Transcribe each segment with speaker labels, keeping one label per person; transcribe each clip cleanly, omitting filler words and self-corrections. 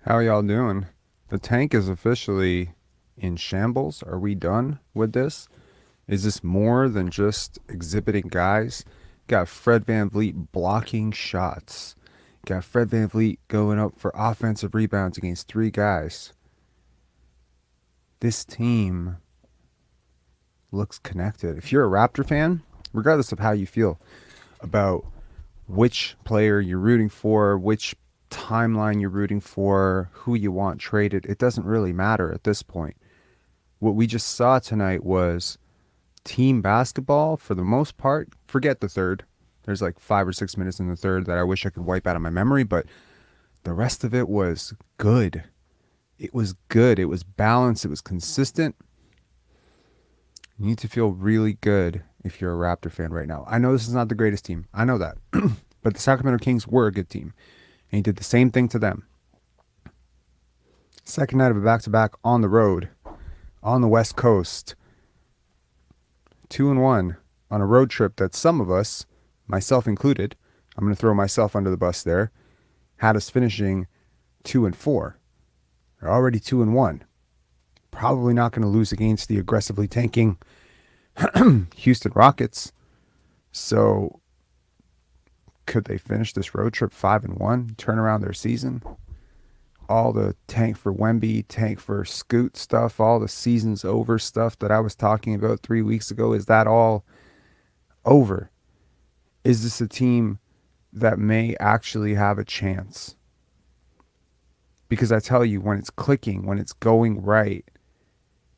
Speaker 1: How y'all doing? The tank is officially in shambles. Are we done with this? Is this more than just exhibiting guys? Got Fred VanVleet blocking shots. Got Fred VanVleet going up for offensive rebounds against three guys. This team looks connected. If you're a Raptor fan, regardless of how you feel about which player you're rooting for, which timeline you're rooting for, who you want traded, it doesn't really matter at this point. What we just saw tonight was team basketball for the most part. Forget the third. There's like 5 or 6 minutes in the third that I wish I could wipe out of my memory, but the rest of it was good. It was good. It was balanced. It was consistent. You need to feel really good if you're a Raptor fan right now. I know this is not the greatest team. I know that. But the Sacramento Kings were a good team. And he did the same thing to them. Second night of a back-to-back on the road, on the West Coast. 2-1 on a road trip that some of us, myself included, I'm going to throw myself under the bus there, had us finishing 2-4. They're already 2-1. Probably not going to lose against the aggressively tanking Houston Rockets. So could they finish this road trip 5-1, turn around their season? All the tank for Wemby, tank for Scoot stuff, all the season's over stuff that I was talking about 3 weeks ago, is that all over? Is this a team that may actually have a chance? Because I tell you, when it's clicking, when it's going right,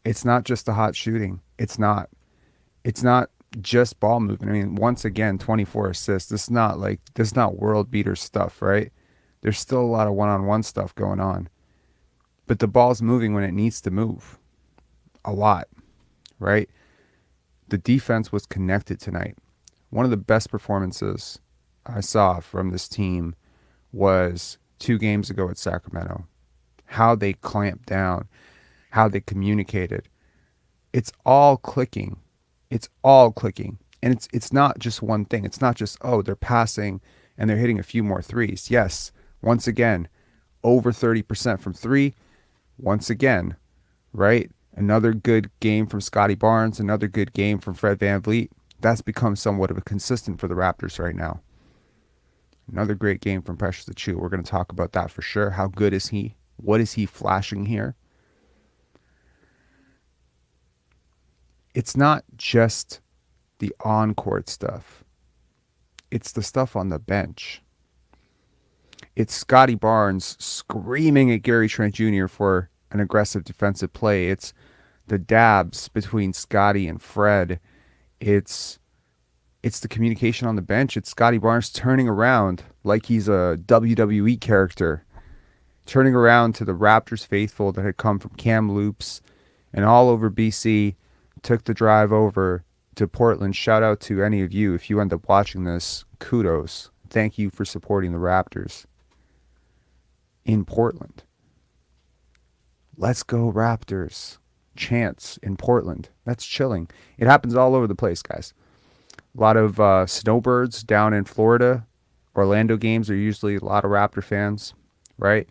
Speaker 1: it's not just the hot shooting. It's not just ball movement. I mean, once again, 24 assists. This is not world beater stuff, right? There's still a lot of one-on-one stuff going on. But the ball's moving when it needs to move. A lot, right? The defense was connected tonight. One of the best performances I saw from this team was 2 games ago at Sacramento. How they clamped down, how they communicated. It's all clicking. It's all clicking. And it's not just one thing. It's not just, oh, they're passing and they're hitting a few more threes. Yes, once again, over 30% from three. Once again, right? Another good game from Scottie Barnes, another good game from Fred VanVleet. That's become somewhat of a consistent for the Raptors right now. Another great game from Precious Achiuwa. We're going to talk about that for sure. How good is he? What is he flashing here? It's not just the on-court stuff. It's the stuff on the bench. It's Scottie Barnes screaming at Gary Trent Jr. for an aggressive defensive play. It's the dabs between Scottie and Fred. It's the communication on the bench. It's Scottie Barnes turning around like he's a WWE character, turning around to the Raptors faithful that had come from Kamloops and all over BC, took the drive over to Portland. Shout out to any of you. If you end up watching this, kudos. Thank you for supporting the Raptors in Portland. Let's go Raptors. Chants in Portland. That's chilling. It happens all over the place, guys. A lot of snowbirds down in Florida. Orlando games are usually a lot of Raptor fans, right?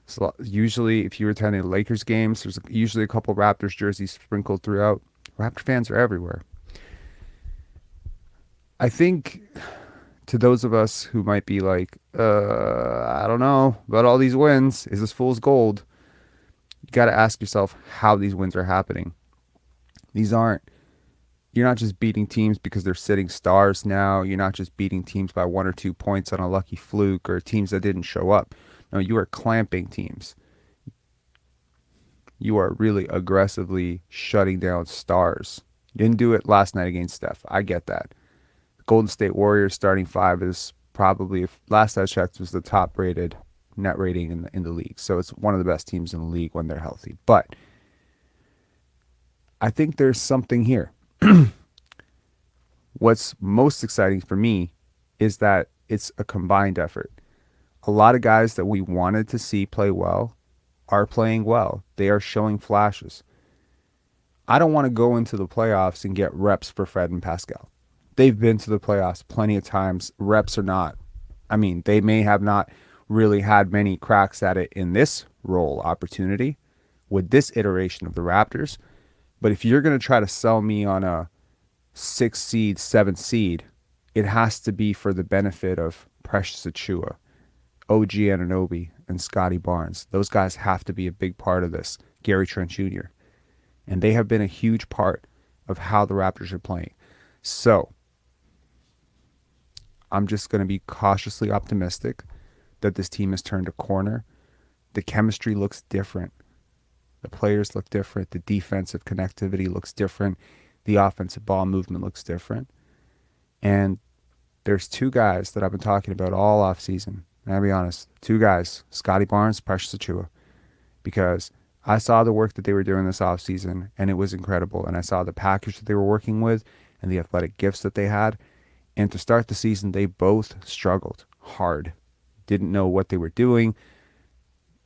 Speaker 1: So usually, if you're attending Lakers games, there's usually a couple Raptors jerseys sprinkled throughout. Raptor fans are everywhere. I think to those of us who might be like, I don't know about all these wins, is this fool's gold? You got to ask yourself how these wins are happening. You're not just beating teams because they're sitting stars now. You're not just beating teams by 1 or 2 points on a lucky fluke or teams that didn't show up. No, you are clamping teams. You are really aggressively shutting down stars. You didn't do it last night against Steph. I get that. The Golden State Warriors starting 5 is probably, if last I checked, was the top rated net rating in the league. So it's one of the best teams in the league when they're healthy. But I think there's something here. What's most exciting for me is that it's a combined effort. A lot of guys that we wanted to see play well are playing well. They are showing flashes. I don't want to go into the playoffs and get reps for Fred and Pascal. They've been to the playoffs plenty of times. Reps or not. I mean, they may have not really had many cracks at it in this role opportunity with this iteration of the Raptors. But if you're going to try to sell me on a 6 seed, 7 seed, it has to be for the benefit of Precious Achiuwa, OG Anunoby, and Scottie Barnes. Those guys have to be a big part of this. Gary Trent Jr. And they have been a huge part of how the Raptors are playing. So I'm just going to be cautiously optimistic that this team has turned a corner. The chemistry looks different. The players look different. The defensive connectivity looks different. The offensive ball movement looks different. And there's two guys that I've been talking about all offseason. And I'll be honest, two guys, Scottie Barnes, Precious Achiuwa, because I saw the work that they were doing this offseason, and it was incredible. And I saw the package that they were working with and the athletic gifts that they had. And to start the season, they both struggled hard. Didn't know what they were doing.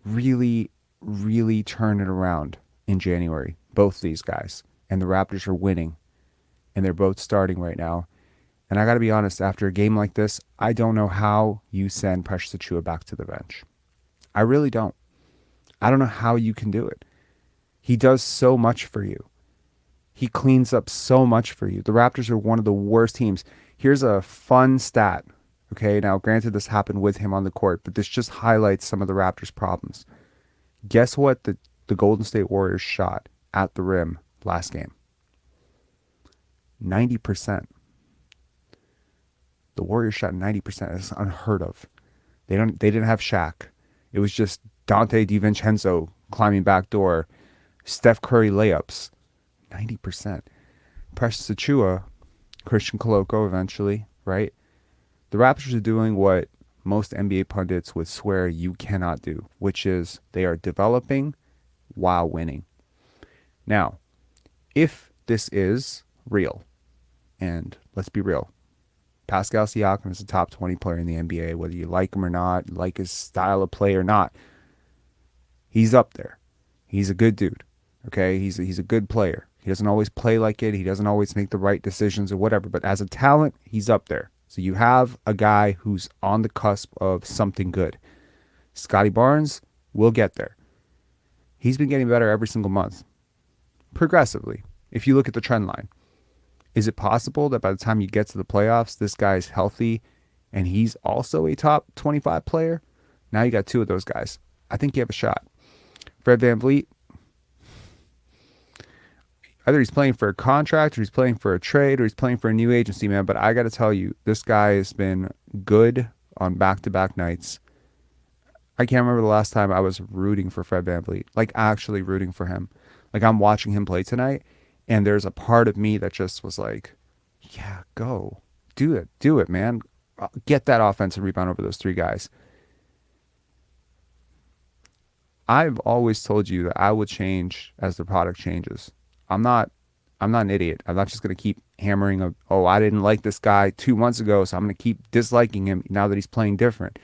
Speaker 1: Really, really turned it around in January, both these guys. And the Raptors are winning. And they're both starting right now. And I got to be honest, after a game like this, I don't know how you send Precious Achiuwa back to the bench. I really don't. I don't know how you can do it. He does so much for you. He cleans up so much for you. The Raptors are one of the worst teams. Here's a fun stat. Okay, now granted this happened with him on the court, but this just highlights some of the Raptors' problems. Guess what the Golden State Warriors shot at the rim last game? 90%. The Warriors shot 90%. That's unheard of. They didn't have Shaq. It was just Dante DiVincenzo climbing back door, Steph Curry layups. 90%. Precious Achiuwa, Christian Koloko eventually, right? The Raptors are doing what most NBA pundits would swear you cannot do, which is they are developing while winning. Now, if this is real, and let's be real, Pascal Siakam is a top 20 player in the NBA, whether you like him or not, like his style of play or not. He's up there. He's a good dude, okay? He's a good player. He doesn't always play like it. He doesn't always make the right decisions or whatever, but as a talent, he's up there. So you have a guy who's on the cusp of something good. Scottie Barnes will get there. He's been getting better every single month, progressively, if you look at the trend line. Is it possible that by the time you get to the playoffs, this guy is healthy and he's also a top 25 player? Now you got two of those guys. I think you have a shot. Fred VanVleet, either he's playing for a contract or he's playing for a trade or he's playing for a new agency, man. But I got to tell you, this guy has been good on back-to-back nights. I can't remember the last time I was rooting for Fred VanVleet, like actually rooting for him. Like I'm watching him play tonight, and there's a part of me that just was like, yeah, go. Do it, man. Get that offensive rebound over those three guys. I've always told you that I will change as the product changes. I'm not an idiot. I'm not just going to keep hammering I didn't like this guy 2 months ago, so I'm going to keep disliking him now that he's playing different.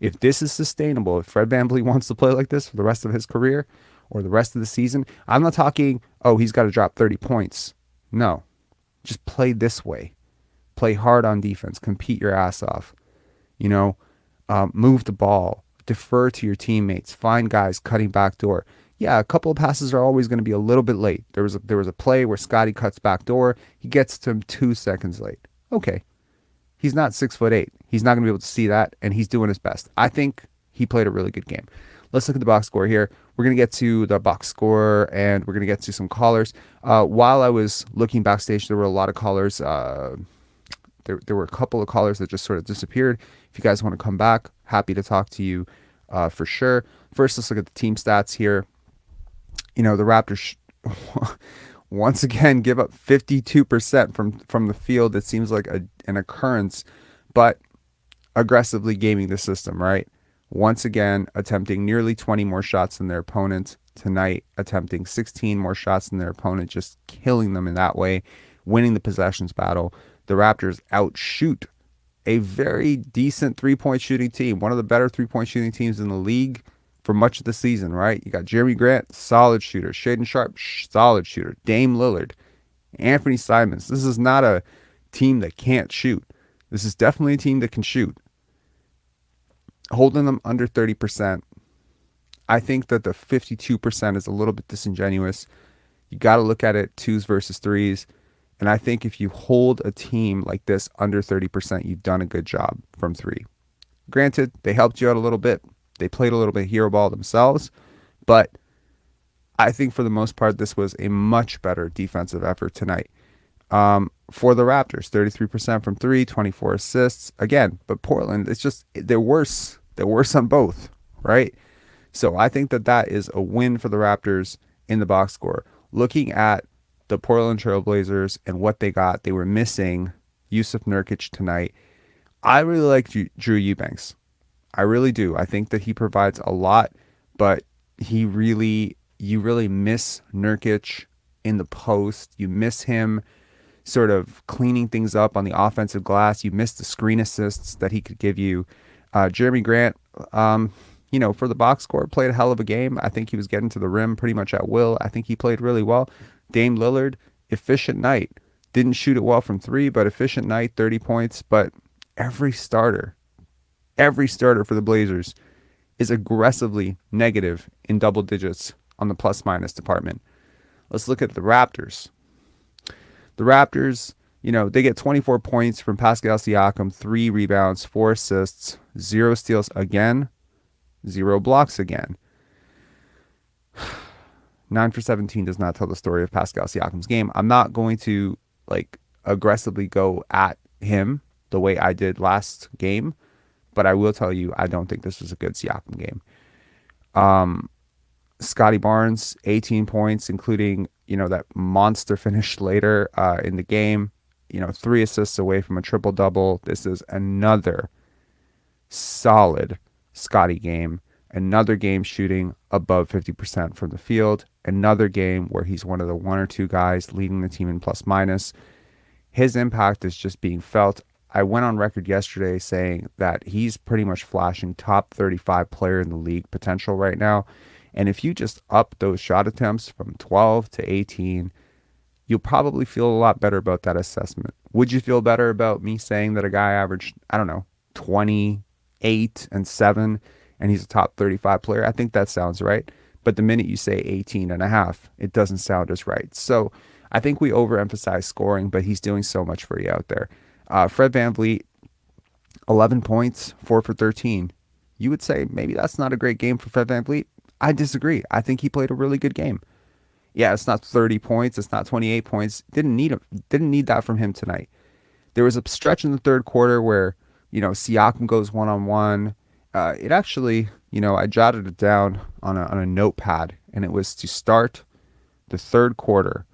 Speaker 1: If this is sustainable, if Fred VanVleet wants to play like this for the rest of his career or the rest of the season, I'm not talking, he's got to drop 30 points. No, just play this way. Play hard on defense. Compete your ass off. Move the ball. Defer to your teammates. Find guys cutting back door. Yeah, a couple of passes are always going to be a little bit late. There was a play where Scottie cuts back door. He gets to him 2 seconds late. Okay. He's not 6'8". He's not going to be able to see that, and he's doing his best. I think he played a really good game. Let's look at the box score here. We're going to get to the box score, and we're going to get to some callers. While I was looking backstage, there were a lot of callers. There were a couple of callers that just sort of disappeared. If you guys want to come back, happy to talk to you for sure. First, let's look at the team stats here. The Raptors once again give up 52% from the field. It seems like an occurrence, but aggressively gaming the system, right? Once again, attempting nearly 20 more shots than their opponent tonight, attempting 16 more shots than their opponent, just killing them in that way, winning the possessions battle. The Raptors outshoot a very decent three-point shooting team, one of the better three-point shooting teams in the league for much of the season, right? You got Jeremy Grant, solid shooter. Shaedon Sharpe, solid shooter. Dame Lillard, Anthony Simons. This is not a team that can't shoot. This is definitely a team that can shoot. holding them under 30%. I think that the 52% is a little bit disingenuous. You got to look at it twos versus threes. And I think if you hold a team like this under 30%, you've done a good job from three. Granted, they helped you out a little bit. They played a little bit hero ball themselves. But I think for the most part, this was a much better defensive effort tonight. For the Raptors, 33% from three, 24 assists. Again, but Portland, it's just, they're worse. They're worse on both, right? So I think that is a win for the Raptors in the box score. Looking at the Portland Trailblazers and what they got, they were missing Yusuf Nurkic tonight. I really like Drew Eubanks. I really do. I think that he provides a lot, but you really miss Nurkic in the post. You miss him sort of cleaning things up on the offensive glass. You miss the screen assists that he could give you. Jeremy Grant, for the box score, played a hell of a game. I think he was getting to the rim pretty much at will. I think he played really well. Dame Lillard, efficient night. Didn't shoot it well from three, but efficient night, 30 points. But every starter for the Blazers is aggressively negative in double digits on the plus minus department. Let's look at the Raptors. The Raptors, they get 24 points from Pascal Siakam, 3 rebounds, 4 assists, 0 steals again, 0 blocks again. 9 for 17 does not tell the story of Pascal Siakam's game. I'm not going to aggressively go at him the way I did last game, but I will tell you I don't think this was a good Siakam game. Scottie Barnes, 18 points, including that monster finish later in the game. 3 assists away from a triple double. This is another solid Scottie game. Another game shooting above 50% from the field. Another game where he's one of the 1 or 2 guys leading the team in plus minus. His impact is just being felt. I went on record yesterday saying that he's pretty much flashing top 35 player in the league potential right now. And if you just up those shot attempts from 12 to 18, you'll probably feel a lot better about that assessment. Would you feel better about me saying that a guy averaged, 28 and 7 and he's a top 35 player? I think that sounds right. But the minute you say 18 and a half, it doesn't sound as right. So I think we overemphasize scoring, but he's doing so much for you out there. Fred VanVleet, 11 points, 4 for 13. You would say maybe that's not a great game for Fred VanVleet. I disagree. I think he played a really good game. Yeah, it's not 30 points. It's not 28 points. Didn't need that from him tonight. There was a stretch in the third quarter where, Siakam goes one-on-one. It actually, I jotted it down on a notepad, and it was to start the third quarter,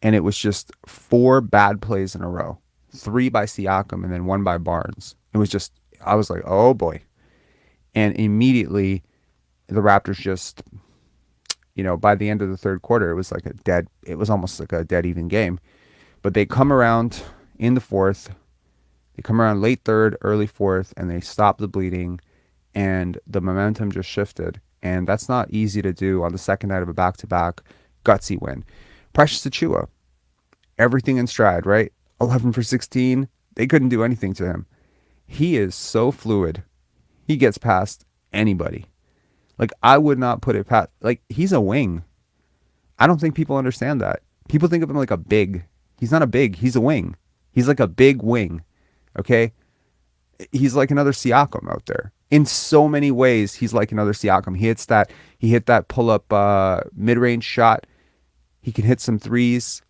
Speaker 1: and it was just 4 bad plays in a row. 3 by Siakam and then 1 by Barnes. It was just, I was like, oh boy. And immediately the Raptors just, by the end of the third quarter, it was almost like a dead even game. But they come around in the fourth, they come around late third, early fourth, and they stop the bleeding, and the momentum just shifted. And that's not easy to do on the second night of a back-to-back gutsy win. Precious Achiuwa, everything in stride, right? 11 for 16. They couldn't do anything to him. He is so fluid. He gets past anybody. I would not put it past, he's a wing. I don't think people understand that. People think of him like a big. He's not a big, he's a wing. He's like a big wing, okay? He's like another Siakam out there. In so many ways, he's like another Siakam. He hit that pull-up mid-range shot. He can hit some threes.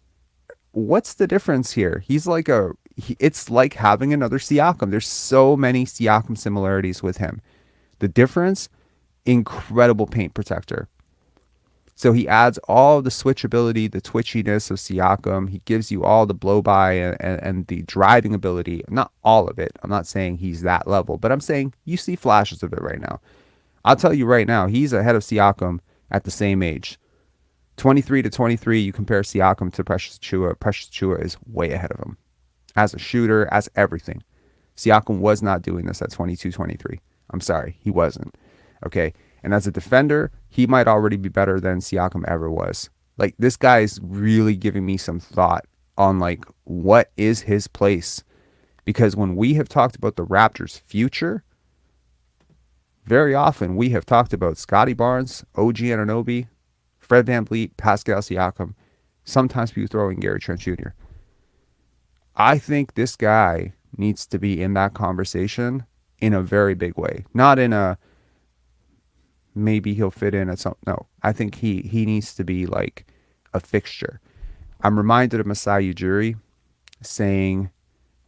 Speaker 1: What's the difference here? It's like having another Siakam. There's so many Siakam similarities with him. The difference, incredible paint protector. So he adds all the switchability, the twitchiness of Siakam. He gives you all the blow-by and the driving ability. Not all of it. I'm not saying he's that level, but I'm saying you see flashes of it right now. I'll tell you right now, he's ahead of Siakam at the same age. 23 to 23, you compare Siakam to Precious Achiuwa. Precious Achiuwa is way ahead of him. As a shooter, as everything. Siakam was not doing this at 22, 23. I'm sorry, he wasn't. Okay? And as a defender, he might already be better than Siakam ever was. This guy is really giving me some thought on, what is his place? Because when we have talked about the Raptors' future, very often we have talked about Scottie Barnes, OG Anunoby, Fred VanVleet, Pascal Siakam. Sometimes people throw in Gary Trent Jr. I think this guy needs to be in that conversation in a very big way. Not in a maybe he'll fit in at some. No, I think he needs to be like a fixture. I'm reminded of Masai Ujiri saying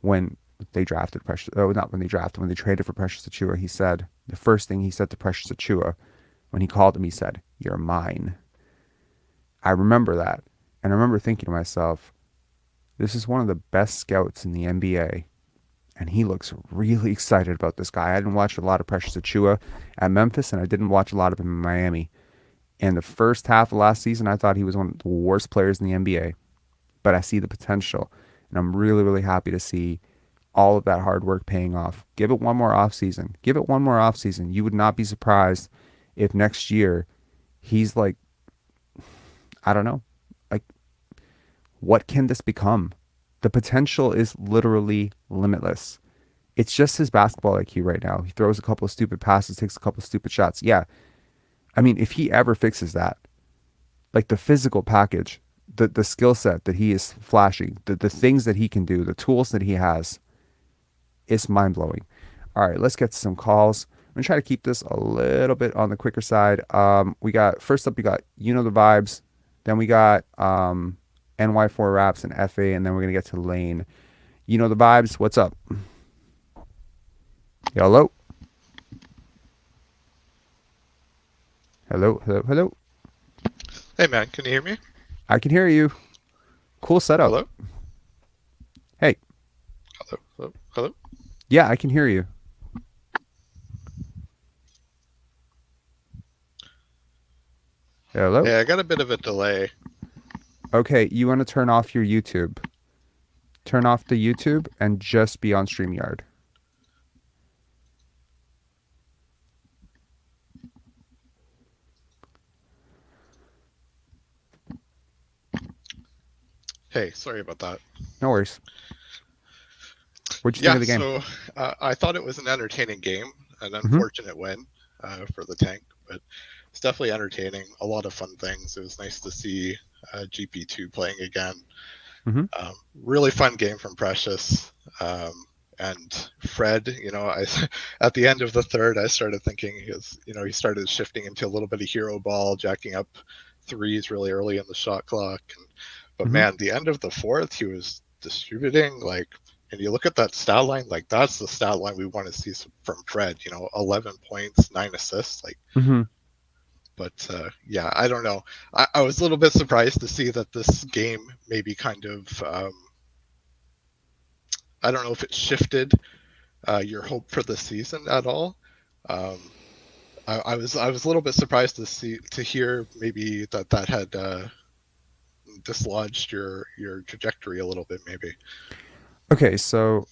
Speaker 1: when they drafted Precious, oh, not when they drafted, when they traded for Precious Achiuwa, he said, the first thing he said to Precious Achiuwa when he called him, he said, "You're mine." I remember that. And I remember thinking to myself, this is one of the best scouts in the NBA. And he looks really excited about this guy. I didn't watch a lot of Precious Achiuwa at Memphis, and I didn't watch a lot of him in Miami. And the first half of last season, I thought he was one of the worst players in the NBA. But I see the potential. And I'm really, really happy to see all of that hard work paying off. Give it one more offseason. Give it one more offseason. You would not be surprised if next year he's like, I don't know, like, what can this become? The potential is literally limitless. It's just his basketball IQ right now. He throws a couple of stupid passes, takes a couple of stupid shots. Yeah. I mean, if he ever fixes that, like the physical package, the skill set that he is flashing, the things that he can do, the tools that he has, it's mind-blowing. All right, let's get to some calls. I'm going to try to keep this a little bit on the quicker side. We got, first up, we got You Know the Vibes. Then we got NY4 Raps and FA, and then we're going to get to Lane. You Know the Vibes, what's up? Hello? Hello, hello, hello.
Speaker 2: Hey man, can you hear me?
Speaker 1: I can hear you. Cool setup.
Speaker 2: Hello?
Speaker 1: Hey.
Speaker 2: Hello? Hello? Hello?
Speaker 1: Yeah, I can hear you. Hello?
Speaker 2: Yeah, I got a bit of a delay.
Speaker 1: Okay, you want to turn off your YouTube. Turn off the YouTube and just be on StreamYard.
Speaker 2: Hey, sorry about that.
Speaker 1: No worries. What'd you think of the game?
Speaker 2: So I thought it was an entertaining game, an unfortunate win for the Tank, but it's definitely entertaining. A lot of fun things. It was nice to see GP2 playing again. Really fun game from Precious. And Fred, at the end of the third, I started thinking he started shifting into a little bit of hero ball, jacking up threes really early in the shot clock. But man, the end of the fourth, he was distributing and you look at that stat line, that's the stat line we want to see from Fred. 11 points, 9 assists, But yeah, I don't know. I was a little bit surprised to see that this game maybe kind of, I don't know if it shifted your hope for the season at all. I was a little bit surprised to hear maybe that had dislodged your trajectory a little bit, maybe.
Speaker 1: Okay, so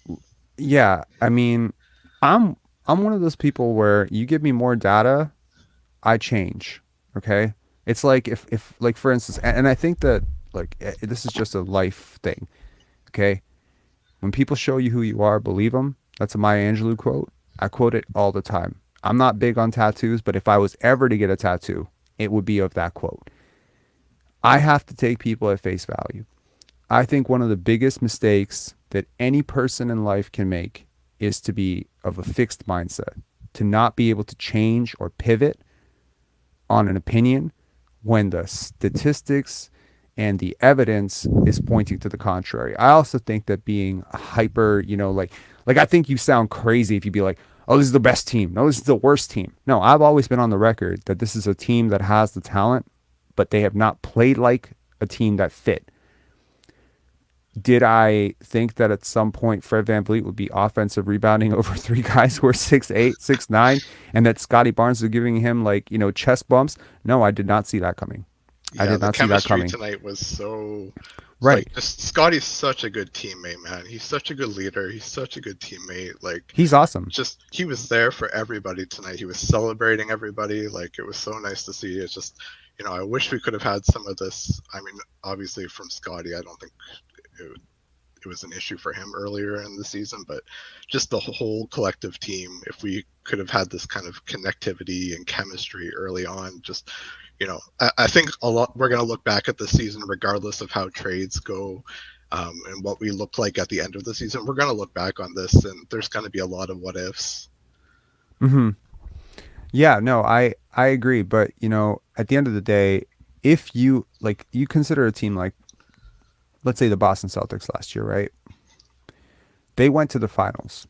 Speaker 1: yeah, I mean, I'm one of those people where you give me more data, I change. Okay, it's like if like for instance, and I think that this is just a life thing. Okay, when people show you who you are, believe them. That's a Maya Angelou quote. I quote it all the time. I'm not big on tattoos, but if I was ever to get a tattoo, it would be of that quote. I have to take people at face value. I think one of the biggest mistakes that any person in life can make is to be of a fixed mindset, to not be able to change or pivot on an opinion when the statistics and the evidence is pointing to the contrary. I also think that being hyper, like I think you sound crazy if you be like, oh, this is the best team. No, this is the worst team. No, I've always been on the record that this is a team that has the talent, but they have not played like a team that fit. Did I think that at some point Fred VanVleet would be offensive rebounding over three guys who are 6'8", 6'9", and that Scottie Barnes is giving him chest bumps? No, I did not see that coming.
Speaker 2: Yeah, I did not see that coming. The chemistry tonight was so
Speaker 1: right.
Speaker 2: Scottie's such a good teammate, man. He's such a good leader. He's such a good teammate.
Speaker 1: He's awesome.
Speaker 2: Just he was there for everybody tonight. He was celebrating everybody. It was so nice to see. It's just I wish we could have had some of this. I mean, obviously from Scottie, I don't think it was an issue for him earlier in the season, but just the whole collective team, if we could have had this kind of connectivity and chemistry early on, just, I think a lot, we're going to look back at the season regardless of how trades go, and what we look like at the end of the season. We're going to look back on this and there's going to be a lot of what ifs.
Speaker 1: Mm-hmm. Yeah, no, I agree. But, at the end of the day, if you consider a team like, let's say the Boston Celtics last year, right? They went to the finals,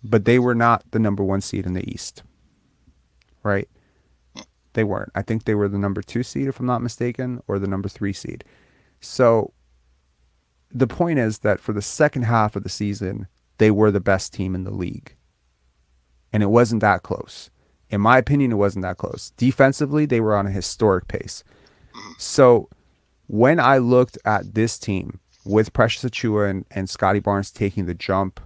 Speaker 1: but they were not the number 1 seed in the East, right? They weren't. I think they were the number 2 seed, if I'm not mistaken, or the number 3 seed. So the point is that for the second half of the season, they were the best team in the league. And it wasn't that close. In my opinion, it wasn't that close. Defensively, they were on a historic pace. So when I looked at this team with Precious Achiuwa and Scottie Barnes taking the jump,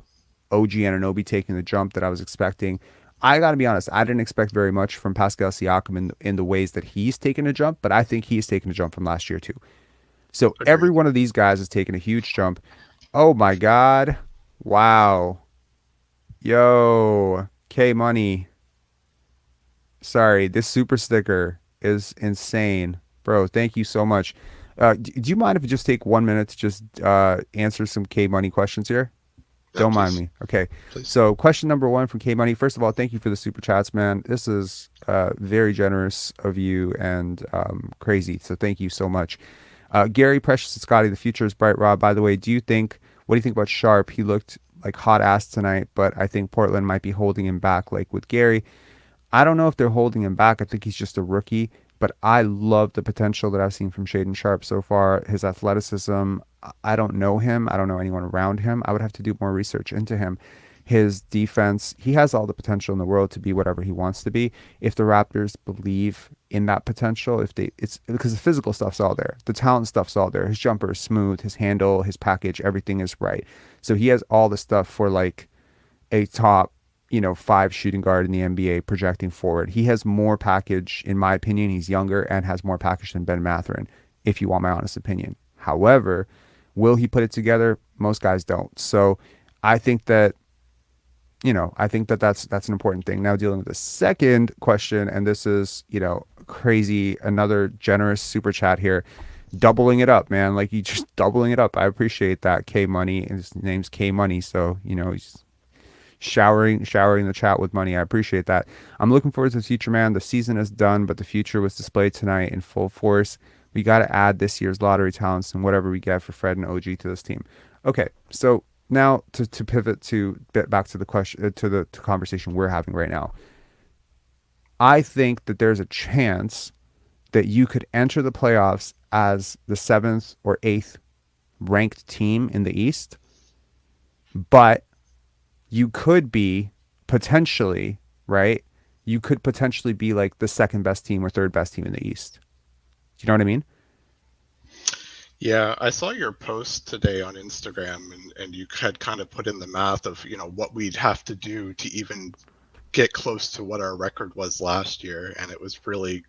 Speaker 1: OG Anunoby taking the jump that I was expecting, I got to be honest, I didn't expect very much from Pascal Siakam in the ways that he's taken a jump, but I think he's taken a jump from last year too. So
Speaker 2: Agreed.
Speaker 1: Every one of these guys has taken a huge jump. Oh my God. Wow. Yo, Kmoney. Sorry, this super sticker is insane. Bro, thank you so much. Do you mind if we just take 1 minute to just answer some Kmoney questions here?
Speaker 2: Yeah,
Speaker 1: Don't
Speaker 2: please.
Speaker 1: mind me. Okay.
Speaker 2: Please.
Speaker 1: So question number 1 from Kmoney. First of all, thank you for the super chats, man. This is very generous of you and crazy. So thank you so much. Gary, Precious, and Scotty, the future is bright. Rob, by the way, what do you think about Sharp? He looked like hot ass tonight, but I think Portland might be holding him back like with Gary. I don't know if they're holding him back. I think he's just a rookie, but I love the potential that I've seen from Shaedon Sharp so far. His athleticism, I don't know him. I don't know anyone around him. I would have to do more research into him. His defense, he has all the potential in the world to be whatever he wants to be. If the Raptors believe in that potential, it's because the physical stuff's all there. The talent stuff's all there. His jumper is smooth, his handle, his package, everything is right. So he has all the stuff for like a top 5 shooting guard in the NBA projecting forward. He has more package, in my opinion. He's younger and has more package than Ben Mathurin, if you want my honest opinion. However, will he put it together? Most guys don't. So I think that, that's an important thing. Now dealing with the second question, and this is, crazy, another generous super chat here. Doubling it up, man. Like, you just doubling it up. I appreciate that. Kmoney, his name's Kmoney, so, he's showering the chat with money. I appreciate that. I'm looking forward to the future, man. The season is done, but the future was displayed tonight in full force. We got to add this year's lottery talents and whatever we get for Fred and OG to this team. Okay, so now to pivot back to the question, to the conversation we're having right now. I think that there's a chance that you could enter the playoffs as the 7th or 8th ranked team in the East, but you could be potentially, right? You could potentially be like the second best team or third best team in the East. Do you know what I mean?
Speaker 2: Yeah, I saw your post today on Instagram, and you had kind of put in the math of, what we'd have to do to even get close to what our record was last year, and it was really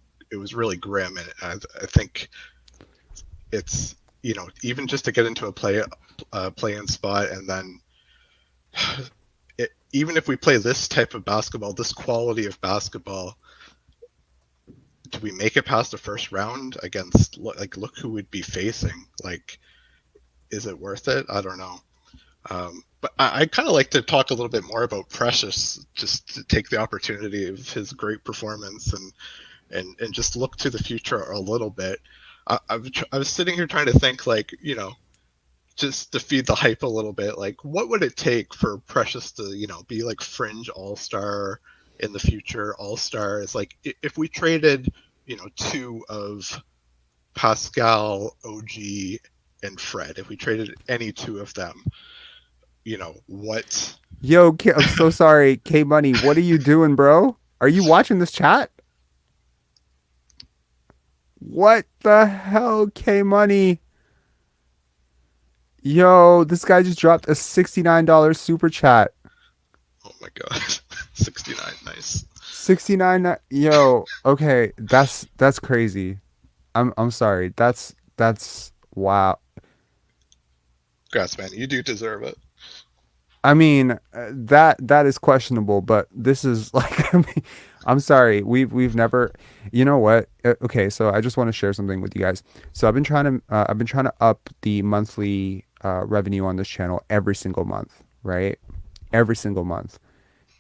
Speaker 2: grim. And I think it's, even just to get into a play-in spot, and then even if we play this type of basketball, this quality of basketball, do we make it past the first round against, look who we'd be facing? Like, is it worth it? I don't know. But I kind of like to talk a little bit more about Precious, just to take the opportunity of his great performance and just look to the future a little bit. I was sitting here trying to think, just to feed the hype a little bit, like, what would it take for Precious to, be like fringe all-star in the future? All-star is like, if we traded, 2 of Pascal, OG, and Fred, if we traded any 2 of them, what?
Speaker 1: Yo, I'm so sorry, Kmoney. What are you doing, bro? Are you watching this chat? What the hell, Kmoney? Yo, this guy just dropped a $69 super chat.
Speaker 2: Oh my god. 69, nice.
Speaker 1: 69. Yo, okay, that's crazy. I'm sorry. That's wow.
Speaker 2: Grassman, you do deserve it.
Speaker 1: I mean, that is questionable, but this is like, I mean, I'm sorry, we've never, you know what? Okay, so I just want to share something with you guys. So I've been trying to up the monthly revenue on this channel every single month, right? Every single month,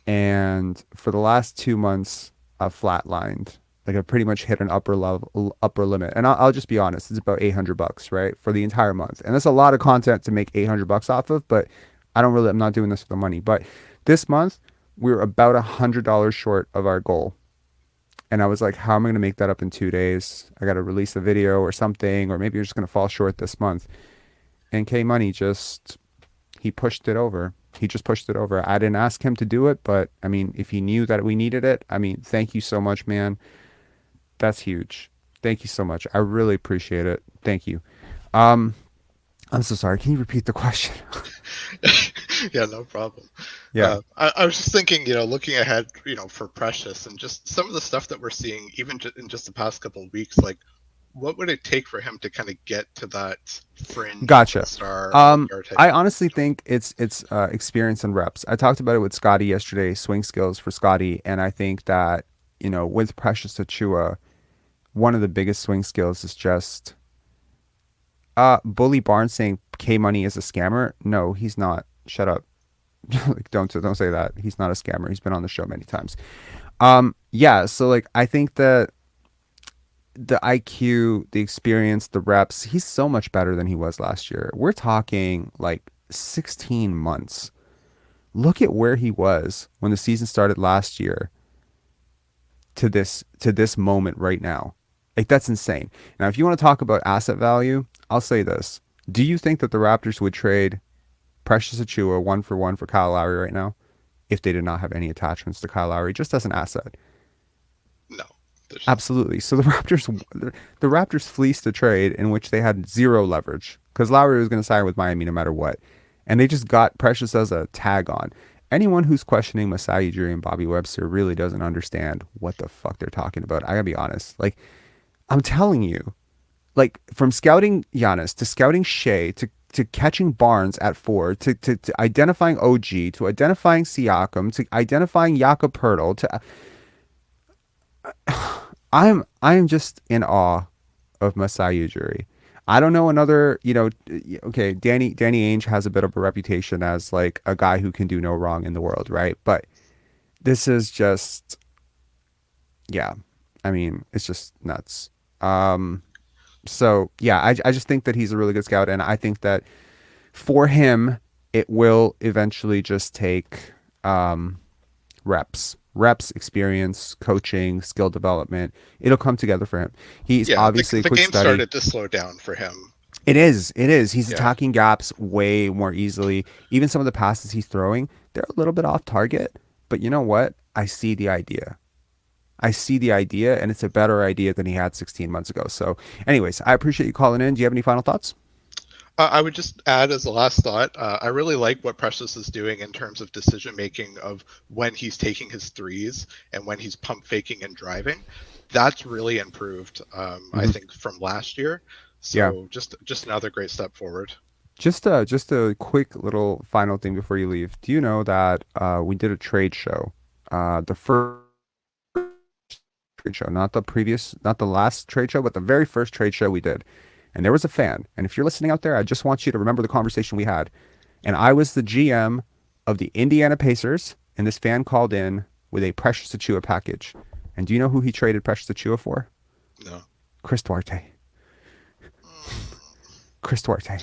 Speaker 1: and for the last 2 months, I've flatlined. Like I pretty much hit an upper limit, and I'll just be honest, it's about $800, right, for the entire month, and that's a lot of content to make $800 off of. But I'm not doing this for the money. But this month, we were about $100 short of our goal, and I was like, how am I going to make that up in 2 days? I got to release a video or something, or maybe you're just going to fall short this month. And Kmoney just he pushed it over. He just pushed it over. I didn't ask him to do it, but I mean, if he knew that we needed it, I mean, thank you so much, man. That's huge. Thank you so much. I really appreciate it. Thank you. Um, I'm so sorry. Can you repeat the question?
Speaker 2: Yeah, no problem.
Speaker 1: Yeah.
Speaker 2: I was just thinking, looking ahead, for Precious and just some of the stuff that we're seeing, even in just the past couple of weeks, like what would it take for him to kind of get to that fringe
Speaker 1: Gotcha.
Speaker 2: star type?
Speaker 1: I honestly think it's experience and reps. I talked about it with Scottie yesterday, swing skills for Scottie, and I think that, with Precious Achiuwa, one of the biggest swing skills is just Bully Barnes saying Kmoney is a scammer. No, he's not. Shut up. Like don't say that. He's not a scammer. He's been on the show many times. Yeah, so like I think that the IQ, the experience, the reps, he's so much better than he was last year. We're talking like 16 months. Look at where he was when the season started last year to this moment right now. Like that's insane. Now, if you want to talk about asset value, I'll say this. Do you think that the Raptors would trade Precious Achiuwa 1-for-1 for Kyle Lowry right now if they did not have any attachments to Kyle Lowry, just as an asset?
Speaker 2: No.
Speaker 1: Absolutely. So the Raptors fleeced a trade in which they had zero leverage because Lowry was going to sign with Miami no matter what, and they just got Precious as a tag on. Anyone who's questioning Masai Ujiri and Bobby Webster really doesn't understand what the fuck they're talking about. I gotta be honest. Like, I'm telling you, like from scouting Giannis to scouting Shea to catching Barnes at 4 to identifying OG to identifying Siakam to identifying Jakob Poeltl to I'm just in awe of Masai Ujiri. I don't know another, okay, Danny Ainge has a bit of a reputation as like a guy who can do no wrong in the world, right? But this is just, yeah, I mean, it's just nuts. So yeah, I just think that he's a really good scout, and I think that for him, it will eventually just take reps, experience, coaching, skill development. It'll come together for him. He's obviously
Speaker 2: the
Speaker 1: a quick
Speaker 2: game
Speaker 1: study.
Speaker 2: started to slow down for him.
Speaker 1: It is. He's attacking gaps way more easily. Even some of the passes he's throwing, they're a little bit off target. But you know what? I see the idea, and it's a better idea than he had 16 months ago. So anyways, I appreciate you calling in. Do you have any final thoughts?
Speaker 2: I would just add as a last thought, I really like what Precious is doing in terms of decision making of when he's taking his threes and when he's pump faking and driving. That's really improved, I think, from last year. So just another great step forward.
Speaker 1: Just a quick little final thing before you leave. Do you know that we did a trade show, the first trade show, not the last trade show, but the very first trade show we did. And there was a fan. And if you're listening out there, I just want you to remember the conversation we had. And I was the GM of the Indiana Pacers, and this fan called in with a Precious Achiuwa package. And do you know who he traded Precious Achiuwa for?
Speaker 2: No.
Speaker 1: Chris Duarte. Chris Duarte.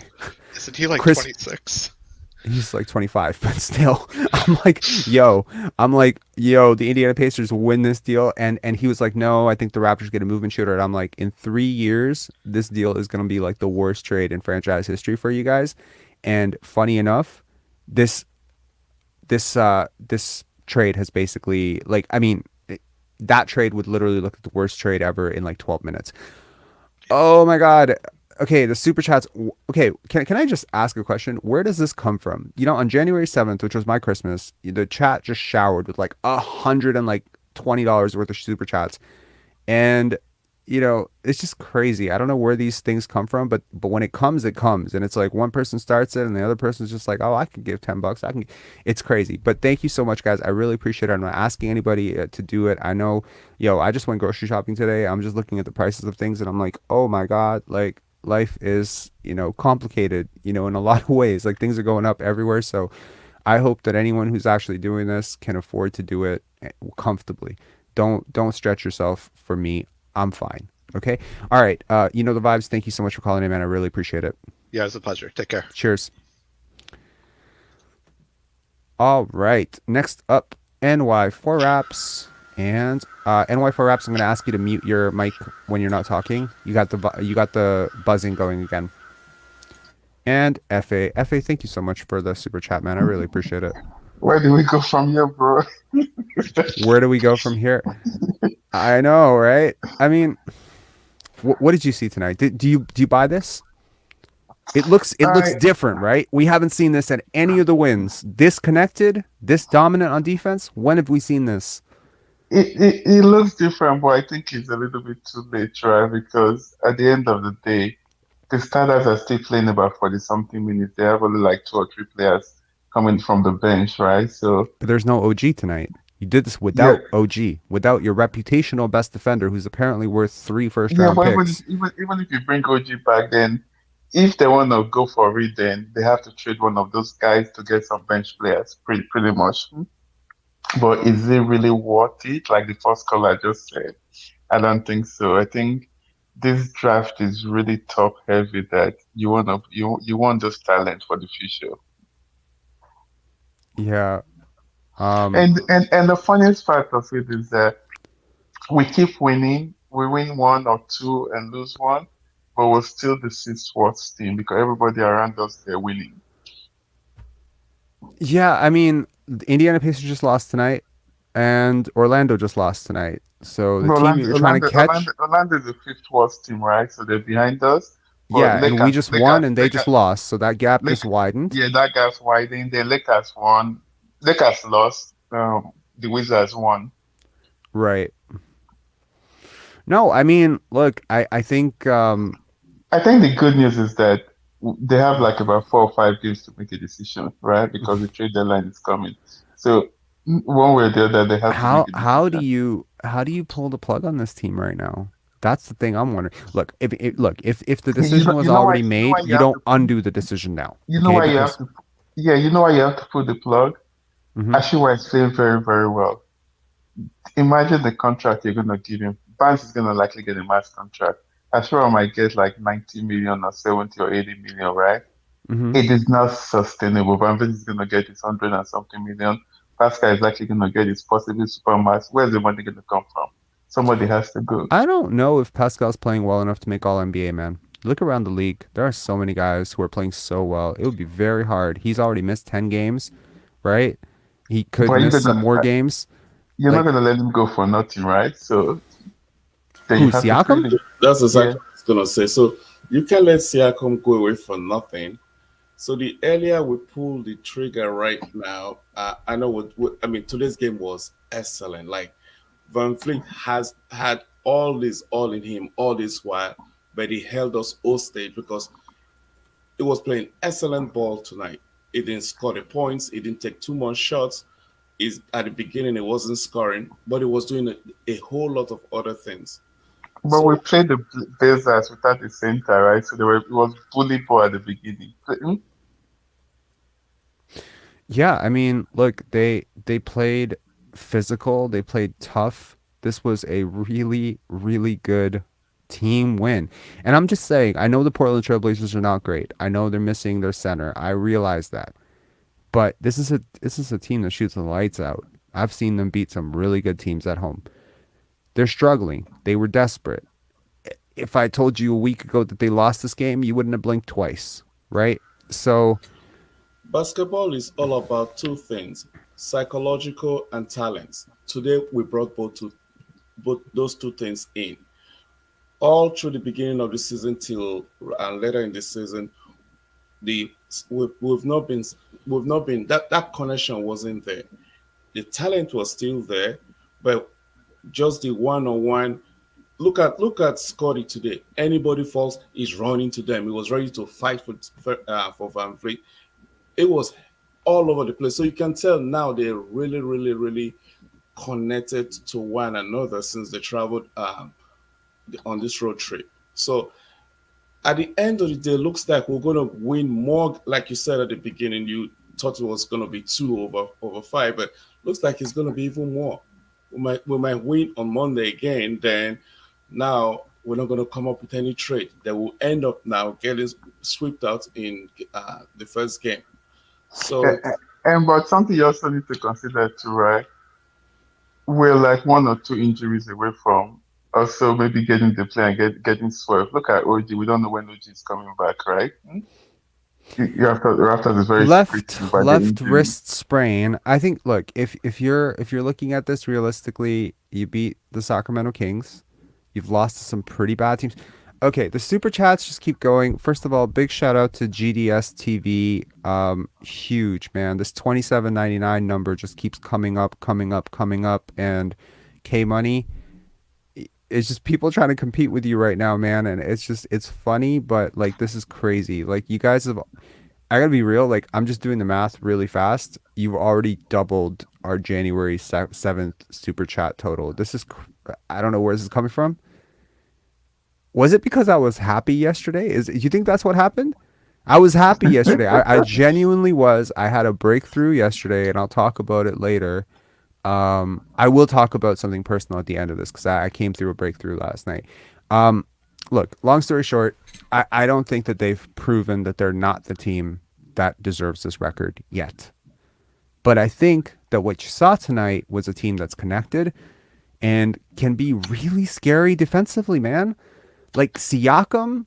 Speaker 2: Isn't he like 26?
Speaker 1: He's like 25, but still, I'm like, yo, the Indiana Pacers win this deal. And he was like, no, I think the Raptors get a movement shooter. And I'm like, in 3 years, this deal is going to be like the worst trade in franchise history for you guys. And funny enough, this trade has basically, like, I mean, that trade would literally look at the worst trade ever in like 12 minutes. Oh my God. Okay, the super chats. Okay, can I just ask a question? Where does this come from? On January 7th, which was my Christmas, the chat just showered with like $120 worth of super chats, and it's just crazy. I don't know where these things come from, but when it comes, and it's like one person starts it, and the other person's just like, oh, I can give $10. I can. It's crazy. But thank you so much, guys. I really appreciate it. I'm not asking anybody to do it. I know, I just went grocery shopping today. I'm just looking at the prices of things, and I'm like, oh my god, like life is complicated, in a lot of ways. Like things are going up everywhere. So I hope that anyone who's actually doing this can afford to do it comfortably. Don't stretch yourself for me. I'm fine. Okay. All right. You know the vibes. Thank you so much for calling in, man. I really appreciate it.
Speaker 2: Yeah, it's a pleasure. Take care.
Speaker 1: Cheers. All right. Next up, NY4 Raps. And NY4 Raps, I'm going to ask you to mute your mic when you're not talking. You got the buzzing going again. And FA, thank you so much for the super chat, man. I really appreciate it.
Speaker 3: Where do we go from here, bro?
Speaker 1: Where do we go from here? I know, right? I mean, what did you see tonight? Do you buy this? It looks different, right? We haven't seen this at any of the wins. This connected, this dominant on defense. When have we seen this?
Speaker 3: It looks different, but I think it's a little bit too late, right? Because at the end of the day, the starters are still playing about 40 something minutes. They have only like 2 or 3 players coming from the bench, right? So,
Speaker 1: but there's no OG tonight. You did this without OG, without your reputational best defender, who's apparently worth 3 first-round picks.
Speaker 3: Even if you bring OG back, then if they want to go for it, then they have to trade one of those guys to get some bench players, pretty much. But is it really worth it? Like the first caller just said, I don't think so. I think this draft is really top heavy. That you want those talent for the future.
Speaker 1: Yeah.
Speaker 3: And the funniest part of it is that we keep winning. We win one or two and lose one, but we're still the sixth worst team because everybody around us they're winning.
Speaker 1: Yeah, I mean, the Indiana Pacers just lost tonight, and Orlando just lost tonight. So the team that you're trying to catch,
Speaker 3: Orlando is the fifth worst team, right? So they're behind us.
Speaker 1: Yeah, and we just won, and they just lost, so that gap just widened.
Speaker 3: Yeah, that gap's widened. The Lakers won. Lakers lost. The Wizards won.
Speaker 1: Right. No, I mean, look, I think.
Speaker 3: I think the good news is that they have like about 4 or 5 games to make a decision, right? Because the trade deadline is coming. So one way or the other, they have to make a decision.
Speaker 1: How do you pull the plug on this team right now? That's the thing I'm wondering. Look, if the decision was already made, you don't undo the decision now.
Speaker 3: You know why you have to? Yeah, you know why you have to pull the plug. Achiuwa is playing very, very well. Imagine the contract you're gonna give him. Barnes is gonna likely get a max contract. Achiuwa might get like 90 million or 70 or 80 million, right? It is not sustainable. VanVleet is gonna get his 100 and something million. Pascal is likely gonna get his possibly supermax. Where's the money gonna come from? Somebody has to go.
Speaker 1: I don't know if Pascal's playing well enough to make All NBA, man. Look around the league. There are so many guys who are playing so well. It would be very hard. He's already missed 10 games, right? He could miss some more games.
Speaker 3: You're not going to let him go for nothing, right? So,
Speaker 1: who, Siakam?
Speaker 4: That's exactly what I was going to say. So, you can't let Siakam go away for nothing. So, the earlier we pull the trigger right now, I know today's game was excellent. Like, VanVleet has had all in him, all this while, but he held us hostage because he was playing excellent ball tonight. He didn't score the points. He didn't take too much shots. At the beginning, he wasn't scoring, but he was doing a whole lot of other things.
Speaker 3: But we played the Blazers without the center, right? So it was bully ball at the beginning.
Speaker 1: Yeah, I mean, look, they played physical. They played tough. This was a really, really good team win. And I'm just saying, I know the Portland Trailblazers are not great. I know they're missing their center. I realize that. But this is a team that shoots the lights out. I've seen them beat some really good teams at home. They're struggling. They were desperate. If I told you a week ago that they lost this game, you wouldn't have blinked twice, right? So
Speaker 4: basketball is all about 2 things, psychological and talents. Today we brought both those 2 things in. All through the beginning of the season till and later in the season, we've not been that connection wasn't there. The talent was still there, but just the one-on-one look at Scottie today. Anybody falls, he's running to them. He was ready to fight for VanVleet. It was all over the place. So you can tell now they're really, really, really connected to one another since they traveled on this road trip. So at the end of the day, looks like we're going to win more. Like you said at the beginning, you thought it was going to be 2/5, but looks like it's going to be even more. We might win on Monday again. Then now we're not going to come up with any trade that will end up now getting swept out in the first game. So
Speaker 3: And but something you also need to consider too, right? We're like 1 or 2 injuries away from also maybe getting the play and getting swerved. Look at OG. We don't know when OG is coming back, right? Raptors is very scraped by the
Speaker 1: Left
Speaker 3: injury.
Speaker 1: wrist sprain. I think. Look, if you're looking at this realistically, you beat the Sacramento Kings. You've lost to some pretty bad teams. Okay, the super chats just keep going. First of all, big shout out to GDS TV. Huge man. This 27.99 number just keeps coming up, and Kmoney. It's just people trying to compete with you right now, man, and it's funny, but like this is crazy. Like you guys have, I gotta be real. Like I'm just doing the math really fast. You've already doubled our January 7th super chat total. I don't know where this is coming from. Was it because I was happy yesterday? You think that's what happened? I was happy yesterday. I genuinely was. I had a breakthrough yesterday, and I'll talk about it later. I will talk about something personal at the end of this because I came through a breakthrough last night. Look, long story short, I don't think that they've proven that they're not the team that deserves this record yet. But I think that what you saw tonight was a team that's connected and can be really scary defensively, man. Like Siakam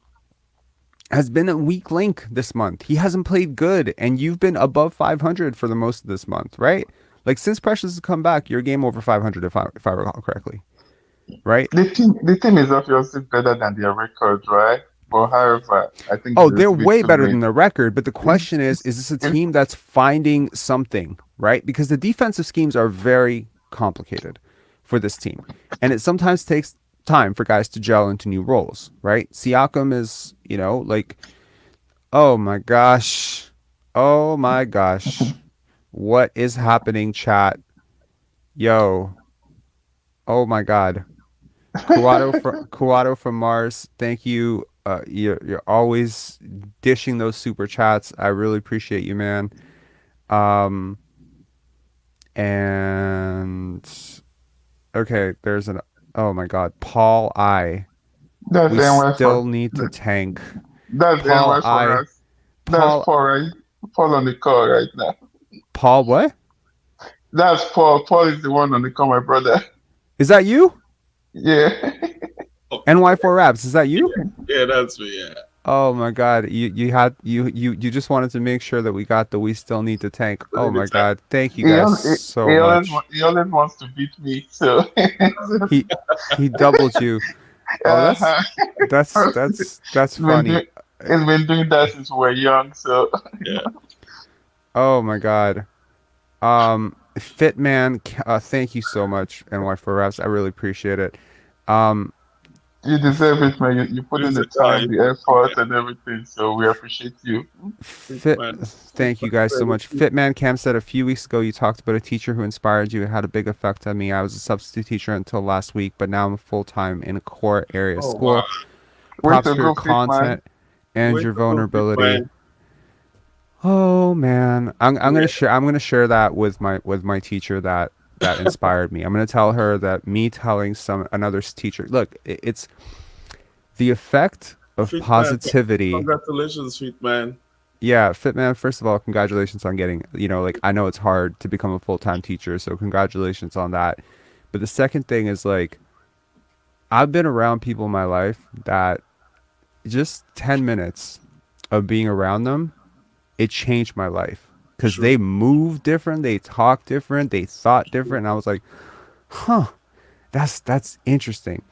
Speaker 1: has been a weak link this month. He hasn't played good, and you've been above 500 for the most of this month, right? Like since Precious has come back, you're a game over 500 if I recall correctly, right?
Speaker 3: The team is obviously better than their record, right? But however, I think
Speaker 1: Oh,
Speaker 3: it's a
Speaker 1: they're
Speaker 3: little bit
Speaker 1: way
Speaker 3: too
Speaker 1: better
Speaker 3: late.
Speaker 1: than their record, but the question is this a team that's finding something, right? Because the defensive schemes are very complicated for this team, and it sometimes takes time for guys to gel into new roles, right? Siakam is, like, oh my gosh, what is happening, chat? Yo, oh my God. Kuato from Mars, thank you. You're always dishing those super chats. I really appreciate you, man. Um, and okay, oh my God, Paul I.
Speaker 3: That's
Speaker 1: We
Speaker 3: NY
Speaker 1: still
Speaker 3: for
Speaker 1: need to tank.
Speaker 3: that's
Speaker 1: Paul
Speaker 3: NY for
Speaker 1: I.
Speaker 3: us. That's
Speaker 1: Paul
Speaker 3: Paul, right? Paul on the call right now.
Speaker 1: Paul what?
Speaker 3: That's Paul. Paul is the one on the call, my brother.
Speaker 1: Is that you?
Speaker 3: Yeah.
Speaker 1: NY4 Raps, is that you?
Speaker 4: yeah, that's me. Yeah.
Speaker 1: Oh my God, you just wanted to make sure that we got the we still need to tank. Oh my God, thank you
Speaker 3: He,
Speaker 1: guys
Speaker 3: al-
Speaker 1: so
Speaker 3: he always
Speaker 1: much.
Speaker 3: he always wants to beat me, so
Speaker 1: He he doubled you. Oh,
Speaker 3: uh,
Speaker 1: that's
Speaker 3: he's been
Speaker 1: funny.
Speaker 3: doing he's been doing that since we were young. So
Speaker 4: Yeah.
Speaker 1: Oh my God. Fitman, thank you so much, NY4 Raps. I really appreciate it. Um,
Speaker 3: you deserve it, man. You put in
Speaker 4: It's
Speaker 3: the
Speaker 4: a guy.
Speaker 3: time, the effort, and everything. So we appreciate you.
Speaker 4: Man.
Speaker 1: Thank you guys so much. Fitman Cam said a few weeks ago you talked about a teacher who inspired you. It had a big effect on me. I was a substitute teacher until last week, but now I'm full time in a core area
Speaker 4: Oh wow.
Speaker 1: school.
Speaker 3: Way
Speaker 1: Props
Speaker 3: to
Speaker 1: for your
Speaker 3: go, fit man.
Speaker 1: content and
Speaker 4: Way
Speaker 1: your
Speaker 4: to go, big
Speaker 1: vulnerability.
Speaker 4: man.
Speaker 1: Oh man, I'm
Speaker 4: Yeah.
Speaker 1: gonna share that with my teacher that inspired me. I'm gonna tell her that me telling another teacher. Look, it's the effect of
Speaker 4: Fit man.
Speaker 1: positivity.
Speaker 4: Congratulations, fit man.
Speaker 1: Yeah, Fitman, first of all, congratulations on getting, like, I know it's hard to become a full-time teacher, so congratulations on that. But the second thing is, like, I've been around people in my life that just 10 minutes of being around them, it changed my life. Because
Speaker 4: True.
Speaker 1: they move different, they talk different, they thought different, and I was like, huh, that's interesting.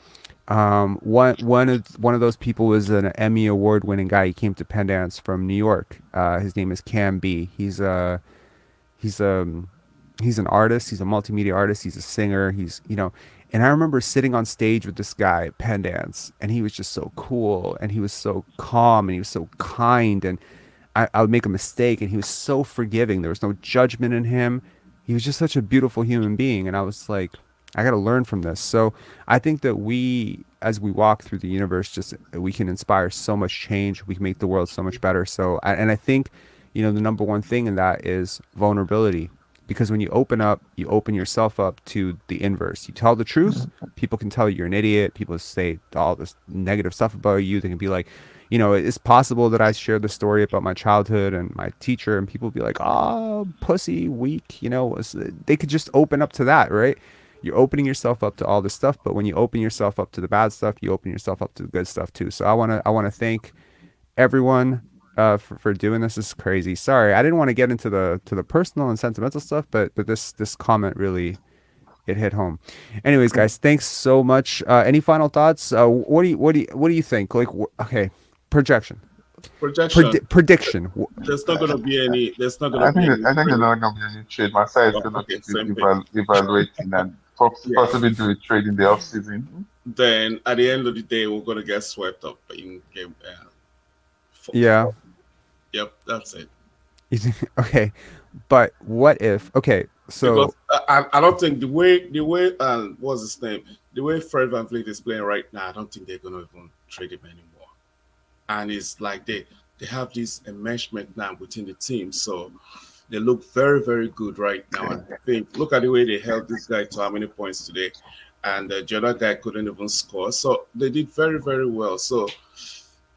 Speaker 1: One of those people was an Emmy award winning guy. He came to Penn Dance from New York. His name is Cam B. He's an artist. He's a multimedia artist. He's a singer. And I remember sitting on stage with this guy, Pendance, and he was just so cool, and he was so calm, and he was so kind, and I would make a mistake, and he was so forgiving. There was no judgment in him. He was just such a beautiful human being, and I was like, I got to learn from this. So I think that we, as we walk through the universe, just we can inspire so much change. We can make the world so much better. And I think, the number one thing in that is vulnerability, because when you open up, you open yourself up to the inverse. You tell the truth, people can tell you're an idiot. People say all this negative stuff about you. They can be like, it's possible that I share the story about my childhood and my teacher, and people be like, oh, pussy, weak. They could just open up to that, right? You're opening yourself up to all this stuff, but when you open yourself up to the bad stuff, you open yourself up to the good stuff too. So I want to thank everyone for doing this. This is crazy. Sorry, I didn't want to get into the personal and sentimental stuff, but this comment really, it hit home. Anyways, guys, thanks so much. Any final thoughts? What do you think? Like, okay, prediction.
Speaker 4: There's not going to be any. There's not going to be.
Speaker 3: I think there's not going to be any trade. My side is going to be evaluating and possibly do a trade in the off season.
Speaker 4: Then at the end of the day, we're going to get swept up in game.
Speaker 1: Yeah.
Speaker 4: Yep, that's it.
Speaker 1: Okay, but what if? Okay, so
Speaker 4: because I don't think the way what's his name? The way Fred VanVleet is playing right now, I don't think they're going to even trade him anymore. And it's like they have this enmeshment now within the team, so they look very, very good right now. And I think look at the way they held this guy to how many points today, and the other guy couldn't even score. So they did very, very well. So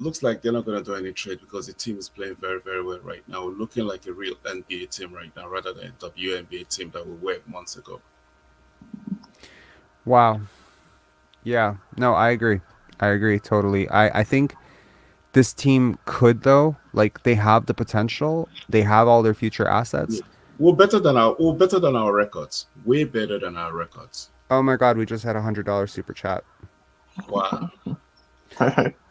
Speaker 4: looks like they're not going to do any trade because the team is playing very, very well right now. We're looking like a real NBA team right now rather than a WNBA team that we were months ago.
Speaker 1: Wow. Yeah. No, I agree. Totally. I think this team could, though, like, they have the potential. They have all their future assets.
Speaker 4: Yeah. We're better than our records. Way better than our records.
Speaker 1: Oh my God, we just had $100 super chat.
Speaker 4: Wow.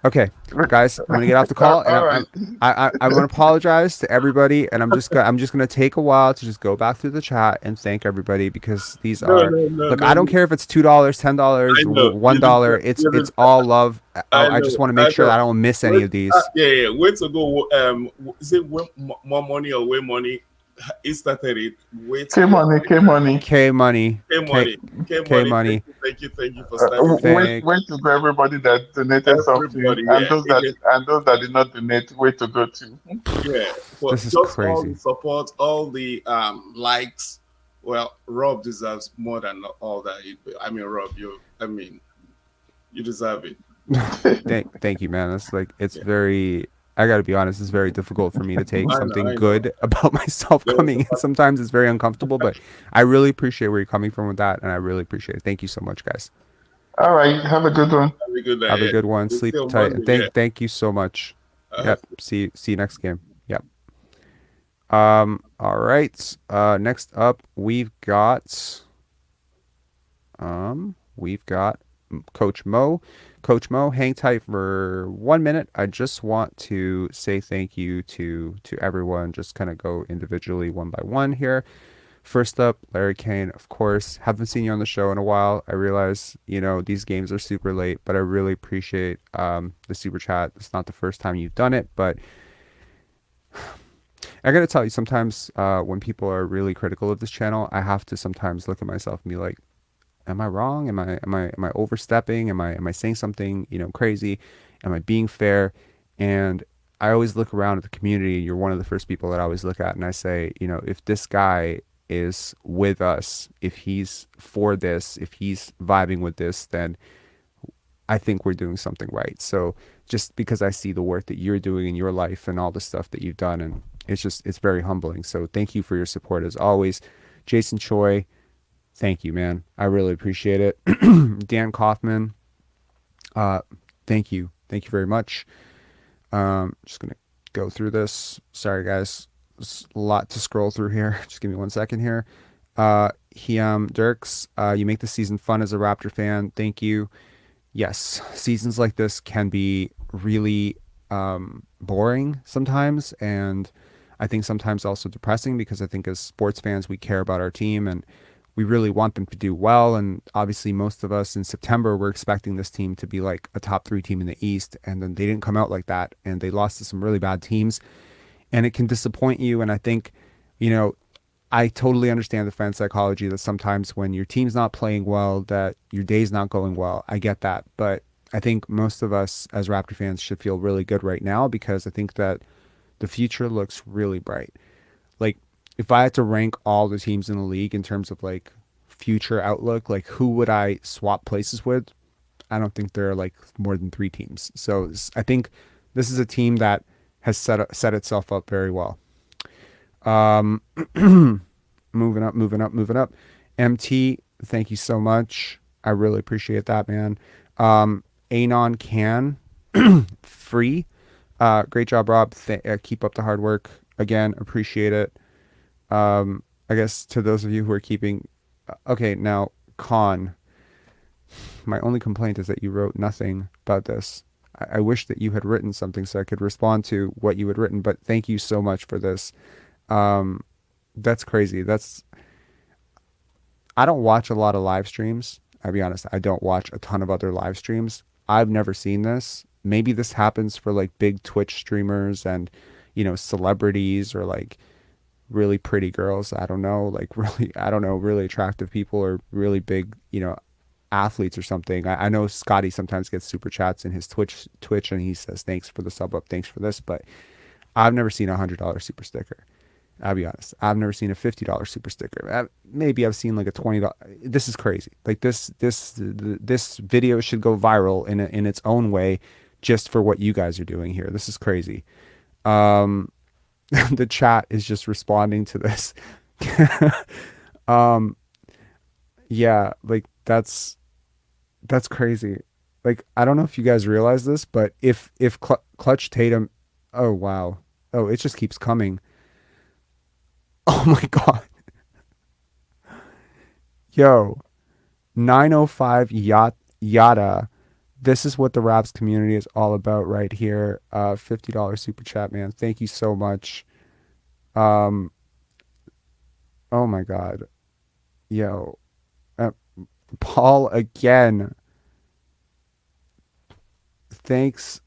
Speaker 1: Okay, guys, I'm gonna get off the call, and I want to apologize to everybody, and I'm just gonna take a while to just go back through the chat and thank everybody, because these are look. I don't care if it's $2, $10, $1. It's all love. I just want to make sure that I don't miss any of these.
Speaker 4: Yeah. Way to go. Is it more money or way money? He started it.
Speaker 3: Kmoney.
Speaker 4: Thank you for starting.
Speaker 3: Way to go, everybody that donated something, and those that did not donate. Way to go too.
Speaker 4: Yeah,
Speaker 1: this is
Speaker 4: just
Speaker 1: crazy.
Speaker 4: All the support, all the likes. Well, Rob deserves more than all that. Rob, you deserve it.
Speaker 1: Thank you, man. It's like very. I got to be honest, it's very difficult for me to take something good about myself coming in. Sometimes it's very uncomfortable, but I really appreciate where you're coming from with that, and I really appreciate it. Thank you so much, guys.
Speaker 3: All right, have a good one.
Speaker 1: Have a good one. Sleep tight. Thank you so much. Yep. See you next game. Yep. All right. Next up, we've got Coach Mo. Coach Mo, hang tight for 1 minute. I just want to say thank you to everyone. Just kind of go individually one by one here. First up, Larry Kane, of course. Haven't seen you on the show in a while. I realize, these games are super late, but I really appreciate the super chat. It's not the first time you've done it, but I got to tell you, sometimes when people are really critical of this channel, I have to sometimes look at myself and be like, am I wrong? Am I overstepping? Am I saying something, crazy? Am I being fair? And I always look around at the community. You're one of the first people that I always look at, and I say, if this guy is with us, if he's for this, if he's vibing with this, then I think we're doing something right. So just because I see the work that you're doing in your life and all the stuff that you've done, and it's very humbling. So thank you for your support as always. Jason Choi, thank you, man. I really appreciate it. Dan Kaufman, thank you. Thank you very much. Just going to go through this. Sorry, guys. There's a lot to scroll through here. Just give me 1 second here. Hiam Dirks, you make the season fun as a Raptor fan. Thank you. Yes, seasons like this can be really boring sometimes, and I think sometimes also depressing, because I think as sports fans, we care about our team and we really want them to do well. And obviously most of us in September were expecting this team to be like a top 3 team in the East. And then they didn't come out like that. And they lost to some really bad teams. And it can disappoint you. And I think, you know, I totally understand the fan psychology that sometimes when your team's not playing well, that your day's not going well. I get that. But I think most of us as Raptor fans should feel really good right now, because I think that the future looks really bright. Like, if I had to rank all the teams in the league in terms of like future outlook, like who would I swap places with? I don't think there are like more than 3 teams. So I think this is a team that has set itself up very well. Moving up. MT, thank you so much. I really appreciate that, man. Anon Can, free. Great job, Rob. Keep up the hard work. Again, appreciate it. I guess to those of you who are keeping... Okay, now, Con. My only complaint is that you wrote nothing about this. I wish that you had written something so I could respond to what you had written, but thank you so much for this. That's crazy. I don't watch a lot of live streams. I'll be honest. I don't watch a ton of other live streams. I've never seen this. Maybe this happens for like big Twitch streamers and, you know, celebrities or like really pretty girls. I don't know, like really attractive people or really big, you know, athletes or something. I know Scottie sometimes gets super chats in his Twitch and he says, thanks for the sub up, thanks for this. But I've never seen $100 super sticker. I'll be honest. I've never seen a $50 super sticker. Maybe I've seen like a $20. This is crazy. Like this video should go viral in its own way, just for what you guys are doing here. This is crazy. The chat is just responding to this. Yeah, like that's crazy. Like, I don't know if you guys realize this, but if Clutch Tatum, oh wow, oh, it just keeps coming. Oh my God. Yo, 905 Yada. This is what the Raps community is all about right here. $50 super chat, man. Thank you so much. Oh my God. Yo. Paul again. Thanks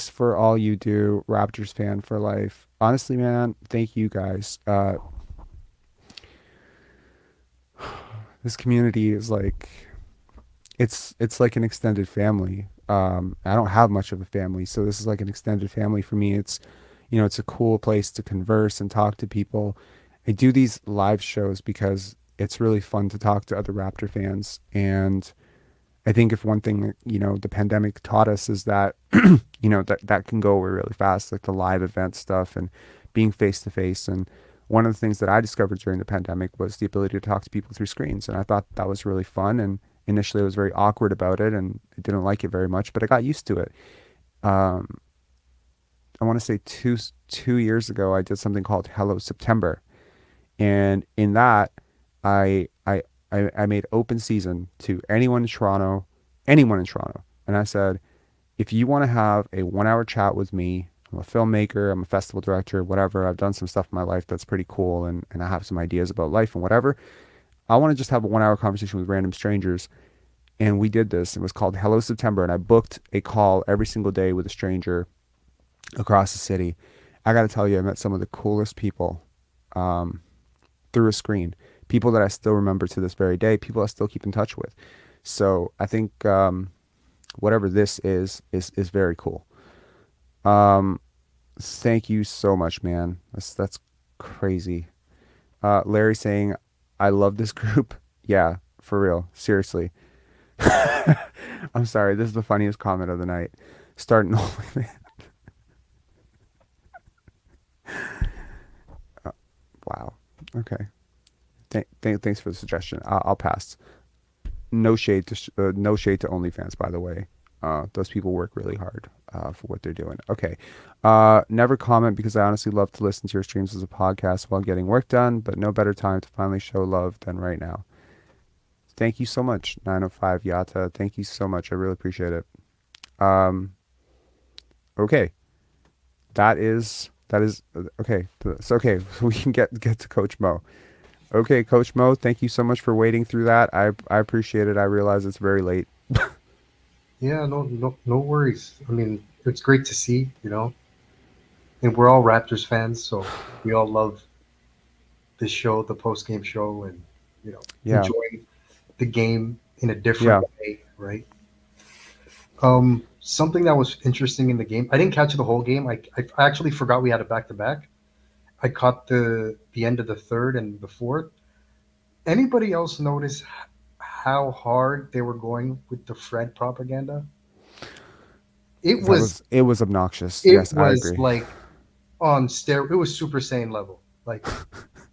Speaker 1: for all you do, Raptors fan for life. Honestly, man, thank you guys. This community is like, it's like an extended family. I don't have much of a family, so this is like an extended family for me. It's, you know, it's a cool place to converse and talk to people. I do these live shows because it's really fun to talk to other Raptor fans. And I think if one thing, you know, the pandemic taught us is that, you know, that can go away really fast, like the live event stuff and being face to face. And one of the things that I discovered during the pandemic was the ability to talk to people through screens. And I thought that was really fun. And initially I was very awkward about it and I didn't like it very much, but I got used to it. I want to say two years ago, I did something called Hello September. And in that, I made open season to anyone in Toronto. And I said, if you want to have a 1-hour chat with me, I'm a filmmaker, I'm a festival director, whatever. I've done some stuff in my life that's pretty cool. And I have some ideas about life and whatever. I want to just have a 1-hour conversation with random strangers. And we did this. It was called Hello September. And I booked a call every single day with a stranger across the city. I got to tell you, I met some of the coolest people through a screen. People that I still remember to this very day. People I still keep in touch with. So I think whatever this is very cool. Thank you so much, man. That's crazy. Larry saying, I love this group. Yeah, for real. Seriously. I'm sorry. This is the funniest comment of the night. Starting OnlyFans. Wow. Okay. Thanks for the suggestion. I'll pass. No shade to OnlyFans, by the way. Those people work really hard for what they're doing. Okay. Never comment because I honestly love to listen to your streams as a podcast while getting work done, but no better time to finally show love than right now. Thank you so much, 905 Yata. Thank you so much. I really appreciate it. Okay. That is okay. So okay, we can get to Coach Mo. Okay, Coach Mo, thank you so much for waiting through that. I appreciate it. I realize it's very late.
Speaker 5: Yeah, no worries. I mean, it's great to see, and we're all Raptors fans, so we all love this show, the post game show, and
Speaker 1: Yeah,
Speaker 5: enjoying the game in a different
Speaker 1: yeah.
Speaker 5: way, right? Something that was interesting in the game. I didn't catch the whole game. I actually forgot we had a back to back. I caught the end of the third and the fourth. Anybody else notice how hard they were going with the Fred propaganda? It was
Speaker 1: It was obnoxious.
Speaker 5: it
Speaker 1: Yes, I
Speaker 5: was
Speaker 1: agree.
Speaker 5: like on it was Super Saiyan level. Like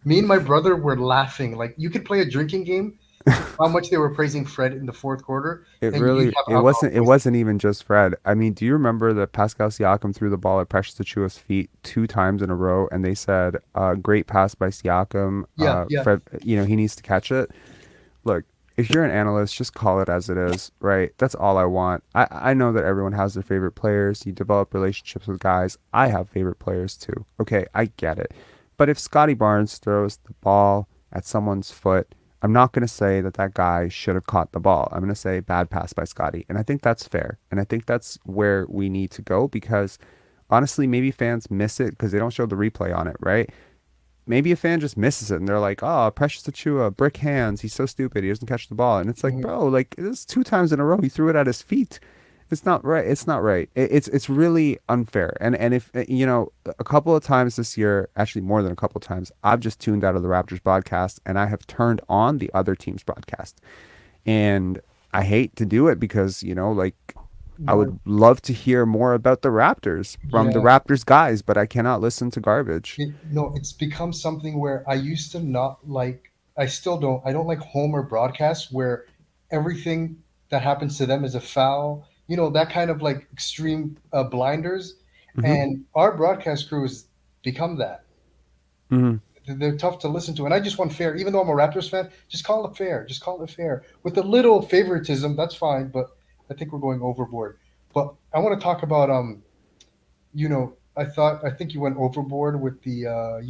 Speaker 5: me and my brother were laughing. Like you could play a drinking game to how much they were praising Fred in the fourth quarter, and you'd have alcohol
Speaker 1: It
Speaker 5: poisoning.
Speaker 1: wasn't even just Fred. I mean, do you remember that Pascal Siakam threw the ball at Precious Achiuwa's feet 2 times in a row, and they said, "Great pass by Siakam.
Speaker 5: Yeah, yeah.
Speaker 1: Fred, he needs to catch it." Look, if you're an analyst, just call it as it is, right? That's all I want. I know that everyone has their favorite players. You develop relationships with guys. I have favorite players too. Okay, I get it. But if Scottie Barnes throws the ball at someone's foot, I'm not going to say that that guy should have caught the ball. I'm going to say bad pass by Scottie. And I think that's fair. And I think that's where we need to go because honestly, maybe fans miss it because they don't show the replay on it, right? Maybe a fan just misses it and they're like, oh, Precious Achiuwa, brick hands. He's so stupid. He doesn't catch the ball. And it's like,
Speaker 5: Mhm.
Speaker 1: bro, like this is 2 times in a row. He threw it at his feet. It's not right. It's not right. It's really unfair. And if a couple of times this year, actually more than a couple of times, I've just tuned out of the Raptors broadcast and I have turned on the other team's broadcast. And I hate to do it because, like I
Speaker 5: No,
Speaker 1: would love to hear more about the Raptors from the
Speaker 5: yeah.
Speaker 1: Raptors guys, but I cannot listen to garbage.
Speaker 5: No, it's become something where I used to not like. I still don't. I don't like Homer broadcasts where everything that happens to them is a foul. That kind of like extreme blinders.
Speaker 1: Hmm.
Speaker 5: And our broadcast crew has become that.
Speaker 1: Hmm.
Speaker 5: They're tough to listen to, and I just want fair. Even though I'm a Raptors fan, just call it fair. Just call it fair with a little favoritism. That's fine, but I think we're going overboard. But I want to talk about I think you went overboard with the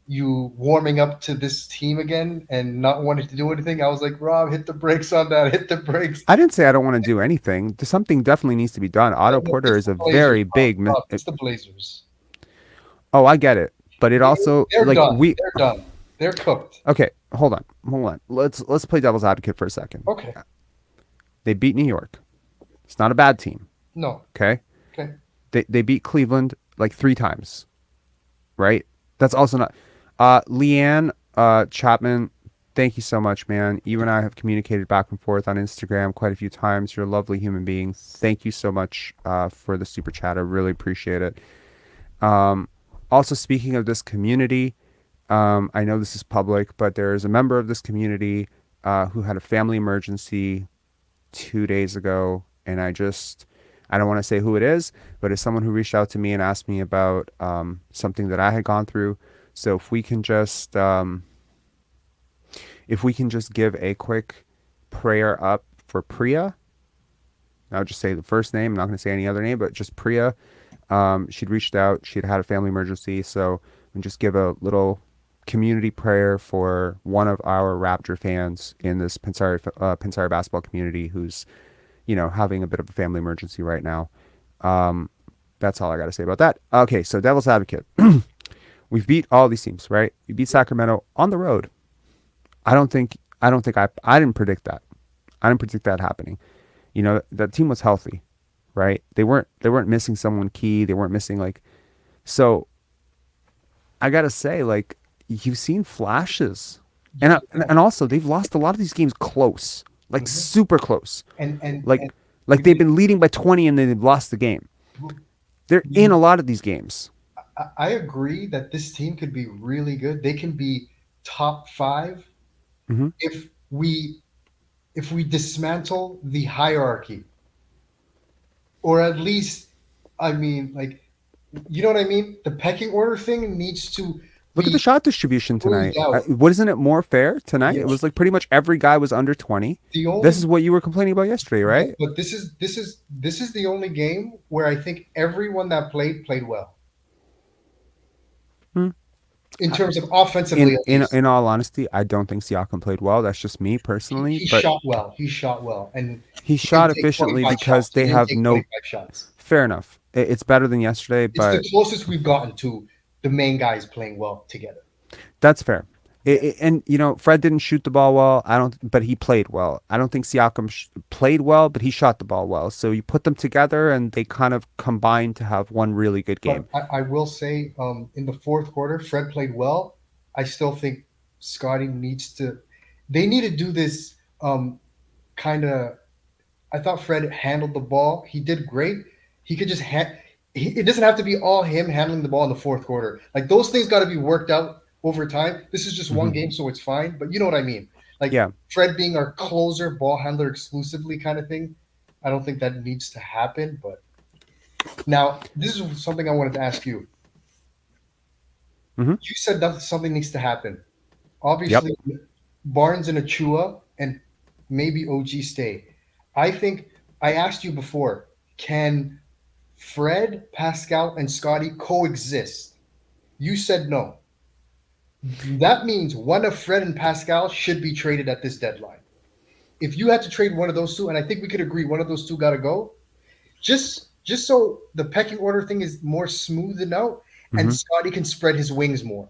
Speaker 5: you warming up to this team again and not wanting to do anything. I was like, Rob, hit the brakes on that. Hit the brakes.
Speaker 1: I didn't say I don't want to do anything. Something definitely needs to be done.
Speaker 5: No,
Speaker 1: Otto
Speaker 5: no,
Speaker 1: Porter
Speaker 5: it's
Speaker 1: is
Speaker 5: the
Speaker 1: a
Speaker 5: Blazers,
Speaker 1: very
Speaker 5: Rob.
Speaker 1: big.
Speaker 5: Rob, it's the Blazers.
Speaker 1: Oh, I get it, but it
Speaker 5: They,
Speaker 1: also
Speaker 5: they're
Speaker 1: like
Speaker 5: done.
Speaker 1: we.
Speaker 5: They're done. They're cooked.
Speaker 1: Okay, hold on. Let's play devil's advocate for a second.
Speaker 5: Okay.
Speaker 1: They beat New York. It's not a bad team.
Speaker 5: No.
Speaker 1: Okay,
Speaker 5: Okay.
Speaker 1: they beat Cleveland like 3 times, right? That's also not. Leanne Chapman, thank you so much, man. You and I have communicated back and forth on Instagram quite a few times. You're a lovely human being. Thank you so much for the super chat. I really appreciate it. Also, speaking of this community, I know this is public, but there is a member of this community who had a family emergency 2 days ago, and I don't want to say who it is, but it's someone who reached out to me and asked me about something that I had gone through. So if we can just give a quick prayer up for Priya. I'll just say the first name. I'm not going to say any other name, but just Priya. She'd reached out. She'd had a family emergency. So we just give a little community prayer for one of our Raptor fans in this Pensari basketball community who's, having a bit of a family emergency right now. That's all I got to say about that. Okay, so Devil's Advocate. We've beat all these teams, right? We beat Sacramento on the road. I didn't predict that. I didn't predict that happening. That team was healthy, right? They weren't missing someone key. They weren't missing so I got to say, you've seen flashes. And also they've lost a lot of these games close,
Speaker 5: Mhm.
Speaker 1: super close.
Speaker 5: And
Speaker 1: Like they've been leading by 20 and then they've lost the game. They're in a lot of these games.
Speaker 5: I agree that this team could be really good. They can be top 5
Speaker 1: Mhm.
Speaker 5: if we dismantle the hierarchy, or at least, I mean, you know what I mean. The pecking order thing needs to
Speaker 1: Look at the
Speaker 5: be
Speaker 1: shot distribution tonight.
Speaker 5: smoothed out.
Speaker 1: Wasn't it more fair tonight?
Speaker 5: Yeah.
Speaker 1: It was like pretty much every guy was under 20.
Speaker 5: The only
Speaker 1: This is what you were complaining about yesterday, right?
Speaker 5: but this is the only game where I think everyone that played well. in terms of offensively.
Speaker 1: In all honesty, I don't think Siakam played well. That's just me personally.
Speaker 5: He
Speaker 1: but
Speaker 5: shot well. He shot well, and
Speaker 1: he shot efficiently because they have no.
Speaker 5: 25 shots.
Speaker 1: Fair enough. It's better than yesterday,
Speaker 5: It's
Speaker 1: but
Speaker 5: the closest we've gotten to the main guys playing well together.
Speaker 1: that's fair. And Fred didn't shoot the ball well. But he played well. I don't think Siakam played well, but he shot the ball well. So you put them together, and they kind of combined to have one really good game.
Speaker 5: But I will say, in the fourth quarter, Fred played well. I still think Scottie needs to. They need to do this kind of. I thought Fred handled the ball. He did great. He could just it doesn't have to be all him handling the ball in the fourth quarter. Like those things got to be worked out over time. This is just one game, so it's fine. But you know what I mean? Like Fred being our closer, ball handler exclusively kind of thing. I don't think that needs to happen. But now this is something I wanted to ask you. You said that something needs to happen. Obviously, Barnes and Achiuwa and maybe OG stay. I think I asked you before, can Fred, Pascal, and Scottie coexist? You said no. That means one of Fred and Pascal should be traded at this deadline. If you had to trade one of those two, and I think we could agree one of those two got to go, just so the pecking order thing is more smoothed out and Scottie can spread his wings more.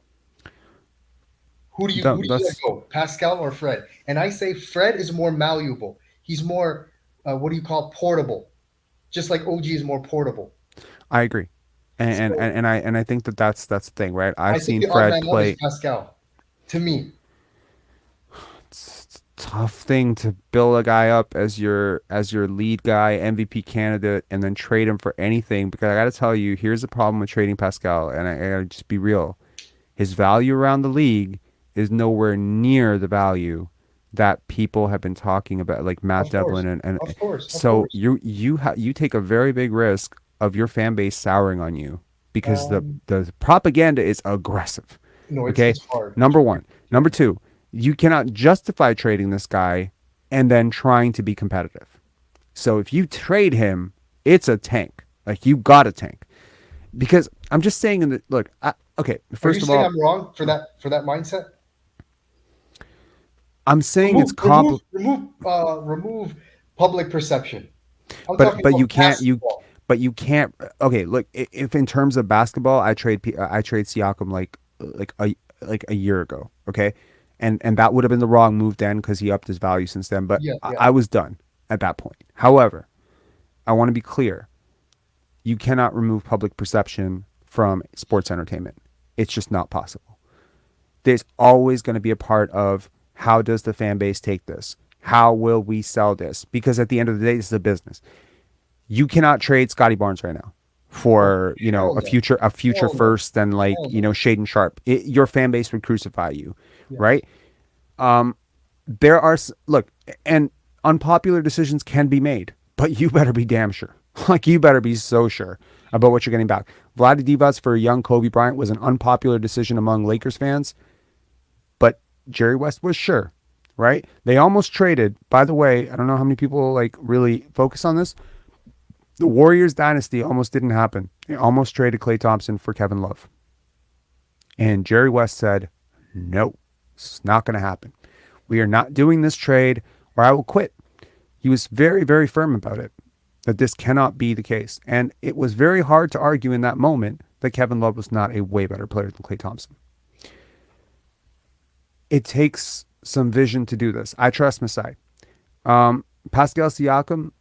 Speaker 5: Who do you let go, Pascal or Fred? And I say Fred is more malleable. He's more, portable. Just like OG is more portable.
Speaker 1: I agree, and I think that's the thing, right? I've seen Fred play.
Speaker 5: Pascal, to me,
Speaker 1: it's a tough thing to build a guy up as your lead guy, MVP candidate, and then trade him for anything. Because I got to tell you, here's the problem with trading Pascal, and I got to just be real. His value around the league is nowhere near the value that people have been talking about, like Matt Devlin, and
Speaker 5: of course.
Speaker 1: You take a very big risk of your fan base souring on you because the propaganda is aggressive.
Speaker 5: No,
Speaker 1: it's
Speaker 5: hard.
Speaker 1: Number one. Number two, you cannot justify trading this guy and then trying to be competitive. So if you trade him, it's a tank. Like you got a tank. Because I'm just saying first of all,
Speaker 5: I'm wrong for that mindset.
Speaker 1: I'm saying
Speaker 5: remove public perception.
Speaker 1: But you can't. Okay, look. If in terms of basketball, I trade Siakam like a year ago. Okay, and that would have been the wrong move then because he upped his value since then. But I was done at that point. However, I want to be clear. You cannot remove public perception from sports entertainment. It's just not possible. There's always going to be a part of how does the fan base take this? How will we sell this? Because at the end of the day, this is a business. You cannot trade Scottie Barnes right now for a future first and Shaden Sharp. Your fan base would crucify you, right? There are and unpopular decisions can be made, but you better be damn sure. Like you better be so sure about what you're getting back. Vlade Divac for young Kobe Bryant was an unpopular decision among Lakers fans, but Jerry West was sure, right? They almost traded, by the way, I don't know how many people really focus on this. The Warriors dynasty almost didn't happen. They almost traded Klay Thompson for Kevin Love. And Jerry West said, no, it's not going to happen. We are not doing this trade or I will quit. He was very, very firm about it, that this cannot be the case. And it was very hard to argue in that moment that Kevin Love was not a way better player than Klay Thompson. It takes some vision to do this. I trust Masai. Pascal Siakam,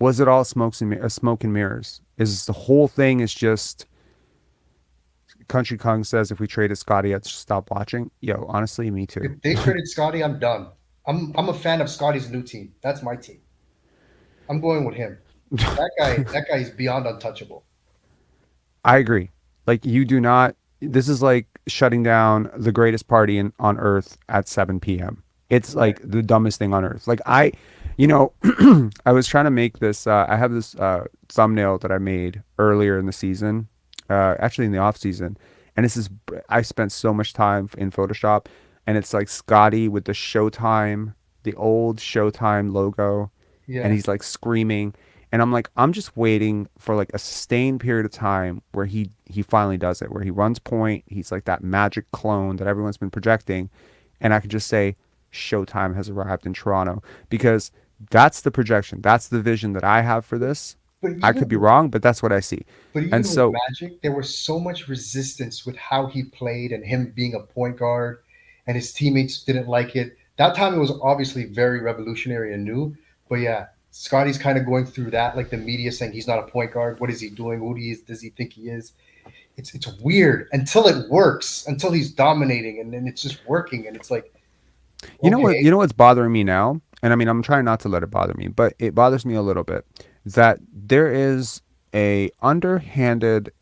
Speaker 1: was it all smoke and mirrors? Is the whole thing is just Country Kong says if we traded Scottie, I'd stop watching. Yo, honestly, me too.
Speaker 5: If they traded Scottie, I'm done. I'm a fan of Scottie's new team. That's my team. I'm going with him. That guy is beyond untouchable.
Speaker 1: I agree. You do not. This is like shutting down the greatest party on earth at 7 p.m. It's like the dumbest thing on earth. I was trying to make this. I have this thumbnail that I made earlier in the season, actually in the off season, and this is. I spent so much time in Photoshop, and it's like Scottie with the Showtime, the old Showtime logo, and he's screaming, And I'm like, I'm just waiting for like a sustained period of time where he finally does it, where he runs point. He's like that magic clone that everyone's been projecting. And I can just say, Showtime has arrived in Toronto, because that's the projection. That's the vision that I have for this.
Speaker 5: But
Speaker 1: I could be wrong, but that's what I see.
Speaker 5: But even
Speaker 1: And
Speaker 5: with
Speaker 1: so,
Speaker 5: Magic, there was so much resistance with how he played and him being a point guard, and his teammates didn't like it. That time it was obviously very revolutionary and new. But yeah, Scottie's kind of going through that, like the media saying he's not a point guard. What is he doing? Who does he think he is? It's weird until it works, until he's dominating, and then it's just working, and it's like,
Speaker 1: you know what? You know what's bothering me now, and I mean, I'm trying not to let it bother me, but it bothers me a little bit that there is a underhanded.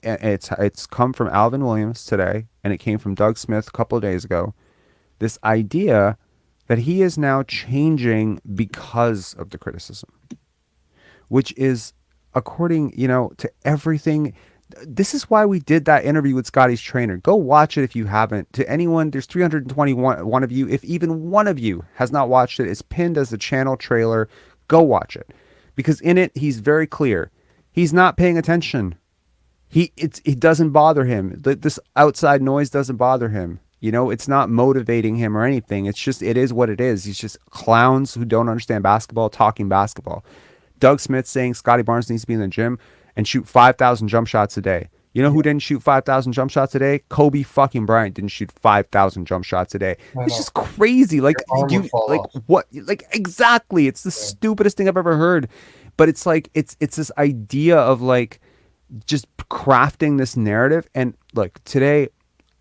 Speaker 1: It's come from Alvin Williams today, and it came from Doug Smith a couple of days ago. This idea that he is now changing because of the criticism, which is according, to everything. This is why we did that interview with Scottie's trainer. Go watch it if you haven't. To anyone, there's 321 of you. If even one of you has not watched it, it's pinned as the channel trailer. Go watch it, because in it he's very clear. He's not paying attention. It doesn't bother him. This outside noise doesn't bother him. It's not motivating him or anything. It is what it is. He's just clowns who don't understand basketball talking basketball. Doug Smith saying Scottie Barnes needs to be in the gym and shoot 5,000 jump shots a day. You know who didn't shoot 5,000 jump shots a day? Kobe fucking Bryant didn't shoot 5,000 jump shots a day. It's just crazy. What? Like, exactly. It's the stupidest thing I've ever heard. But it's like, it's this idea of like just crafting this narrative. And look, today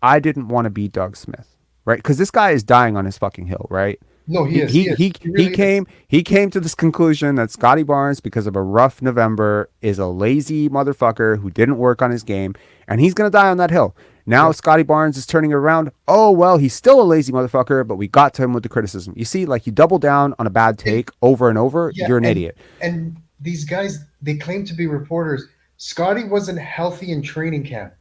Speaker 1: I didn't want to be Doug Smith, right? Because this guy is dying on his fucking hill, right?
Speaker 5: No, he is.
Speaker 1: He came to this conclusion that Scottie Barnes, because of a rough November, is a lazy motherfucker who didn't work on his game, and he's gonna die on that hill. Now Scottie Barnes is turning it around. Oh well, he's still a lazy motherfucker, but we got to him with the criticism. You see, like, you double down on a bad take over and over. You're an idiot.
Speaker 5: And these guys, they claim to be reporters. Scottie wasn't healthy in training camp.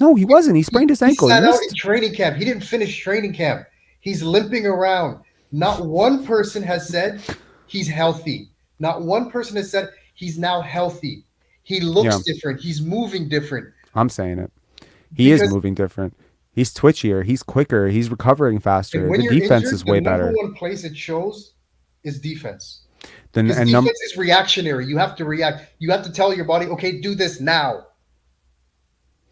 Speaker 1: No, he wasn't. He sprained his ankle.
Speaker 5: He sat out in training camp. He didn't finish training camp. He's limping around. Not one person has said he's healthy. Not one person has said he's now healthy. He looks different. He's moving different.
Speaker 1: I'm saying it. He is moving different. He's twitchier. He's quicker. He's recovering faster. The defense is way better.
Speaker 5: The number one place it shows is defense.
Speaker 1: Defense
Speaker 5: is reactionary. You have to react. You have to tell your body, okay, do this now.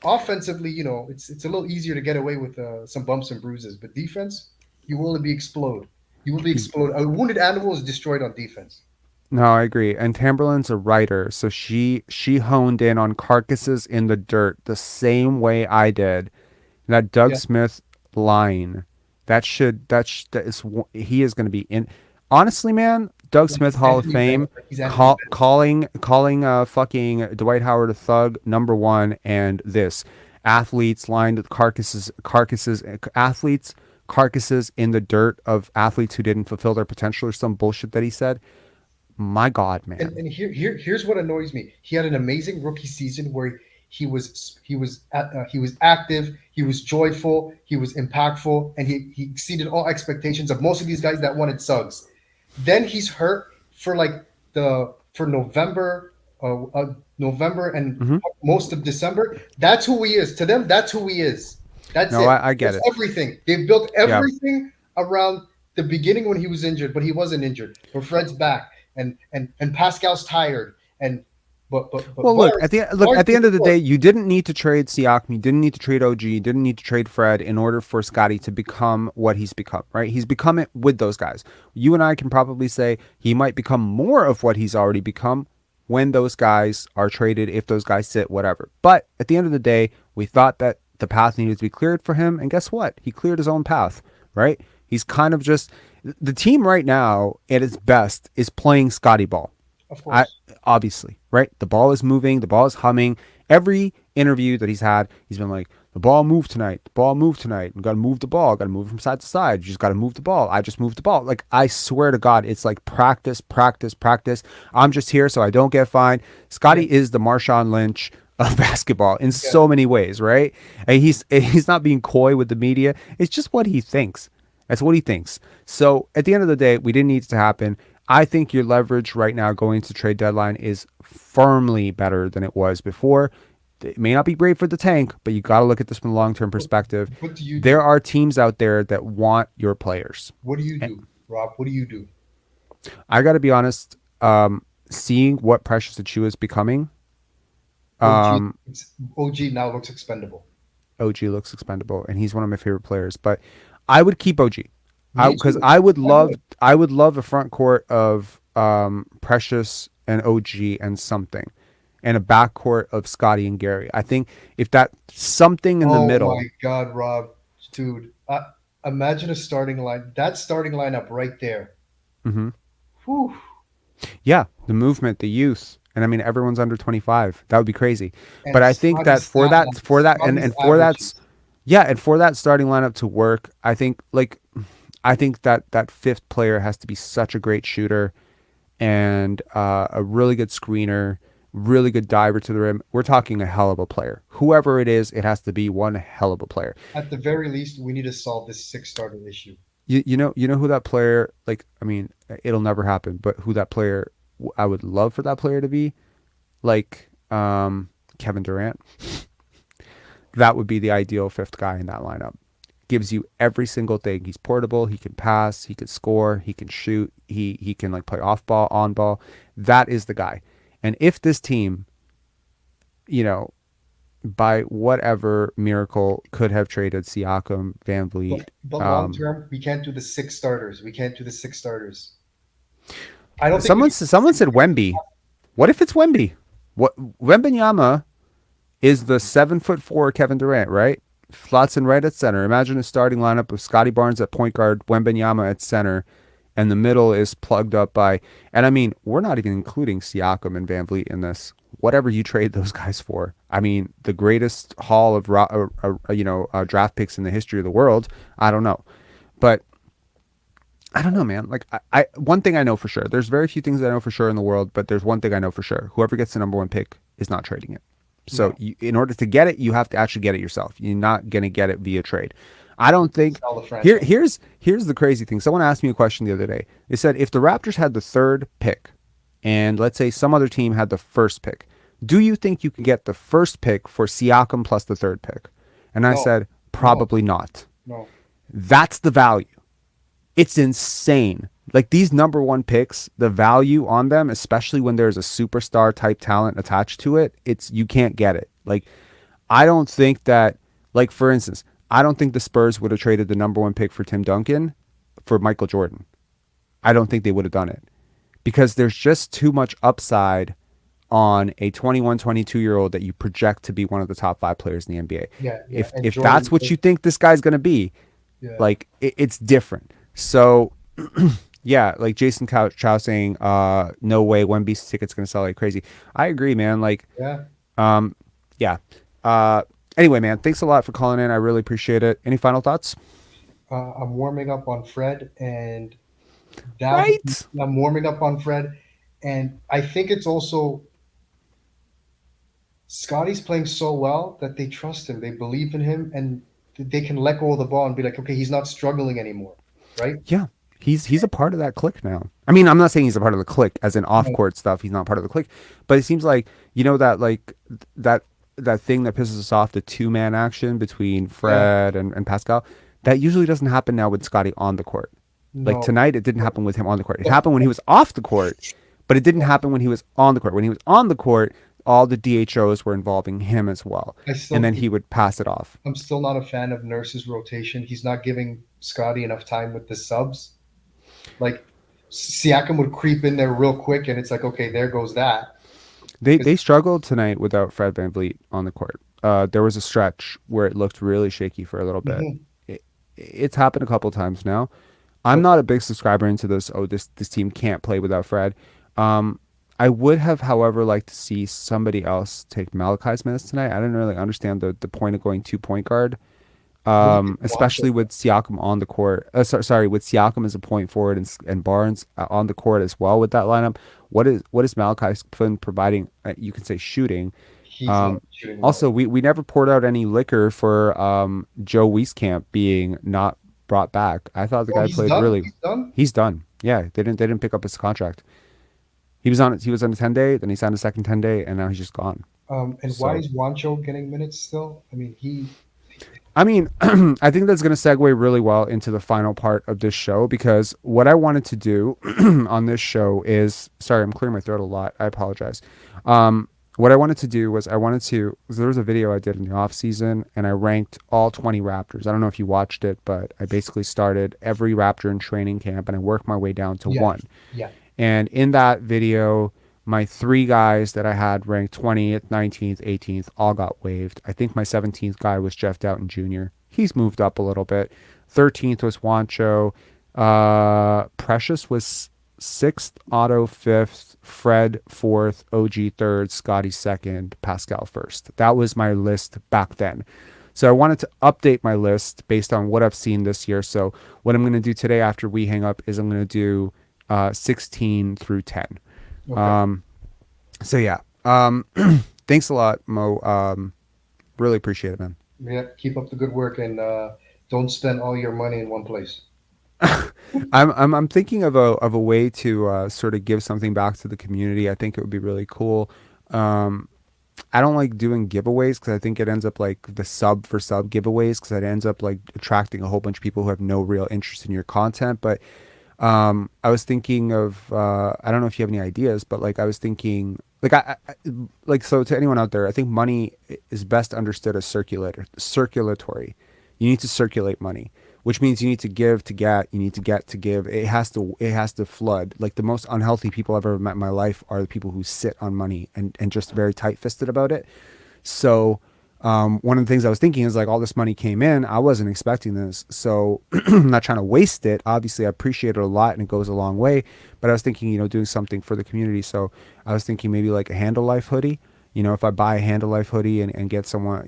Speaker 5: Offensively, it's a little easier to get away with some bumps and bruises. But defense, you will explode. You will be exploded. A wounded animal is destroyed on defense.
Speaker 1: No, I agree. And Tamberlyn's a writer, so she honed in on carcasses in the dirt the same way I did. That Doug Smith line, he is going to be in. Honestly, man, Doug Smith Hall of Fame, calling fucking Dwight Howard a thug, number one, and this athletes lined carcasses in the dirt of athletes who didn't fulfill their potential or some bullshit that he said. My God, man.
Speaker 5: And here's what annoys me. He had an amazing rookie season where he was active, he was joyful, he was impactful, and he exceeded all expectations of most of these guys that wanted Suggs. Then he's hurt for November and most of December. That's who he is. To them, that's who he is. That's it.
Speaker 1: I get it.
Speaker 5: Everything. They've built everything around the beginning when he was injured, but he wasn't injured. But Fred's back, and Pascal's tired, But
Speaker 1: look, at the end of the day, you didn't need to trade Siakam, you didn't need to trade OG, you didn't need to trade Fred in order for Scottie to become what he's become, right? He's become it with those guys. You and I can probably say he might become more of what he's already become when those guys are traded, if those guys sit, whatever. But at the end of the day, we thought that the path needed to be cleared for him, and guess what? He cleared his own path, right? He's kind of just, the team right now at its best is playing Scottie ball.
Speaker 5: Of course.
Speaker 1: Obviously, right? The ball is moving. The ball is humming. Every interview that he's had, he's been like, the ball moved tonight. The ball moved tonight. We got to move the ball. Got to move from side to side. You just got to move the ball. I just moved the ball. Like, I swear to God, it's like practice. I'm just here so I don't get fined. Scottie is the Marshawn Lynch of basketball in so many ways, right? And he's not being coy with the media. It's just what he thinks. That's what he thinks. So at the end of the day, we didn't need it to happen. I think your leverage right now going to trade deadline is firmly better than it was before. It may not be great for the tank, but you got to look at this from a long-term perspective.
Speaker 5: What do you
Speaker 1: There
Speaker 5: do?
Speaker 1: are teams out there that want your players.
Speaker 5: What do you do, Rob? What do you do?
Speaker 1: I got to be honest, seeing what Precious Achiuwa is becoming,
Speaker 5: OG now looks expendable.
Speaker 1: OG looks expendable, and he's one of my favorite players. But I would keep OG
Speaker 5: Me
Speaker 1: because
Speaker 5: too.
Speaker 1: I would love a front court of Precious and OG and something, and a back court of Scottie and Gary. I think if that something in the middle.
Speaker 5: Oh my God, Rob, dude! Imagine a starting line. That starting lineup right there.
Speaker 1: Mm-hmm.
Speaker 5: Whew.
Speaker 1: Yeah, the movement, the youth, and I mean everyone's under 25. That would be crazy.
Speaker 5: And
Speaker 1: But I think that for that starting lineup to work, I think that fifth player has to be such a great shooter and a really good screener, really good diver to the rim. We're talking a hell of a player. Whoever it is, it has to be one hell of a player.
Speaker 5: At the very least, we need to solve this 6-starter issue.
Speaker 1: You know who that player, like, I mean, it'll never happen, but who that player, I would love for that player to be, like Kevin Durant. That would be the ideal fifth guy in that lineup. Gives you every single thing. He's portable. He can pass. He can score. He can shoot. He can like play off ball, on ball. That is the guy. And if this team, by whatever miracle could have traded Siakam, VanVleet.
Speaker 5: But long term, we can't do the 6 starters. I don't think
Speaker 1: someone said Wemby. What if it's Wemby? What Wembanyama is the 7'4" Kevin Durant, right? Slots in right at center. Imagine a starting lineup of Scottie Barnes at point guard, Wembanyama at center, and the middle is plugged up by. And I mean, we're not even including Siakam and VanVleet in this. Whatever you trade those guys for, I mean, the greatest haul of draft picks in the history of the world. I don't know, but I don't know, man. Like I one thing I know for sure. There's very few things I know for sure in the world, but there's one thing I know for sure. Whoever gets the number 1 pick is not trading it. So in order to get it, you have to actually get it yourself. You're not gonna get it via trade. I don't think. Here's the crazy thing. Someone asked me a question the other day. They said if the Raptors had the 3rd pick, and let's say some other team had the 1st pick, do you think you can get the 1st pick for Siakam plus the 3rd pick? And I said probably not.
Speaker 5: No.
Speaker 1: That's the value. It's insane. Like these number 1 picks, the value on them, especially when there's a superstar type talent attached to it, you can't get it. Like I don't think that, like for instance, I don't think the Spurs would have traded the number 1 pick for Tim Duncan for Michael Jordan. I don't think they would have done it because there's just too much upside on a 21, 22-year-old that you project to be one of the top 5 players in the NBA.
Speaker 5: Yeah.
Speaker 1: If that's what you think this guy's going to be, like it's different. So yeah, like Jason Chow saying, no way Wemby's ticket's going to sell like crazy. I agree, man. Like, anyway, man, thanks a lot for calling in. I really appreciate it. Any final thoughts?
Speaker 5: I'm warming up on Fred and
Speaker 1: right.
Speaker 5: I'm warming up on Fred. And I think it's also Scottie's playing so well that they trust him. They believe in him and they can let go of the ball and be like, okay, he's not struggling anymore. Right?
Speaker 1: Yeah. He's a part of that clique now. I mean, I'm not saying he's a part of the clique as in off-court stuff. He's not part of the clique. But it seems like, that like that thing that pisses us off, the 2-man action between Fred and Pascal, that usually doesn't happen now with Scottie on the court. No. Like tonight, it didn't happen with him on the court. It happened when he was off the court, but it didn't happen when he was on the court. When he was on the court, all the DHOs were involving him as well. And then he would pass it off.
Speaker 5: I'm still not a fan of Nurse's rotation. He's not giving Scottie enough time with the subs. Like Siakam would creep in there real quick, and it's like, okay, there goes that.
Speaker 1: They struggled tonight without Fred VanVleet on the court. There was a stretch where it looked really shaky for a little bit. Mm-hmm. It's happened a couple times now. I'm not a big subscriber into this. Oh, this team can't play without Fred. I would have, however, liked to see somebody else take Malachi's minutes tonight. I didn't really understand the point of going 2 point guard. Especially with Siakam on the court. With Siakam as a point forward and Barnes on the court as well with that lineup. What is Malachi Flynn providing? You can say shooting. Shooting also, we never poured out any liquor for Joe Wieskamp being not brought back. I thought the guy played really.
Speaker 5: He's done.
Speaker 1: He's done. Yeah, they didn't pick up his contract. He was on a 10-day, then he signed a second 10-day, and now he's just gone.
Speaker 5: And why
Speaker 1: So
Speaker 5: is Wancho getting minutes still? I mean,
Speaker 1: I mean, I think that's going to segue really well into the final part of this show, because what I wanted to do on this show is, sorry, I'm clearing my throat a lot. I apologize. What I wanted to do was there was a video I did in the off season, and I ranked all 20 Raptors. I don't know if you watched it, but I basically started every Raptor in training camp, and I worked my way down to
Speaker 5: yeah,
Speaker 1: one.
Speaker 5: yeah.
Speaker 1: And in that video, my 3 guys that I had ranked 20th, 19th, 18th all got waived. I think my 17th guy was Jeff Doughton Jr. He's moved up a little bit. 13th was Wancho. Precious was 6th, Otto 5th, Fred 4th, OG 3rd, Scottie 2nd, Pascal 1st. That was my list back then. So I wanted to update my list based on what I've seen this year. So what I'm going to do today after we hang up is I'm going to do 16 through 10.
Speaker 5: Okay.
Speaker 1: So yeah. Thanks a lot, Mo. Really appreciate it, man.
Speaker 5: Yeah, keep up the good work and don't spend all your money in one place.
Speaker 1: I'm thinking of a way to sort of give something back to the community. I think it would be really cool. I don't like doing giveaways because I think it ends up like the sub for sub giveaways, because it ends up like attracting a whole bunch of people who have no real interest in your content. But I was thinking of I don't know if you have any ideas, but like I was thinking like like, so to anyone out there, I think money is best understood as circulatory. You need to circulate money, which means you need to give to get, you need to get to give. It has to flood. Like the most unhealthy people I've ever met in my life are the people who sit on money and just very tight-fisted about it. So one of the things I was thinking is like all this money came in. I wasn't expecting this. So I'm not trying to waste it. Obviously, I appreciate it a lot and it goes a long way. But I was thinking, doing something for the community. So I was thinking maybe like a Handle Life hoodie. If I buy a Handle Life hoodie and get someone,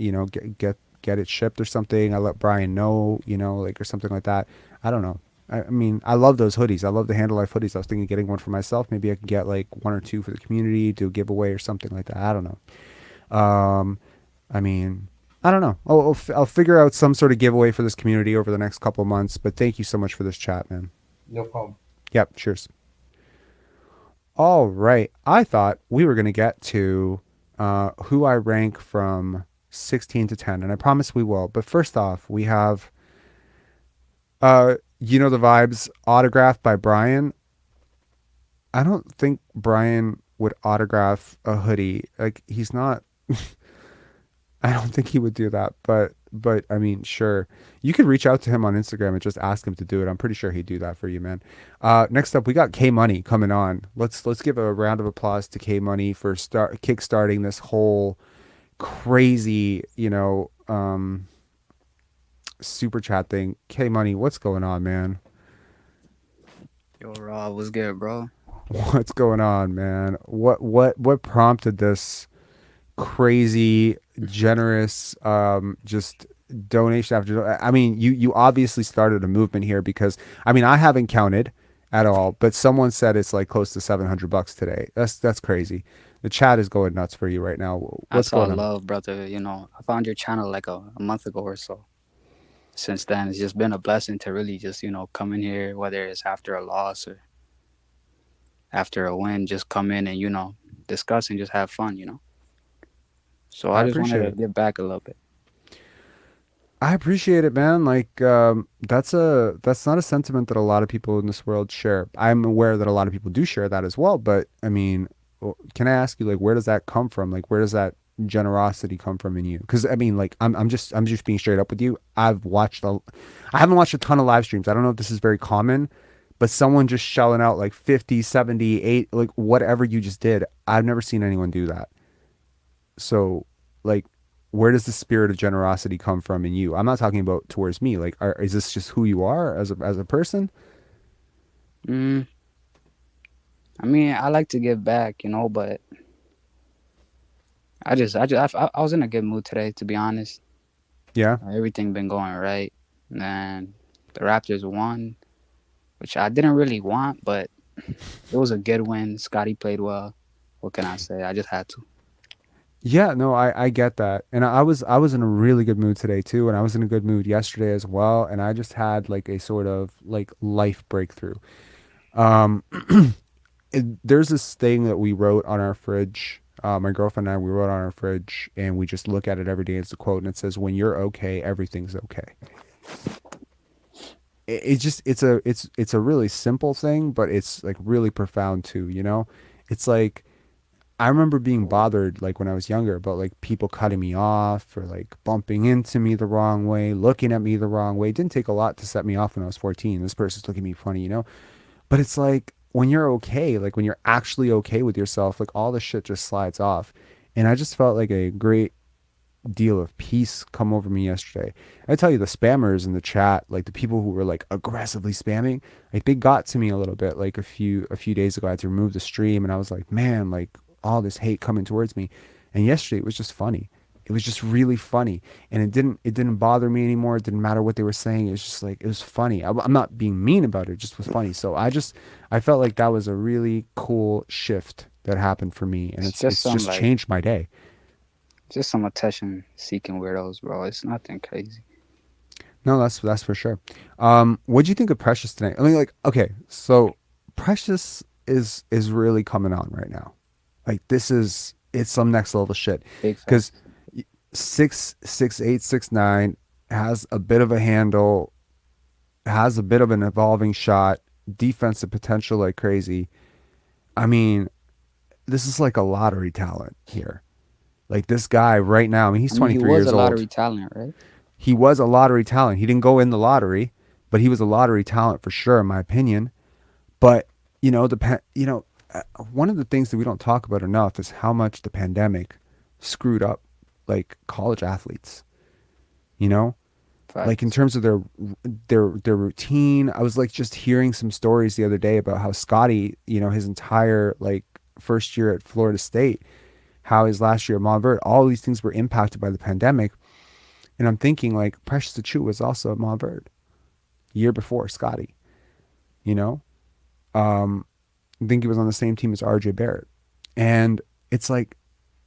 Speaker 1: get it shipped or something, I let Brian know, like, or something like that. I don't know. I mean, I love those hoodies. I love the Handle Life hoodies. I was thinking of getting one for myself. Maybe I could get like 1 or 2 for the community, do a giveaway or something like that. I don't know. I mean, I don't know. I'll figure out some sort of giveaway for this community over the next couple of months. But thank you so much for this chat, man.
Speaker 5: No problem.
Speaker 1: Yep. Cheers. All right. I thought we were going to get to who I rank from 16 to 10, and I promise we will. But first off, we have the Vibes autographed by Brian. I don't think Brian would autograph a hoodie. Like, he's not I don't think he would do that, but I mean, sure. You could reach out to him on Instagram and just ask him to do it. I'm pretty sure he'd do that for you, man. Next up, we got Kmoney coming on. Let's give a round of applause to Kmoney for kickstarting this whole crazy, super chat thing. Kmoney, what's going on, man?
Speaker 6: Yo, Raw, what's good, bro?
Speaker 1: What's going on, man? What prompted this crazy, generous, just donation after? I mean, you obviously started a movement here, because I mean, I haven't counted at all, but someone said it's like close to $700 today. That's crazy. The chat is going nuts for you right now. What's
Speaker 6: That's all
Speaker 1: going on?
Speaker 6: love, brother. I found your channel like a month ago or so. Since then, it's just been a blessing to really just, come in here, whether it's after a loss or after a win, just come in and, discuss and just have fun, So I just wanted to give back a little bit.
Speaker 1: I appreciate it, man. Like, that's not a sentiment that a lot of people in this world share. I'm aware that a lot of people do share that as well. But I mean, can I ask you, like, where does that come from? Like, where does that generosity come from in you? Because I mean, like, I'm just being straight up with you. I haven't watched a ton of live streams. I don't know if this is very common, but someone just shelling out like 50, 70, 8, like whatever you just did. I've never seen anyone do that. So, like, where does the spirit of generosity come from in you? I'm not talking about towards me. Like, is this just who you are as a person?
Speaker 6: I mean, I like to give back, but I was in a good mood today, to be honest.
Speaker 1: Yeah.
Speaker 6: Everything been going right. And the Raptors won, which I didn't really want, but it was a good win. Scottie played well. What can I say? I just had to.
Speaker 1: Yeah, no, I get that. And I was in a really good mood today too, and I was in a good mood yesterday as well, and I just had like a sort of like life breakthrough. There's this thing that we wrote on our fridge. My girlfriend and I, we wrote on our fridge, and we just look at it every day. It's a quote, and it says, "When you're okay, everything's okay." It's a really simple thing, but it's like really profound too. It's like I remember being bothered like when I was younger about like people cutting me off or like bumping into me the wrong way, looking at me the wrong way. It didn't take a lot to set me off when I was 14. This person's looking at me funny. But it's like when you're okay, like when you're actually okay with yourself, like all the shit just slides off. And I just felt like a great deal of peace come over me yesterday. I tell you, the spammers in the chat, like the people who were like aggressively spamming, like they got to me a little bit. Like a few days ago, I had to remove the stream, and I was like, man, like all this hate coming towards me. And yesterday it was just funny. It was just really funny, and it didn't bother me anymore. It didn't matter what they were saying. It was just like it was funny. I'm not being mean about it. It just was funny. So I felt like that was a really cool shift that happened for me, and
Speaker 6: It's
Speaker 1: it's
Speaker 6: just some
Speaker 1: just
Speaker 6: like
Speaker 1: changed my day.
Speaker 6: just some attention seeking weirdos, bro. It's nothing crazy.
Speaker 1: No, that's for sure. What'd you think of Precious tonight? I mean, like, okay, so Precious is really coming on right now. Like, it's some next level shit.
Speaker 6: Big
Speaker 1: Because
Speaker 6: facts.
Speaker 1: 6'8", 6'9", has a bit of a handle, has a bit of an evolving shot, defensive potential like crazy. I mean, this is like a lottery talent here. Like this guy right now, I mean, he's
Speaker 6: I mean, he
Speaker 1: 23
Speaker 6: was
Speaker 1: years
Speaker 6: a
Speaker 1: old.
Speaker 6: lottery talent, right?
Speaker 1: He was a lottery talent. He didn't go in the lottery, but he was a lottery talent for sure, in my opinion. But one of the things that we don't talk about enough is how much the pandemic screwed up like college athletes. Like in
Speaker 6: Facts.
Speaker 1: terms of their routine. I was like just hearing some stories the other day about how Scottie, his entire like first year at Florida State, how his last year at Montverde, all these things were impacted by the pandemic. And I'm thinking like Precious Achiuwa was also at Montverde year before Scottie, you know? I think he was on the same team as RJ Barrett. And it's like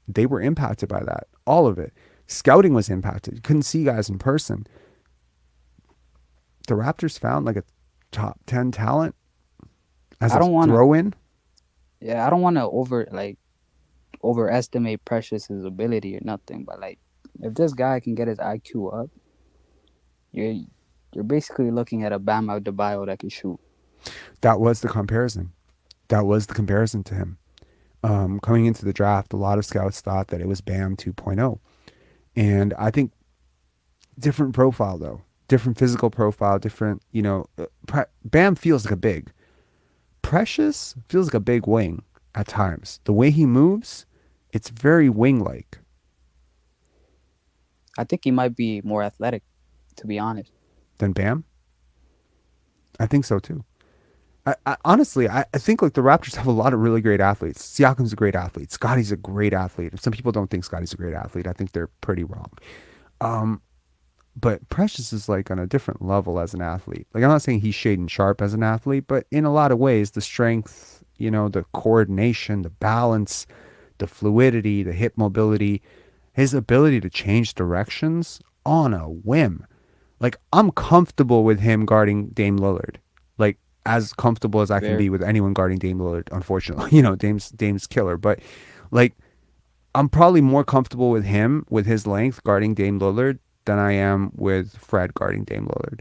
Speaker 1: they were impacted by that. All of it. Scouting was impacted. You couldn't see guys in person. The Raptors found like a top 10 talent as
Speaker 6: I
Speaker 1: a
Speaker 6: don't want to.
Speaker 1: throw-in.
Speaker 6: Yeah, I don't want to overestimate Precious's ability or nothing. But like, if this guy can get his IQ up, you're basically looking at a Bam Adebayo that can shoot.
Speaker 1: That was the comparison. That was the comparison to him. Coming into the draft, a lot of scouts thought that it was Bam 2.0. And I think different profile, though. Different physical profile, different, Bam feels like a big. Precious feels like a big wing at times. The way he moves, it's very wing-like.
Speaker 6: I think he might be more athletic, to be honest.
Speaker 1: Than Bam? I think so, too. Honestly, I think like the Raptors have a lot of really great athletes. Siakam's a great athlete. Scottie's a great athlete. If some people don't think Scottie's a great athlete, I think they're pretty wrong. But Precious is like on a different level as an athlete. Like I'm not saying he's Shaden Sharp as an athlete, but in a lot of ways, the strength, the coordination, the balance, the fluidity, the hip mobility, his ability to change directions on a whim. Like I'm comfortable with him guarding Dame Lillard. Like as comfortable as I can be with anyone guarding Dame Lillard, unfortunately. Dame's killer. But like I'm probably more comfortable with him with his length guarding Dame Lillard than I am with Fred guarding Dame Lillard.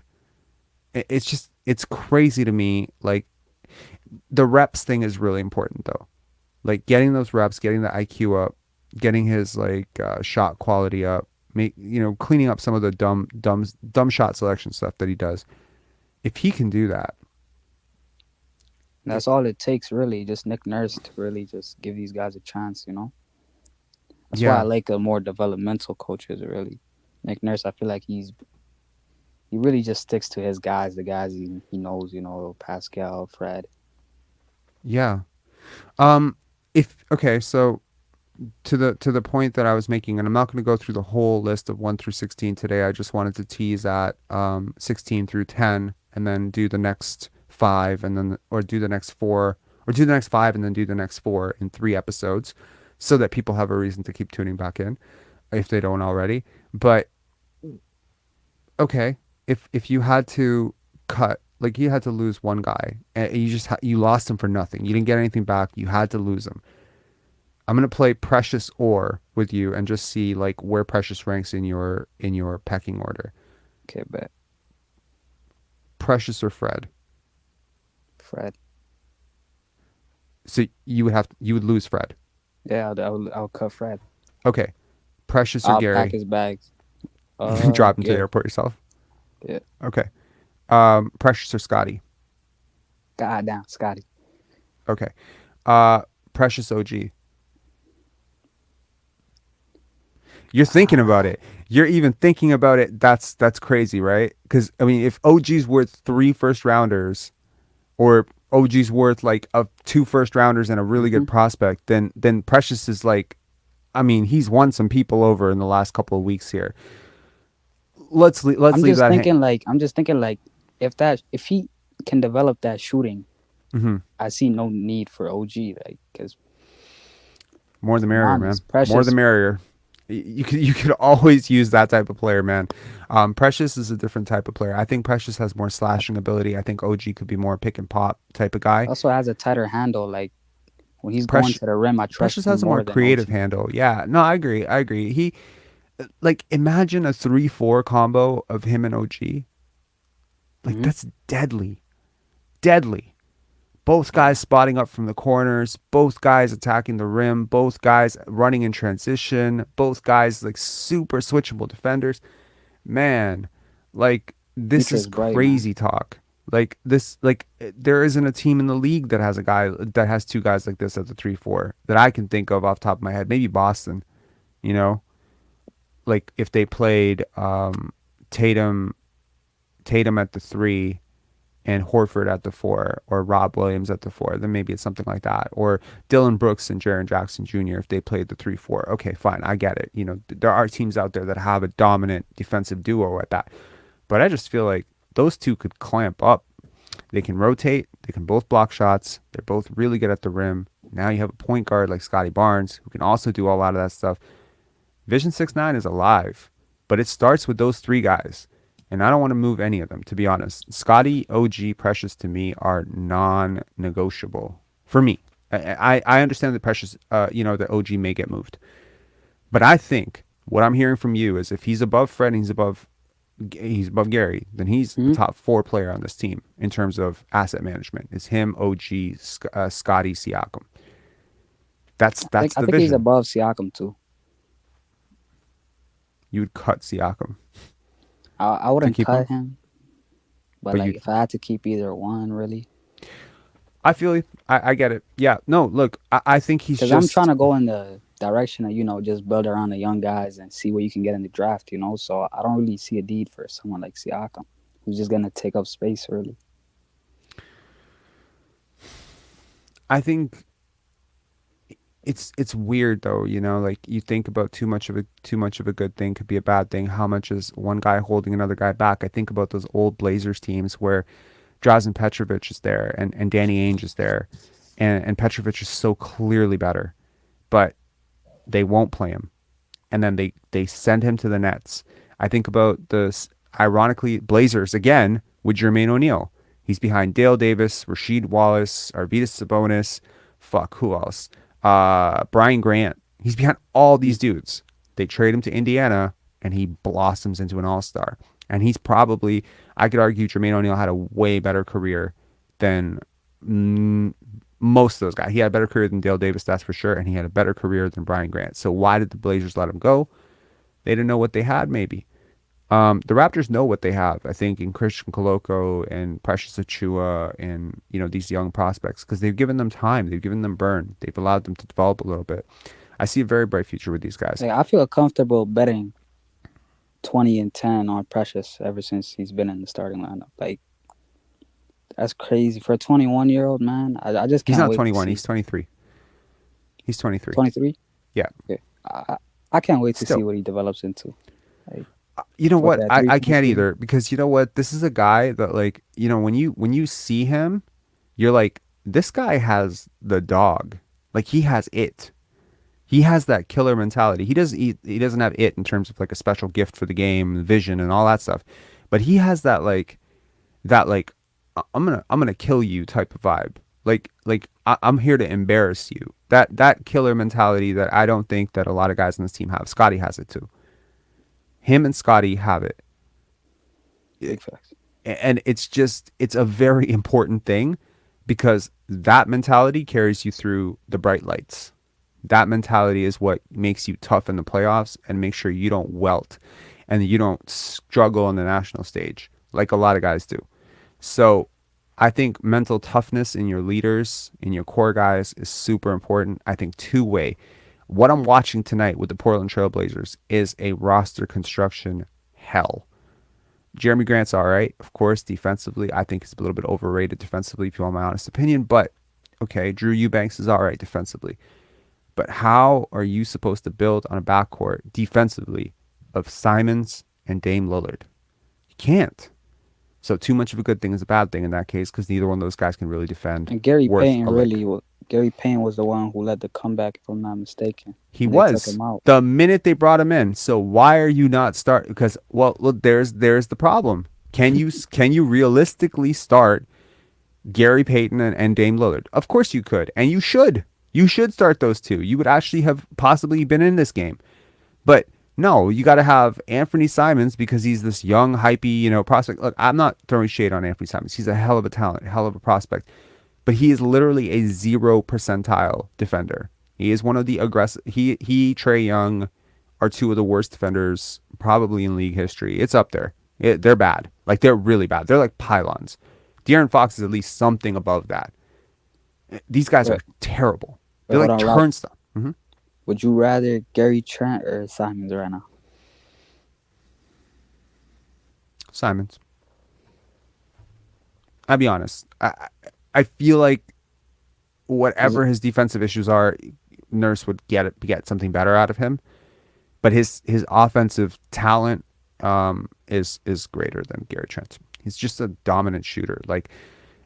Speaker 1: It's crazy to me. Like the reps thing is really important though. Like getting those reps, getting the IQ up, getting his like shot quality up, cleaning up some of the dumb shot selection stuff that he does. If he can do that,
Speaker 6: that's all it takes, really. Just Nick Nurse to really just give these guys a chance. That's why I like a more developmental coaches. Really, Nick Nurse, I feel like he really just sticks to his guys, the guys he knows. Pascal, Fred.
Speaker 1: Yeah. So to the point that I was making, and I'm not going to go through the whole list of 1 through 16 today. I just wanted to tease at 16 through 10, and then do the next 5, and then do the next 4, or do the next 5, and then do the next 4 in 3 episodes, so that people have a reason to keep tuning back in, if they don't already. But okay, if you had to cut like you had to lose one guy, and you just you lost him for nothing. You didn't get anything back. You had to lose him. I'm gonna play Precious or with you and just see like where Precious ranks in your pecking order.
Speaker 6: Okay, bet.
Speaker 1: Precious or Fred?
Speaker 6: Fred.
Speaker 1: So you would lose Fred.
Speaker 6: Yeah, I'll cut Fred.
Speaker 1: Okay. Precious or
Speaker 6: I'll
Speaker 1: Gary?
Speaker 6: pack his bags.
Speaker 1: Drop him to the
Speaker 6: Gary.
Speaker 1: airport yourself.
Speaker 6: Yeah.
Speaker 1: Okay. Precious or Scottie?
Speaker 6: God damn, Scottie.
Speaker 1: Okay. Precious OG. You're thinking about it. You're even thinking about it. That's crazy, right? Because I mean, if OG's worth 3 first rounders, or OG's worth like 2 first rounders and a really good prospect, then Precious is like, I mean, he's won some people over in the last couple of weeks here. Let's leave that.
Speaker 6: I'm just thinking like, if he can develop that shooting, I see no need for OG, like, because
Speaker 1: more the merrier, man.
Speaker 6: Precious.
Speaker 1: More the merrier. You could always use that type of player, man. Precious is a different type of player. I think Precious has more slashing ability. I think OG could be more pick and pop type of guy.
Speaker 6: Also has a tighter handle. Like when he's going to the rim, I trust
Speaker 1: Precious
Speaker 6: him
Speaker 1: has a more
Speaker 6: than
Speaker 1: creative
Speaker 6: OG.
Speaker 1: handle. Yeah, no, I agree. He, like, imagine a 3-4 combo of him and OG. Like that's deadly. Both guys spotting up from the corners, both guys attacking the rim, both guys running in transition, both guys like super switchable defenders. Man, like this is crazy talk. Like this, like there isn't a team in the league that has that has 2 guys like this at the 3-4 that I can think of off the top of my head. Maybe Boston, you know, like if they played Tatum at the 3 and Horford at the 4, or Rob Williams at the 4, then maybe it's something like that. Or Dylan Brooks and Jaren Jackson Jr. if they played the 3-4. Okay, fine, I get it. You know, there are teams out there that have a dominant defensive duo at that. But I just feel like those 2 could clamp up. They can rotate. They can both block shots. They're both really good at the rim. Now you have a point guard like Scottie Barnes who can also do a lot of that stuff. Vision 6'9" is alive, but it starts with those 3 guys. And I don't want to move any of them, to be honest. Scottie, OG, Precious to me are non-negotiable for me. I understand that Precious, that OG may get moved. But I think what I'm hearing from you is if he's above Fred and he's above Gary, then he's the top 4 player on this team in terms of asset management. It's him, OG, Scottie, Siakam. That's the vision.
Speaker 6: I think he's above Siakam too.
Speaker 1: You would cut Siakam.
Speaker 6: I wouldn't cut him, but like if I had to keep either one, really.
Speaker 1: I feel you. I get it. Yeah. No, look, I think he's just...
Speaker 6: Because I'm trying to go in the direction of, just build around the young guys and see what you can get in the draft, So I don't really see a need for someone like Siakam, who's just going to take up space early.
Speaker 1: I think it's weird though, like you think about too much of a good thing could be a bad thing. How much is one guy holding another guy back? I think about those old Blazers teams where Drazen Petrovic is there and Danny Ainge is there, and Petrovic is so clearly better, but they won't play him, and then they send him to the Nets. I think about the ironically Blazers again with Jermaine O'Neal. He's behind Dale Davis, Rasheed Wallace, Arvydas Sabonis. Who else? Brian Grant. He's behind all these dudes. They trade him to Indiana, and he blossoms into an all-star. And he's probably, I could argue, Jermaine O'Neal had a way better career than most of those guys. He had a better career than Dale Davis, that's for sure, and he had a better career than Brian Grant. So why did the Blazers let him go? They didn't know what they had, maybe. The Raptors know what they have, I think, in Christian Coloco and Precious Achiuwa and, these young prospects, because they've given them time. They've given them burn. They've allowed them to develop a little bit. I see a very bright future with these guys.
Speaker 6: I feel comfortable betting 20 and 10 on Precious ever since he's been in the starting lineup. Like, that's crazy. For a 21-year-old, man, I just can't wait.
Speaker 1: He's not 21. He's 23. He's 23.
Speaker 6: 23?
Speaker 1: Yeah.
Speaker 6: Okay. I can't wait to see what he develops into. Like,
Speaker 1: you know what? I can't either, because you know what? This is a guy that, like, when you see him, you're like, this guy has the dog. Like, he has it. He has that killer mentality. He doesn't have it in terms of like a special gift for the game, vision, and all that stuff. But he has that I'm gonna kill you type of vibe. I'm here to embarrass you. That killer mentality that I don't think that a lot of guys on this team have. Scottie has it too. Him and Scottie have it.
Speaker 6: Big facts.
Speaker 1: And it's a very important thing because that mentality carries you through the bright lights. That mentality is what makes you tough in the playoffs and makes sure you don't welt and you don't struggle on the national stage like a lot of guys do. So I think mental toughness in your leaders, in your core guys is super important. I think two-way. What I'm watching tonight with the Portland Trailblazers is a roster construction hell. Jeremy Grant's all right, of course, defensively. I think he's a little bit overrated defensively, if you want my honest opinion. But, okay, Drew Eubanks is all right defensively. But how are you supposed to build on a backcourt defensively of Simons and Dame Lillard? You can't. So too much of a good thing is a bad thing in that case because neither one of those guys can really defend.
Speaker 6: And Gary Payne was the one who led the comeback, if I'm not mistaken.
Speaker 1: He was the minute they brought him in. So why are you not start? Because look, there's the problem. Can you realistically start Gary Payton and Dame Lillard? Of course you could, and you should. You should start those two. You would actually have possibly been in this game, but no, you got to have Anthony Simons because he's this young, hypey, prospect. Look, I'm not throwing shade on Anthony Simons. He's a hell of a talent, hell of a prospect. But he is literally a 0 percentile defender. He is one of the aggressive. He, Trae Young are two of the worst defenders probably in league history. It's up there. They're bad. Like, they're really bad. They're like pylons. De'Aaron Fox is at least something above that. These guys are terrible. They're like turnstiles. Mm-hmm.
Speaker 6: Would you rather Gary Trent or Simons right now?
Speaker 1: Simons. I'll be honest. I feel like whatever his defensive issues are, Nurse would get something better out of him. But his offensive talent is greater than Gary Trent. He's just a dominant shooter. Like,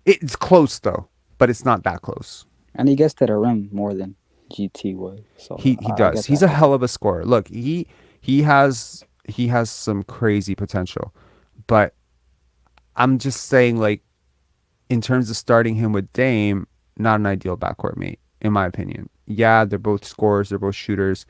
Speaker 1: it's close though, but it's not that close.
Speaker 6: And he gets to the rim more than GT would. So
Speaker 1: he does. He's a hell of a scorer. Look, he has some crazy potential, but I'm just saying, like, in terms of starting him with Dame, not an ideal backcourt mate, in my opinion. Yeah, they're both scorers, they're both shooters.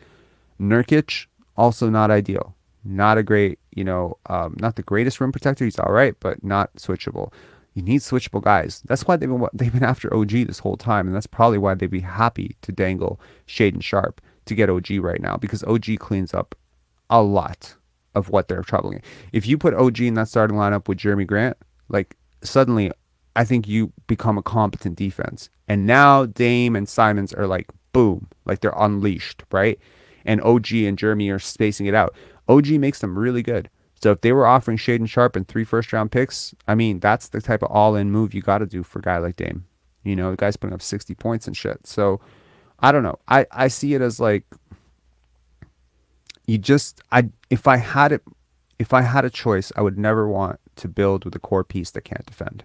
Speaker 1: Nurkic, also not ideal. Not a great, not the greatest rim protector. He's all right, but not switchable. You need switchable guys. That's why they've been after OG this whole time, and that's probably why they'd be happy to dangle Shaedon Sharpe to get OG right now, because OG cleans up a lot of what they're troubling. If you put OG in that starting lineup with Jeremy Grant, like, suddenly I think you become a competent defense. And now Dame and Simons are like, boom, like they're unleashed, right? And OG and Jeremy are spacing it out. OG makes them really good. So if they were offering Shaedon Sharpe and 3 first-round picks, I mean, that's the type of all-in move you got to do for a guy like Dame. The guy's putting up 60 points and shit. So I don't know. I see it as like, if I had a choice, I would never want to build with a core piece that can't defend.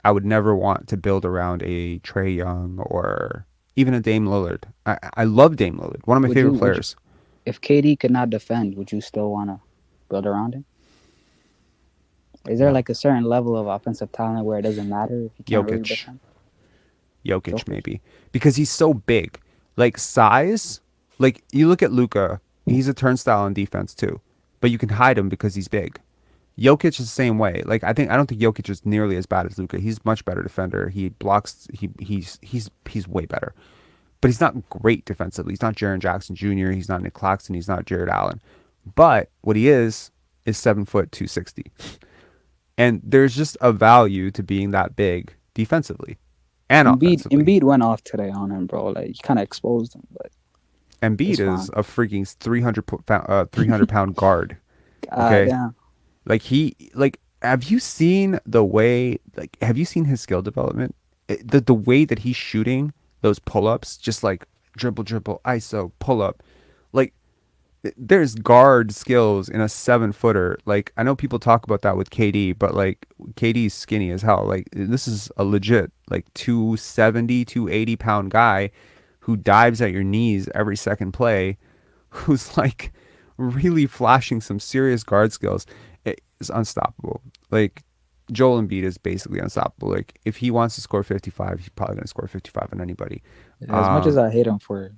Speaker 1: I would never want to build around a Trae Young or even a Dame Lillard. I love Dame Lillard, one of my favorite players.
Speaker 6: If KD could not defend, would you still want to build around him? Is there like a certain level of offensive talent where it doesn't matter if you can't really defend?
Speaker 1: Jokic maybe, because he's so big. Like, size, like, you look at Luka, he's a turnstile on defense too, but you can hide him because he's big. Jokic is the same way. Like, I don't think Jokic is nearly as bad as Luka. He's much better defender. He blocks. He's way better, but he's not great defensively. He's not Jaren Jackson Jr. He's not Nick Claxton. He's not Jared Allen. But what he is 7 foot 260, and there's just a value to being that big defensively and offensively.
Speaker 6: Embiid went off today on him, bro. Like, he kind of exposed him, but
Speaker 1: Embiid is a freaking 300 pound guard. Okay.
Speaker 6: Damn.
Speaker 1: Have you seen have you seen his skill development? The way that he's shooting those pull-ups, just like dribble, ISO, pull-up. Like, there's guard skills in a 7-footer. Like, I know people talk about that with KD, but like, KD's skinny as hell. Like, this is a legit, like, 270, 280 pound guy who dives at your knees every second play, who's like really flashing some serious guard skills. It's unstoppable. Like, Joel Embiid is basically unstoppable. Like if he wants to score 55, he's probably going to score 55 on anybody.
Speaker 6: As much as I hate him for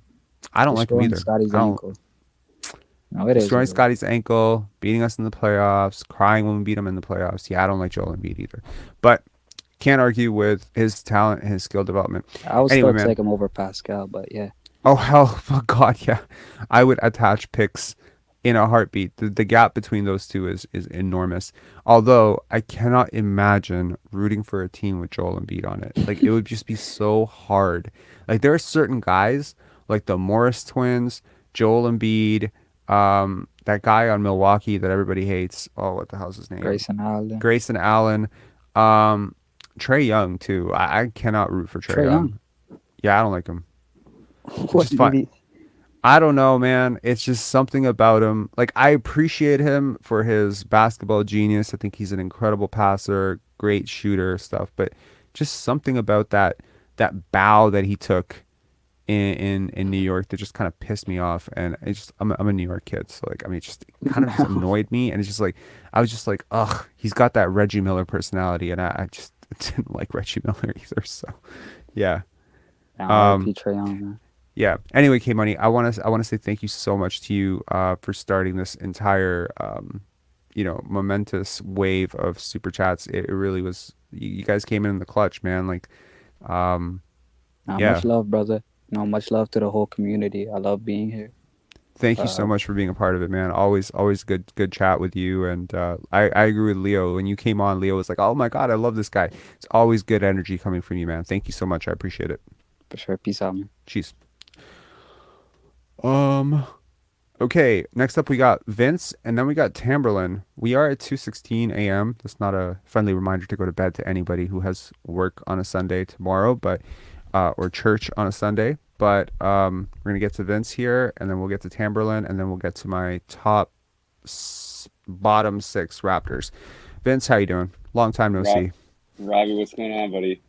Speaker 1: I don't like him
Speaker 6: destroying
Speaker 1: either.
Speaker 6: Scottie's
Speaker 1: I don't
Speaker 6: ankle. No, it is.
Speaker 1: destroying
Speaker 6: what it is.
Speaker 1: Scottie's ankle, beating us in the playoffs, crying when we beat him in the playoffs. Yeah, I don't like Joel Embiid either. But can't argue with his talent, his skill development.
Speaker 6: I would
Speaker 1: Anyway,
Speaker 6: still
Speaker 1: man.
Speaker 6: take him over Pascal, but yeah.
Speaker 1: Oh hell, oh God, yeah. I would attach picks in a heartbeat. The gap between those two is enormous. Although I cannot imagine rooting for a team with Joel Embiid on it. Like it would just be so hard. Like there are certain guys, like the Morris twins, Joel Embiid, that guy on Milwaukee that everybody hates. Oh, what the hell's his name?
Speaker 6: Grayson
Speaker 1: Allen.
Speaker 6: Allen.
Speaker 1: Trae Young too. I cannot root for Trae
Speaker 6: Trae
Speaker 1: Young.
Speaker 6: Young.
Speaker 1: Yeah, I don't like him.
Speaker 6: What
Speaker 1: Just
Speaker 6: did
Speaker 1: fine.
Speaker 6: he?
Speaker 1: I don't know, man. It's just something about him. Like I appreciate him for his basketball genius. I think he's an incredible passer, great shooter, stuff. But just something about that bow that he took in New York that just kind of pissed me off. And it's just I'm a New York kid, so like I mean, it just kind of just annoyed me. And it's just like I was just like, ugh, he's got that Reggie Miller personality, and I just didn't like Reggie Miller either. So yeah.
Speaker 6: R.I.P. Trae Young, man.
Speaker 1: Yeah. Anyway, Kmoney, I want to say thank you so much to you for starting this entire momentous wave of super chats. It really was. You guys came in the clutch, man. Like, yeah.
Speaker 6: Much love, brother. Much love to the whole community. I love being here.
Speaker 1: Thank you so much for being a part of it, man. Always good chat with you. And I agree with Leo. When you came on, Leo was like, "Oh my God, I love this guy." It's always good energy coming from you, man. Thank you so much. I appreciate it.
Speaker 6: For sure. Peace out, man.
Speaker 1: Cheers. Okay, next up we got Vince, and then we got Tamberlyn. We are at 2:16 a.m. That's not a friendly reminder to go to bed to anybody who has work on a Sunday tomorrow, but or church on a Sunday. But we're gonna get to Vince here, and then we'll get to Tamberlyn, and then we'll get to my bottom 6 Raptors. Vince, how you doing? Long time no see.
Speaker 7: Robbie, what's going on, buddy?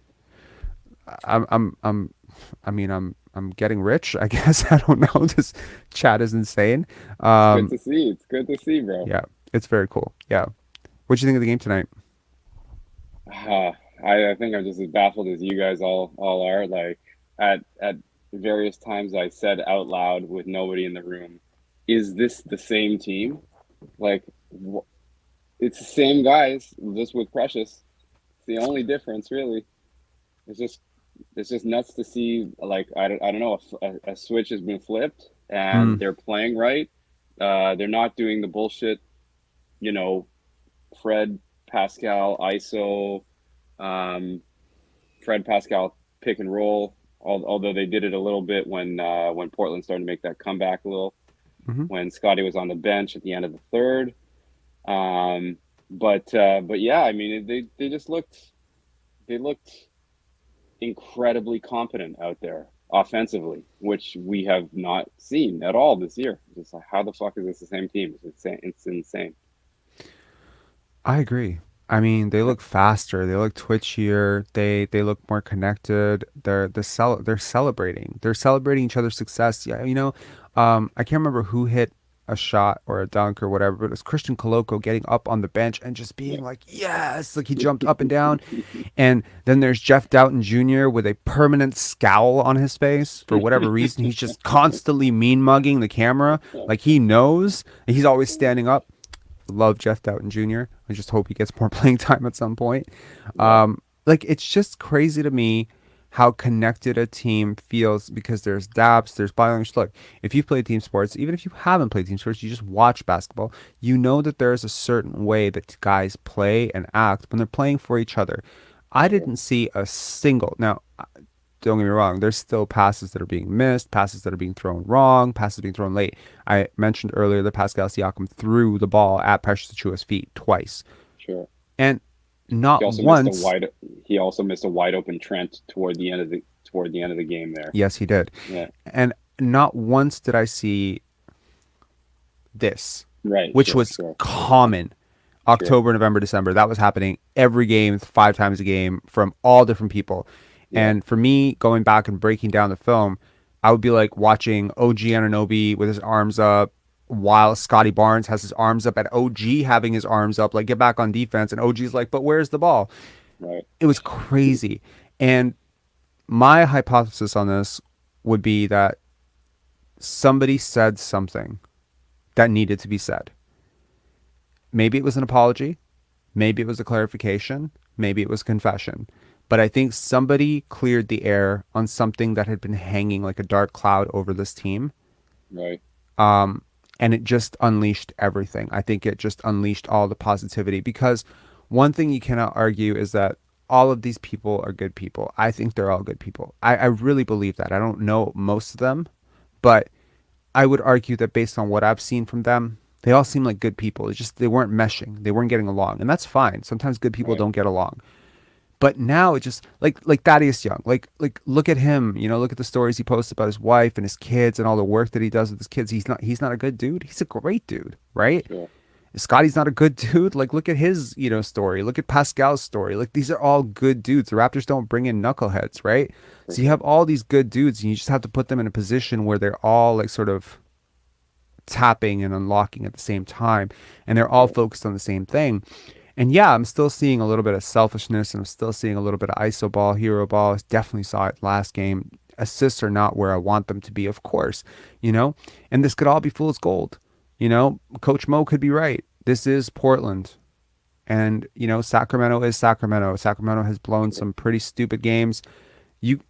Speaker 1: I'm getting rich, I guess. I don't know. This chat is insane.
Speaker 7: It's good to see. It's good to see, bro.
Speaker 1: Yeah, it's very cool. Yeah. What'd you think of the game tonight?
Speaker 7: I think I'm just as baffled as you guys all are. Like at various times I said out loud with nobody in the room, is this the same team? Like it's the same guys, just with Precious. It's the only difference, really. It's just nuts to see. Like I don't know, a switch has been flipped and they're playing right. They're not doing the bullshit, Fred, Pascal, ISO, Fred, Pascal pick and roll. Although they did it a little bit when Portland started to make that comeback a little, when Scottie was on the bench at the end of the third. But yeah, I mean they looked incredibly competent out there offensively, which we have not seen at all this year. It's like, how the fuck is this the same team? It's insane.
Speaker 1: I agree. I mean, they look faster. They look twitchier. They look more connected. They're celebrating. They're celebrating each other's success. Yeah, I can't remember who hit a shot or a dunk or whatever, but it was Christian Coloco getting up on the bench and just being like, yes, like he jumped up and down. And then there's Jeff Doughton Jr. with a permanent scowl on his face for whatever reason. He's just constantly mean mugging the camera. Like he knows, and he's always standing up. Love Jeff Doughton Jr. I just hope he gets more playing time at some point. Like it's just crazy to me how connected a team feels because there's daps, there's body language. Look, if you've played team sports, even if you haven't played team sports, you just watch basketball, you know that there's a certain way that guys play and act when they're playing for each other. I didn't see a single, now, don't get me wrong, there's still passes that are being missed, passes that are being thrown wrong, passes being thrown late. I mentioned earlier that Pascal Siakam threw the ball at Precious Achiuwa's feet twice.
Speaker 7: Sure.
Speaker 1: And not
Speaker 7: he also
Speaker 1: once.
Speaker 7: He also missed a wide open Trent toward the end of the game there.
Speaker 1: Yes, he did.
Speaker 7: Yeah.
Speaker 1: And not once did I see this,
Speaker 7: right?
Speaker 1: Which was common. October, November, December. That was happening every game, 5 times a game from all different people. Yeah. And for me, going back and breaking down the film, I would be like watching OG Anunoby with his arms up, while Scottie Barnes has his arms up, at OG having his arms up, like, get back on defense. And OG's like, but where's the ball?
Speaker 7: Right.
Speaker 1: It was crazy. And my hypothesis on this would be that somebody said something that needed to be said. Maybe it was an apology. Maybe it was a clarification. Maybe it was confession. But I think somebody cleared the air on something that had been hanging like a dark cloud over this team.
Speaker 7: Right.
Speaker 1: And it just unleashed everything. I think it just unleashed all the positivity, because one thing you cannot argue is that all of these people are good people. I think they're all good people. I really believe that. I don't know most of them, but I would argue that based on what I've seen from them, they all seem like good people. It's just they weren't meshing. They weren't getting along. And that's fine. Sometimes good people don't get along. But now it just like Thaddeus Young, like look at him, you know, look at the stories he posts about his wife and his kids and all the work that he does with his kids. He's not a good dude. He's a great dude, right?
Speaker 7: Sure.
Speaker 1: Scottie's not a good dude. Like, look at his, you know, story. Look at Pascal's story. Like, these are all good dudes. The Raptors don't bring in knuckleheads, right? So you have all these good dudes, and you just have to put them in a position where they're all like sort of tapping and unlocking at the same time, and they're all focused on the same thing. And yeah, I'm still seeing a little bit of selfishness, and I'm still seeing a little bit of iso ball, hero ball. I definitely saw it last game. Assists are not where I want them to be, of course, you know, and this could all be fool's gold. You know, Coach Mo could be right. This is Portland. And, you know, Sacramento is Sacramento. Sacramento has blown some pretty stupid games. You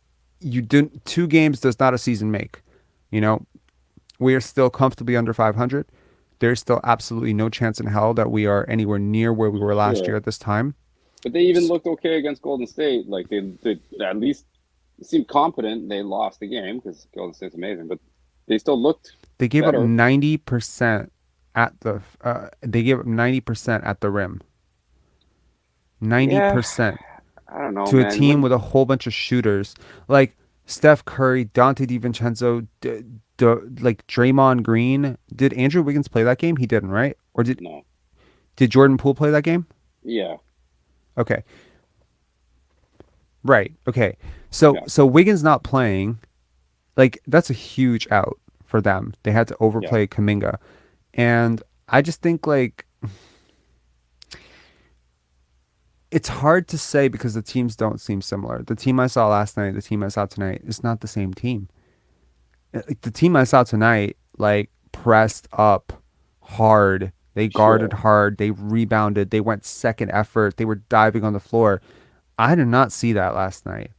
Speaker 1: didn't, 2 games does not a season make. You know, we are still comfortably under 500. There's still absolutely no chance in hell that we are anywhere near where we were last year at this time.
Speaker 7: But they even looked okay against Golden State. Like, they at least seemed competent. They lost the game because Golden State's amazing, but they still looked
Speaker 1: They gave
Speaker 7: better.
Speaker 1: up 90% at the they gave up 90% at the rim. 90%.
Speaker 7: I don't know,
Speaker 1: to
Speaker 7: man.
Speaker 1: a team with a whole bunch of shooters like Steph Curry, Dante DiVincenzo, like Draymond Green. Did Andrew Wiggins play that game? He didn't, right? Or did Jordan Poole play that game?
Speaker 7: Yeah.
Speaker 1: Okay. Right. Okay. So Wiggins not playing, like, that's a huge out for them. They had to overplay Kuminga. And I just think, like, it's hard to say because the teams don't seem similar. The team I saw last night, the team I saw tonight, is not the same team. Like, the team I saw tonight, like, pressed up hard. They guarded hard. They rebounded. They went second effort. They were diving on the floor. I did not see that last night.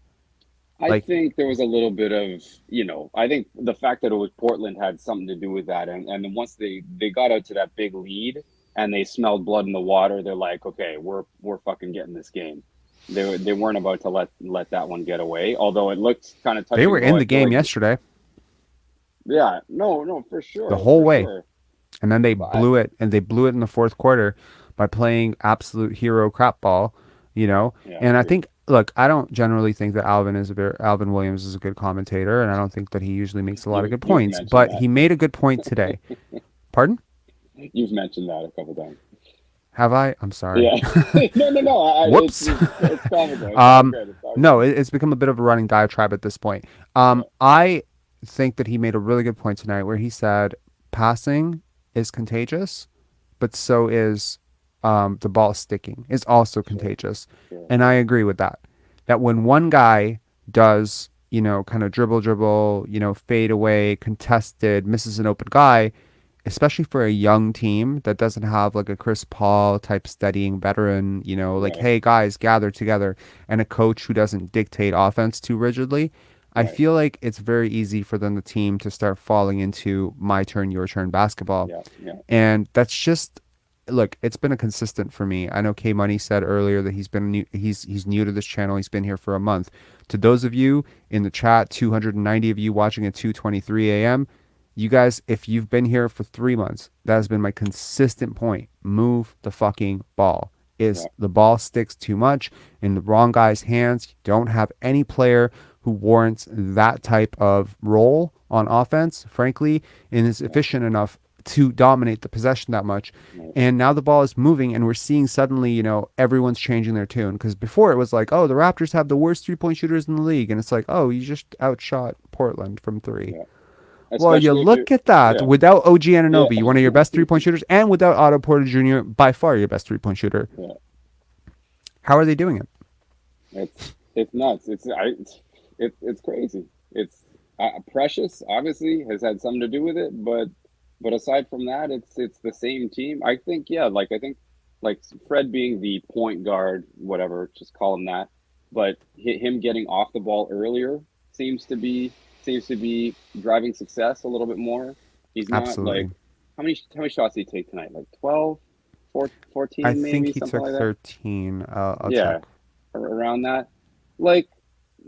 Speaker 7: I think there was a little bit of, you know, I think the fact that it was Portland had something to do with that. And then once they got out to that big lead and they smelled blood in the water, they're like, okay, we're fucking getting this game. They weren't about to let that one get away, although it looked kind of touching.
Speaker 1: They were in the game yesterday.
Speaker 7: Yeah, no, for sure.
Speaker 1: The whole way.
Speaker 7: Sure.
Speaker 1: And then they blew it, and they blew it in the fourth quarter by playing absolute hero crap ball, you know?
Speaker 7: Yeah,
Speaker 1: and I think, look, I don't generally think that Alvin Williams is a good commentator, and I don't think that he usually makes a lot of good points, but he made a good point today. Pardon?
Speaker 7: You've mentioned that a couple times.
Speaker 1: Have I? I'm sorry.
Speaker 7: Yeah. No.
Speaker 1: Whoops.
Speaker 7: It's comical.
Speaker 1: No, it's become a bit of a running diatribe at this point. I think that he made a really good point tonight where he said passing is contagious, but so is the ball sticking is also contagious. Sure. And I agree with that. That when one guy does, you know, kind of dribble, you know, fade away, contested, misses an open guy, especially for a young team that doesn't have like a Chris Paul type steadying veteran, you know, like, hey guys, gather together, and a coach who doesn't dictate offense too rigidly, I feel like it's very easy for the team to start falling into my turn, your turn basketball. And that's just, look, it's been a consistent for me. I know Kmoney said earlier that he's new to this channel. He's been here for a month. To those of you in the chat, 290 of you watching at 2:23 a.m., you guys, if you've been here for 3 months, that has been my consistent point. Move the fucking ball. The ball sticks too much in the wrong guy's hands. You don't have any player who warrants that type of role on offense, frankly, and is efficient enough to dominate the possession that much. And now the ball is moving, and we're seeing suddenly, you know, everyone's changing their tune. Because before it was like, oh, the Raptors have the worst 3-point shooters in the league. And it's like, oh, you just outshot Portland from 3. Well, you
Speaker 7: especially if
Speaker 1: look at that.
Speaker 7: yeah,
Speaker 1: Without OG
Speaker 7: yeah,
Speaker 1: Anunoby, one of your best 3-point shooters, and without Otto Porter Jr., by far your best 3-point shooter.
Speaker 7: yeah.
Speaker 1: How are they doing it?
Speaker 7: It's nuts. It's crazy. It's Precious obviously has had something to do with it, but aside from that, it's the same team. I think I think like Fred being the point guard, whatever, just call him that. But him getting off the ball earlier seems to be driving success a little bit more. He's not like
Speaker 1: Absolutely.
Speaker 7: how many shots did he take tonight? Like 12, 14
Speaker 1: I think
Speaker 7: maybe,
Speaker 1: he
Speaker 7: something
Speaker 1: took
Speaker 7: like that.
Speaker 1: 13. I'll
Speaker 7: Yeah,
Speaker 1: check.
Speaker 7: around that. Like,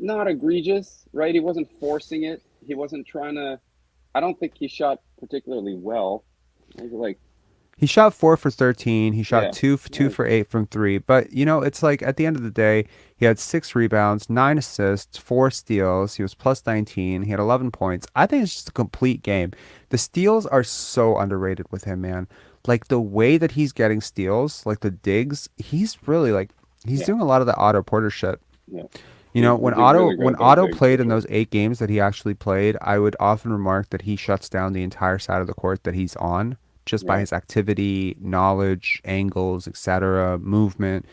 Speaker 7: not egregious, right? He wasn't forcing it. He wasn't trying to. I don't think he shot particularly well. Like,
Speaker 1: He shot 4 for 13. He shot
Speaker 7: yeah,
Speaker 1: 2 for 8 from 3. But, it's like at the end of the day, he had 6 rebounds, 9 assists, 4 steals. He was plus 19. He had 11 points. I think it's just a complete game. The steals are so underrated with him, man. Like the way that he's getting steals, like the digs, he's really like, he's
Speaker 7: yeah,
Speaker 1: doing a lot of the Otto Porter shit.
Speaker 7: yeah.
Speaker 1: When
Speaker 7: He's really good
Speaker 1: Otto
Speaker 7: at those digs,
Speaker 1: played
Speaker 7: for
Speaker 1: in
Speaker 7: sure.
Speaker 1: those 8 games that he actually played, I would often remark that he shuts down the entire side of the court that he's on just by
Speaker 7: Right.
Speaker 1: his activity, knowledge, angles, etc., movement.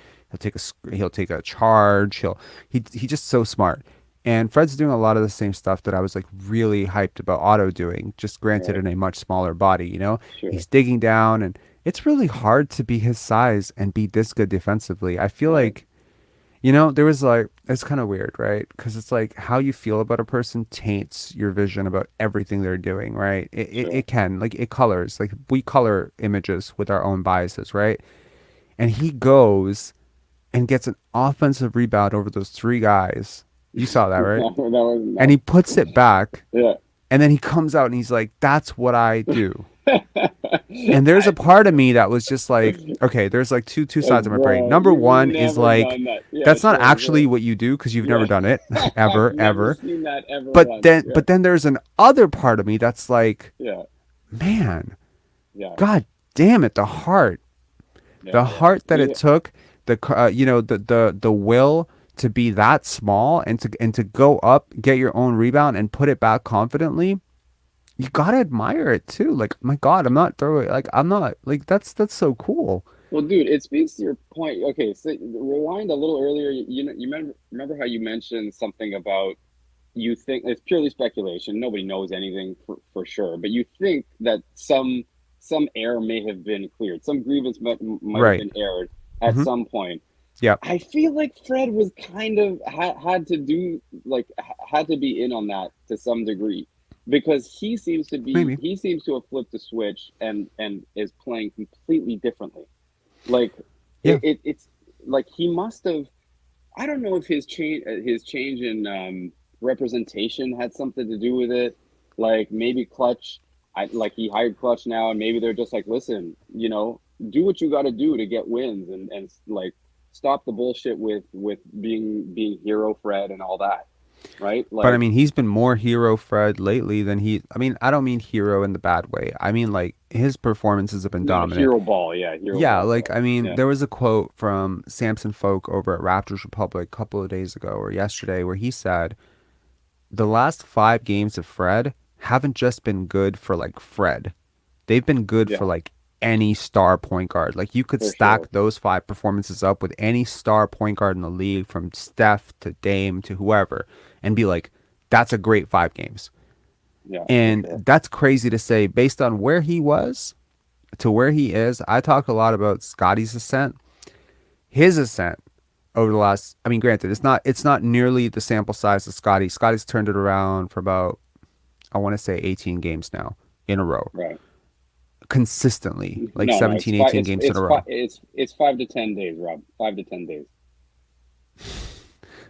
Speaker 1: He'll take a charge. He's just so smart. And Fred's doing a lot of the same stuff that I was like really hyped about Otto doing, just granted
Speaker 7: Right.
Speaker 1: in a much smaller body,
Speaker 7: Sure.
Speaker 1: He's digging down, and it's really hard to be his size and be this good defensively. I feel
Speaker 7: Right.
Speaker 1: like there was like, it's kind of weird, right? Because it's like how you feel about a person taints your vision about everything they're doing, right?
Speaker 7: Sure.
Speaker 1: It can, like, it colors. Like, we color images with our own biases, right? And he goes and gets an offensive rebound over those 3 guys. You saw that, right?
Speaker 7: That was
Speaker 1: And
Speaker 7: nuts.
Speaker 1: he puts it back,
Speaker 7: Yeah.
Speaker 1: and then he comes out and he's like, that's what I do. And there's a part of me that was just like, okay, there's like two
Speaker 7: Like,
Speaker 1: sides of my brain.
Speaker 7: bro,
Speaker 1: Number
Speaker 7: you've
Speaker 1: one is
Speaker 7: never
Speaker 1: like,
Speaker 7: done that. Yeah,
Speaker 1: that's not
Speaker 7: sure,
Speaker 1: actually
Speaker 7: sure.
Speaker 1: what you do because you've never
Speaker 7: Yeah.
Speaker 1: done it
Speaker 7: I've never
Speaker 1: ever.
Speaker 7: seen that ever
Speaker 1: But
Speaker 7: once.
Speaker 1: then,
Speaker 7: Yeah.
Speaker 1: but then there's an other part of me that's like,
Speaker 7: Yeah.
Speaker 1: man,
Speaker 7: Yeah.
Speaker 1: God damn it, the heart that it took, the will to be that small and to go up, get your own rebound and put it back confidently. You gotta admire it too. Like, my God, I'm not that's so cool.
Speaker 7: Well, dude, it speaks to your point. Okay, so rewind a little earlier. You remember how you mentioned something about you think it's purely speculation. Nobody knows anything for sure, but you think that some air may have been cleared, some grievance might
Speaker 1: Right.
Speaker 7: have been aired at some point.
Speaker 1: Yeah.
Speaker 7: I feel like Fred was kind of had to be in on that to some degree. Because he seems to have flipped the switch and is playing completely differently. Like,
Speaker 1: Yeah.
Speaker 7: it's like he must have. I don't know if his change in representation had something to do with it. Like, maybe Clutch, he hired Clutch now, and maybe they're just like, listen, do what you got to do to get wins, and like stop the bullshit with being hero Fred and all that. Right? Like,
Speaker 1: But I mean, he's been more hero Fred lately than I don't mean hero in the bad way. I mean, like, his performances have been dominant.
Speaker 7: Hero ball, yeah.
Speaker 1: I mean, there was a quote from Samson Folk over at Raptors Republic a couple of days ago or yesterday where he said, the last 5 games of Fred haven't just been good for like Fred. They've been good for like any star point guard. Like, you could stack those 5 performances up with any star point guard in the league, from Steph to Dame to whoever, and be like, that's a great 5 games.
Speaker 7: Yeah.
Speaker 1: And that's crazy to say based on where he was to where he is. I talked a lot about Scottie's ascent. His ascent over the last, I mean, granted, it's not nearly the sample size of Scottie. Scottie's turned it around for about, I want to say 18 games now in a row.
Speaker 7: Right.
Speaker 1: Consistently, like 17, 18 games in a row.
Speaker 7: It's 5 to 10 days, Rob. 5 to 10 days.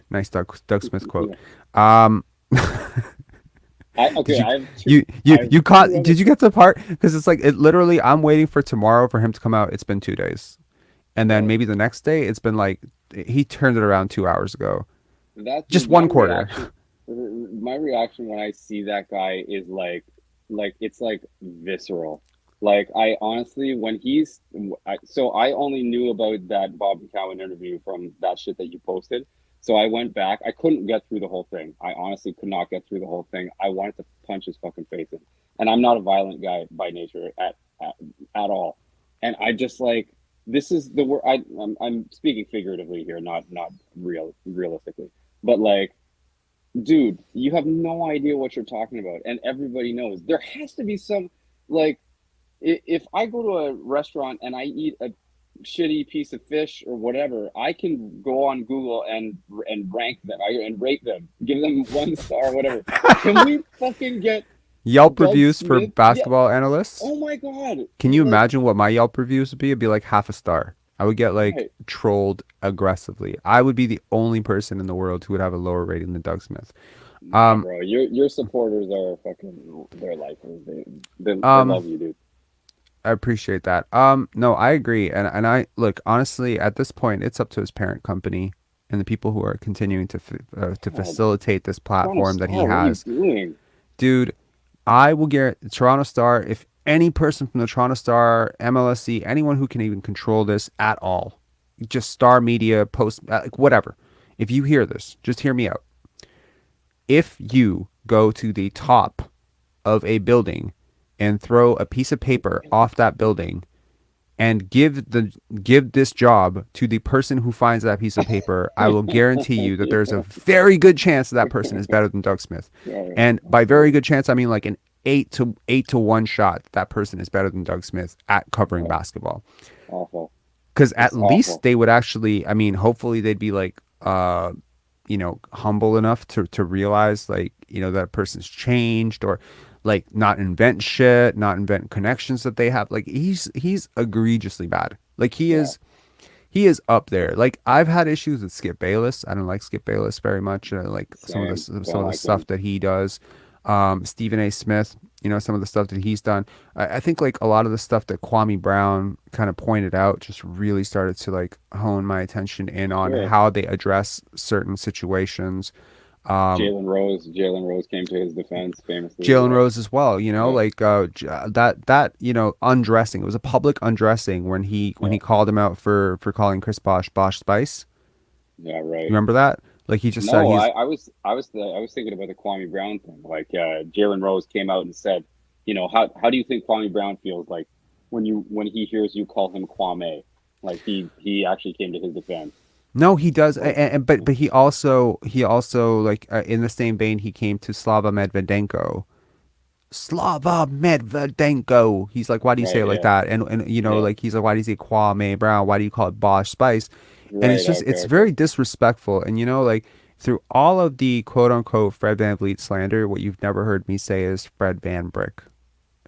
Speaker 1: Nice Doug Smith quote.
Speaker 7: Yeah.
Speaker 1: Did you get to the part? Because it's like, it literally, I'm waiting for tomorrow for him to come out. It's been 2 days. And then maybe the next day, it's been like, he turned it around 2 hours ago.
Speaker 7: That's
Speaker 1: just one quarter.
Speaker 7: My reaction when I see that guy is like it's like visceral. Like, I honestly, I only knew about that Bob McCowan interview from that shit that you posted. So I went back. I couldn't get through the whole thing. I honestly could not get through the whole thing. I wanted to punch his fucking face in. And I'm not a violent guy by nature at all. And I just like, this is the word. I'm speaking figuratively here, not realistically. But like, dude, you have no idea what you're talking about, and everybody knows. There has to be some, like, if I go to a restaurant and I eat a shitty piece of fish or whatever, I can go on Google and rank them and rate them, give them 1 star, whatever. Can we fucking get
Speaker 1: Yelp
Speaker 7: Doug
Speaker 1: reviews for
Speaker 7: Smith?
Speaker 1: basketball analysts?
Speaker 7: Oh my god!
Speaker 1: Can you
Speaker 7: Like,
Speaker 1: imagine what my Yelp reviews would be? It'd be like half a star. I would get like
Speaker 7: Right.
Speaker 1: trolled aggressively. I would be the only person in the world who would have a lower rating than Doug Smith.
Speaker 7: Nah, bro, your supporters are fucking, they're lifers. They love you, dude.
Speaker 1: I appreciate that. No, I agree. And I look, honestly, at this point, it's up to his parent company and the people who are continuing to facilitate this platform that he
Speaker 7: Toronto Star,
Speaker 1: has.
Speaker 7: what are you doing?
Speaker 1: Dude, I will guarantee Toronto Star, if any person from the Toronto Star, MLSC, anyone who can even control this at all, just Star Media, post, like whatever. If you hear this, just hear me out. If you go to the top of a building and throw a piece of paper off that building and give this job to the person who finds that piece of paper, I will guarantee you that there's a very good chance that person is better than Doug Smith. And by very good chance, I mean like an 8 to 1 shot that person is better than Doug Smith at covering basketball.
Speaker 7: Awful.
Speaker 1: Because at least
Speaker 7: awful.
Speaker 1: they would actually, I mean, hopefully they'd be like, humble enough to realize like, that person's changed, or like not invent shit, not invent connections that they have. Like he's egregiously bad. Like he is up there. Like I've had issues with Skip Bayless. I don't like Skip Bayless very much. Like some of the stuff that he does. Stephen A. Smith, some of the stuff that he's done. I think like a lot of the stuff that Kwame Brown kind of pointed out just really started to like hone my attention in on how they address certain situations.
Speaker 7: Jalen Rose came to his defense famously.
Speaker 1: Jalen Rose as well, like that undressing. It was a public undressing when he called him out for calling Chris Bosh Spice.
Speaker 7: Yeah, right.
Speaker 1: Remember that? Like he just said he's...
Speaker 7: I was thinking about the Kwame Brown thing. Like Jalen Rose came out and said, how do you think Kwame Brown feels like when he hears you call him Kwame? Like he actually came to his defense.
Speaker 1: No, he does, but he also like in the same vein he came to Slava Medvedenko. He's like, why do you say it like that? And like he's like, why do you say Kwame Brown? Why do you call it Bosh Spice? And it's just it's very disrespectful. And like through all of the quote unquote Fred VanVleet slander, what you've never heard me say is Fred Van Brick.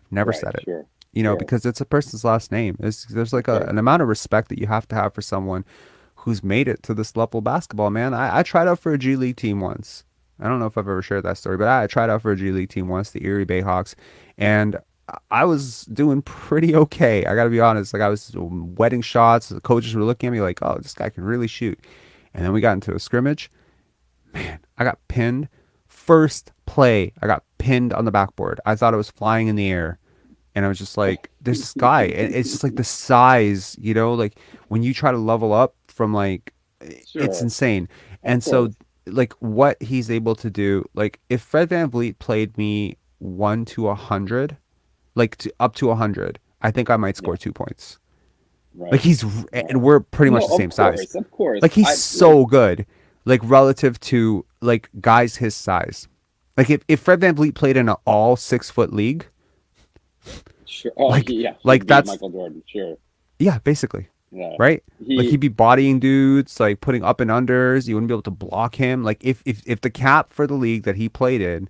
Speaker 1: Never said it.
Speaker 7: Sure.
Speaker 1: Because it's a person's last name. There's like an amount of respect that you have to have for someone who's made it to this level of basketball, man. I tried out for a G League team once. I don't know if I've ever shared that story, but I tried out for a G League team once, the Erie Bayhawks, and I was doing pretty okay. I got to be honest. Like I was wetting shots. The coaches were looking at me like, oh, this guy can really shoot. And then we got into a scrimmage. Man, I got pinned. First play, I got pinned on the backboard. I thought I was flying in the air. And I was just like, there's this guy. And it's just like the size, like when you try to level up from like, it's insane. And so like what he's able to do, like if Fred VanVleet played me 1 to 100, like up to 100, I think I might score 2 points. Right. Like and we're pretty much the same size.
Speaker 7: Of course.
Speaker 1: Like he's so good, like relative to like guys his size. Like if Fred VanVleet played in an all 6 foot league,
Speaker 7: sure. Oh,
Speaker 1: like that's
Speaker 7: Michael Jordan. Sure.
Speaker 1: Yeah, basically.
Speaker 7: Yeah.
Speaker 1: Right. Like he'd be bodying dudes, like putting up and unders. You wouldn't be able to block him. Like if the cap for the league that he played in,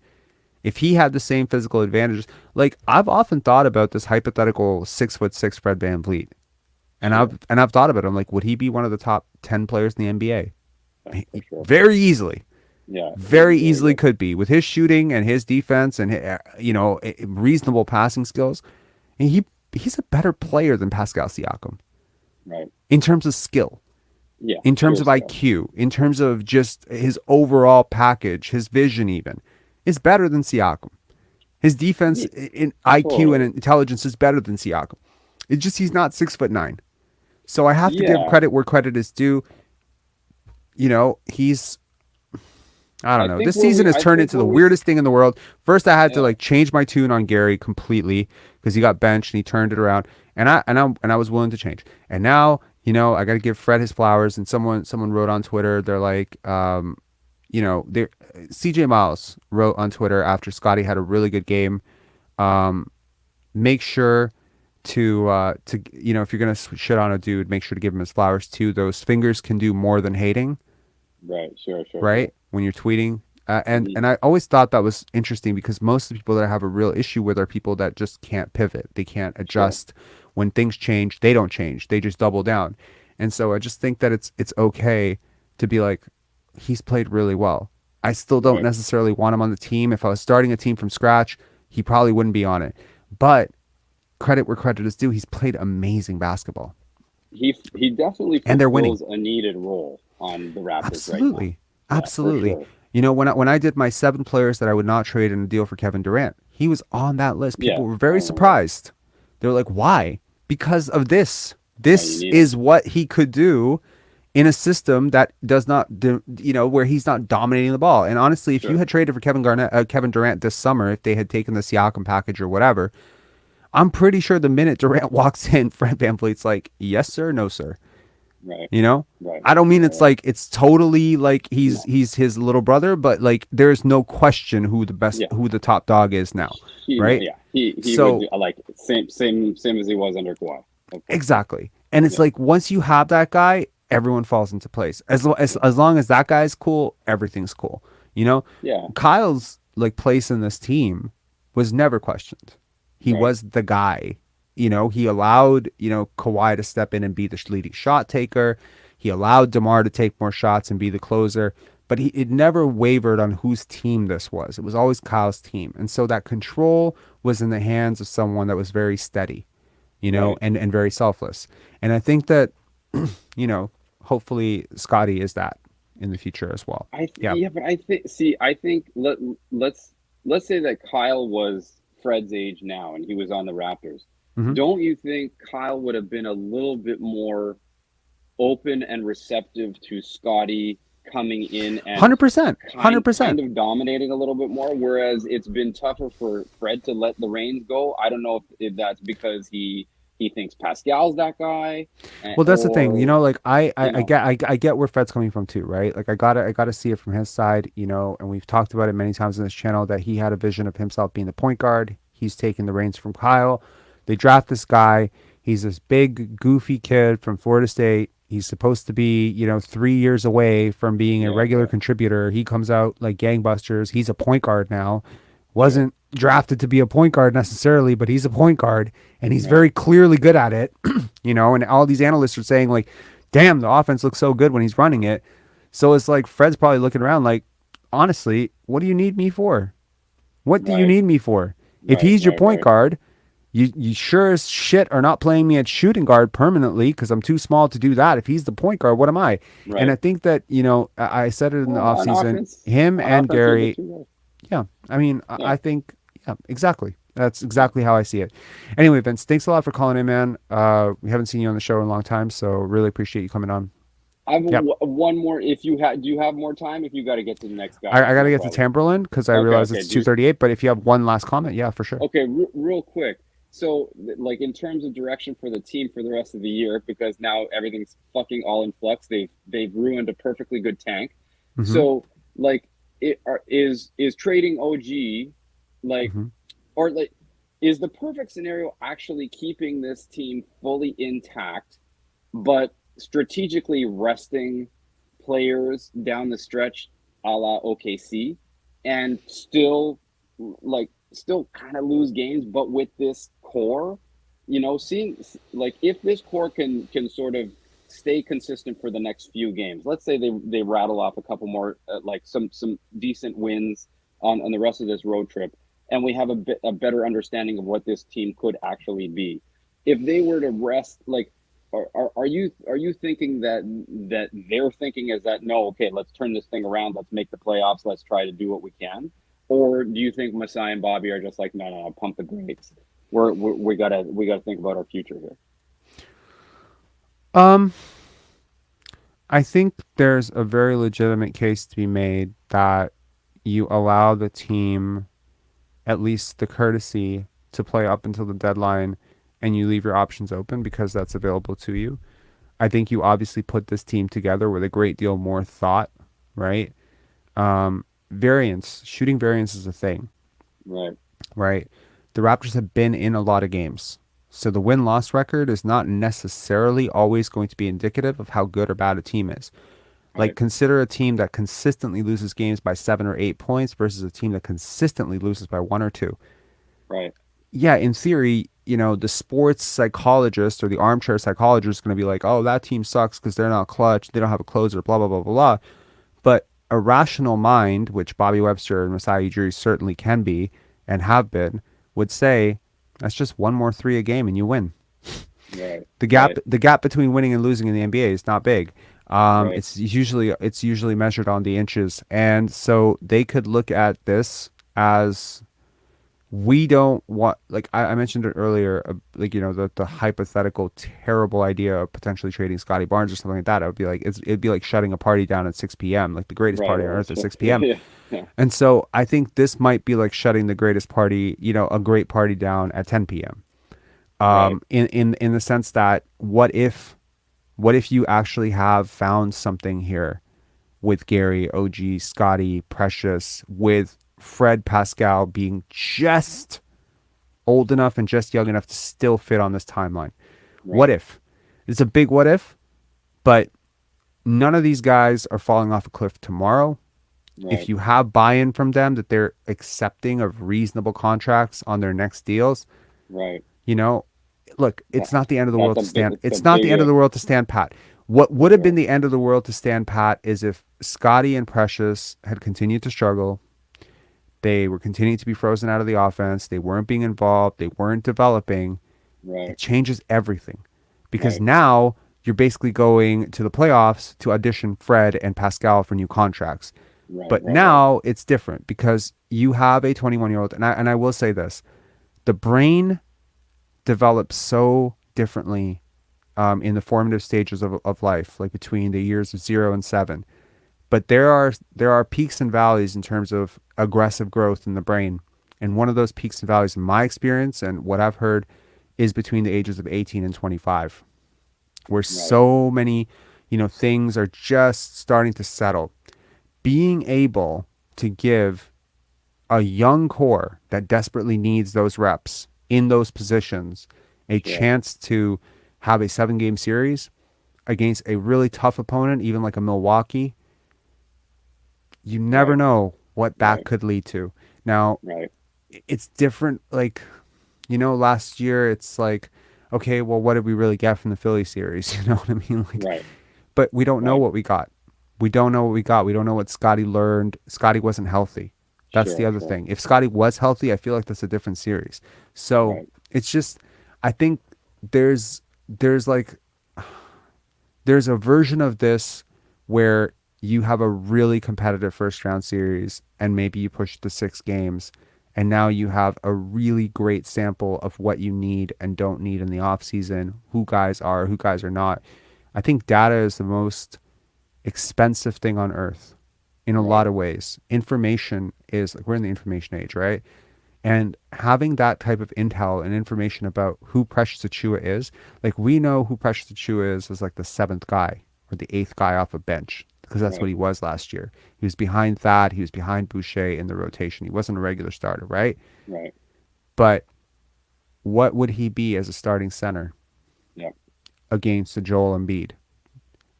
Speaker 1: if he had the same physical advantages, like I've often thought about this hypothetical 6'6" Fred VanVleet, and I've thought about him. Like, would he be one of the top 10 players in the NBA? Sure. Very easily.
Speaker 7: Yeah,
Speaker 1: very easily could be with his shooting and his defense and reasonable passing skills. And he's a better player than Pascal Siakam,
Speaker 7: right?
Speaker 1: In terms of skill, in terms of IQ, in terms of just his overall package, his vision even is better than Siakam. His defense in IQ and intelligence is better than Siakam. It's just he's not 6'9". So I have to give credit where credit is due. he's, I don't
Speaker 7: I
Speaker 1: know.
Speaker 7: think
Speaker 1: This season has turned into the weirdest thing in the world. First, I had to like change my tune on Gary completely because he got benched and he turned it around, and I was willing to change. And now, I got to give Fred his flowers. And someone wrote on Twitter, they're like, CJ Miles wrote on Twitter after Scottie had a really good game. Make sure to if you're gonna shit on a dude, make sure to give him his flowers too. Those fingers can do more than hating.
Speaker 7: Right. Sure.
Speaker 1: Right. When you're tweeting. And I always thought that was interesting because most of the people that I have a real issue with are people that just can't pivot. They can't adjust. When things change, they don't change. They just double down. And so I just think that it's okay to be like, he's played really well. I still don't necessarily want him on the team. If I was starting a team from scratch, he probably wouldn't be on it. But credit where credit is due, he's played amazing basketball.
Speaker 7: He definitely fulfills a needed role on the Raptors.
Speaker 1: Absolutely.
Speaker 7: Right now.
Speaker 1: Absolutely.
Speaker 7: Sure.
Speaker 1: When I did my 7 players that I would not trade in a deal for Kevin Durant, he was on that list. People were very surprised. They were like, why? Because of this. This is what he could do in a system that does not, where he's not dominating the ball. And honestly, if you had traded for Kevin Durant this summer, if they had taken the Siakam package or whatever, I'm pretty sure the minute Durant walks in, Fred VanVleet's like, yes, sir, no, sir.
Speaker 7: Right.
Speaker 1: Right. I don't mean it's like it's totally like he's his little brother, but like there's no question who the top dog is now. Right.
Speaker 7: Yeah. He would like same as he was under Kawhi.
Speaker 1: Exactly. And it's like once you have that guy, everyone falls into place. As long as that guy's cool, everything's cool. Yeah. Kyle's like place in this team was never questioned. He was the guy. He allowed, Kawhi to step in and be the leading shot taker. He allowed DeMar to take more shots and be the closer. But it never wavered on whose team this was. It was always Kyle's team. And so that control was in the hands of someone that was very steady, and very selfless. And I think that, hopefully Scottie is that in the future as well.
Speaker 7: But I think let's say that Kyle was Fred's age now and he was on the Raptors. Mm-hmm. Don't you think Kyle would have been a little bit more open and receptive to Scottie coming in and
Speaker 1: 100%,
Speaker 7: kind of dominating a little bit more, whereas it's been tougher for Fred to let the reins go? I don't know if that's because he thinks Pascal's that guy.
Speaker 1: Well, that's the thing, like I get where Fred's coming from too, right? Like I gotta see it from his side, and we've talked about it many times on this channel that he had a vision of himself being the point guard. He's taking the reins from Kyle. They draft this guy. He's this big, goofy kid from Florida State. He's supposed to be, 3 years away from being a regular contributor. He comes out like gangbusters. He's a point guard now. Wasn't drafted to be a point guard necessarily, but he's a point guard, and he's very clearly good at it. And all these analysts are saying like, damn, the offense looks so good when he's running it. So it's like Fred's probably looking around like, honestly, what do you need me for? What do you need me for? If he's your point guard, you sure as shit are not playing me at shooting guard permanently because I'm too small to do that. If he's the point guard, what am I? Right. And I think that, I said it in the offseason, him and Gary. Yeah. I mean, I think, exactly. That's exactly how I see it. Anyway, Vince, thanks a lot for calling in, man. We haven't seen you on the show in a long time, so really appreciate you coming on.
Speaker 7: I have one more. Do you have more time? If you got to get to the next guy,
Speaker 1: I got to get to Tamberlyn because I realize it's 2:38. But if you have one last comment, yeah, for sure.
Speaker 7: Okay, real quick. So, like in terms of direction for the team for the rest of the year, because now everything's fucking all in flux. They've ruined a perfectly good tank. Mm-hmm. So, like, is trading OG, like, or like, is the perfect scenario actually keeping this team fully intact, but strategically resting players down the stretch, a la OKC, and still kind of lose games, but with this core, seeing like if this core can sort of stay consistent for the next few games. Let's say they rattle off a couple more, like some decent wins on the rest of this road trip, and we have a better understanding of what this team could actually be. If they were to rest, like, are you thinking that their thinking is that no, okay, let's turn this thing around, let's make the playoffs, let's try to do what we can? Or do you think Masai and Bobby are just like, no, pump the brakes? We gotta think about our future here.
Speaker 1: I think there's a very legitimate case to be made that you allow the team at least the courtesy to play up until the deadline and you leave your options open because that's available to you. I think you obviously put this team together with a great deal more thought, right? Shooting variance is a thing. Right. The Raptors have been in a lot of games. So the win-loss record is not necessarily always going to be indicative of how good or bad a team is. Like, consider a team that consistently loses games by 7 or 8 points versus a team that consistently loses by 1 or 2.
Speaker 7: Right.
Speaker 1: Yeah, in theory, the sports psychologist or the armchair psychologist is going to be like, oh, that team sucks because they're not clutch, they don't have a closer, blah, blah, blah, blah, blah. But a rational mind, which Bobby Webster and Masai Ujiri certainly can be and have been, would say, that's just 1 more 3 a game and you win.
Speaker 7: Right.
Speaker 1: The gap between winning and losing in the NBA is not big. It's usually measured on the inches, and so they could look at this as we don't want, like I mentioned it earlier, the hypothetical terrible idea of potentially trading Scottie Barnes or something like that. It'd be like shutting a party down at 6 p.m. like the greatest party on earth at 6 p.m.
Speaker 7: Yeah.
Speaker 1: And so I think this might be like shutting the greatest party, a great party down at 10 p.m. In the sense that what if you actually have found something here with Gary, OG, Scottie, Precious, with Fred, Pascal being just old enough and just young enough to still fit on this timeline. What if? It's a big what if, but none of these guys are falling off a cliff tomorrow. If you have buy-in from them that they're accepting of reasonable contracts on their next deals, look, it's not the end of the world to stand. It's not the end of the world to stand pat. What would have been the end of the world to stand pat is if Scottie and Precious had continued to struggle. They were continuing to be frozen out of the offense. They weren't being involved. They weren't developing. It changes everything because now you're basically going to the playoffs to audition Fred and Pascal for new contracts. But now it's different because you have a 21-year-old, and I will say this: the brain develops so differently in the formative stages of life, like between the years of 0 and 7. But there are peaks and valleys in terms of aggressive growth in the brain, and one of those peaks and valleys, in my experience and what I've heard, is between the ages of 18 and 25, where so many things are just starting to settle. Being able to give a young core that desperately needs those reps in those positions a chance to have a 7-game series against a really tough opponent, even like a Milwaukee, you never know what that could lead to. Now, it's different. Like, last year it's like, okay, well, what did we really get from the Philly series? You know what I mean? But we don't know what we got. We don't know what we got. We don't know what Scottie learned. Scottie wasn't healthy. That's the other thing. If Scottie was healthy, I feel like that's a different series. So it's just, I think there's a version of this where you have a really competitive first round series and maybe you push to 6 games and now you have a really great sample of what you need and don't need in the off season, who guys are not. I think data is the most expensive thing on earth in a lot of ways. Information is, like, we're in the information age, right? And having that type of intel and information about who Precious Achiuwa is, like, we know who Precious Achiuwa is as like the 7th guy or the 8th guy off a bench, because that's what he was last year. He was behind Thad, he was behind Boucher in the rotation. He wasn't a regular starter, right? But what would he be as a starting center against a Joel Embiid?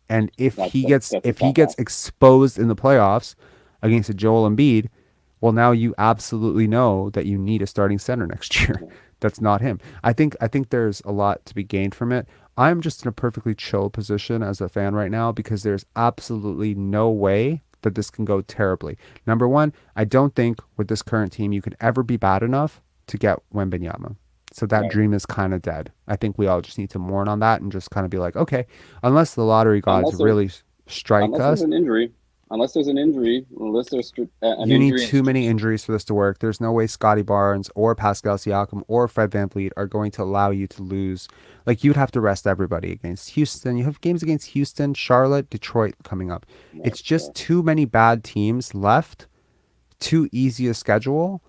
Speaker 1: And if he gets exposed in the playoffs against a Joel Embiid, well, now you absolutely know that you need a starting center next year. That's not him. I think there's a lot to be gained from it. I'm just in a perfectly chill position as a fan right now because there's absolutely no way that this can go terribly. Number one, I don't think with this current team you could ever be bad enough to get Wembanyama. So that dream is kind of dead. I think we all just need to mourn on that and just kind of be like, okay, unless the lottery gods really strike us.
Speaker 7: Unless there's an injury. unless there's an injury, unless there's an
Speaker 1: You need
Speaker 7: injury.
Speaker 1: too many injuries for this to work. There's no way Scottie Barnes or Pascal Siakam or Fred VanVleet are going to allow you to lose. Like, you'd have to rest everybody against Houston. You have games against Houston, Charlotte, Detroit coming up. It's just too many bad teams left, too easy a schedule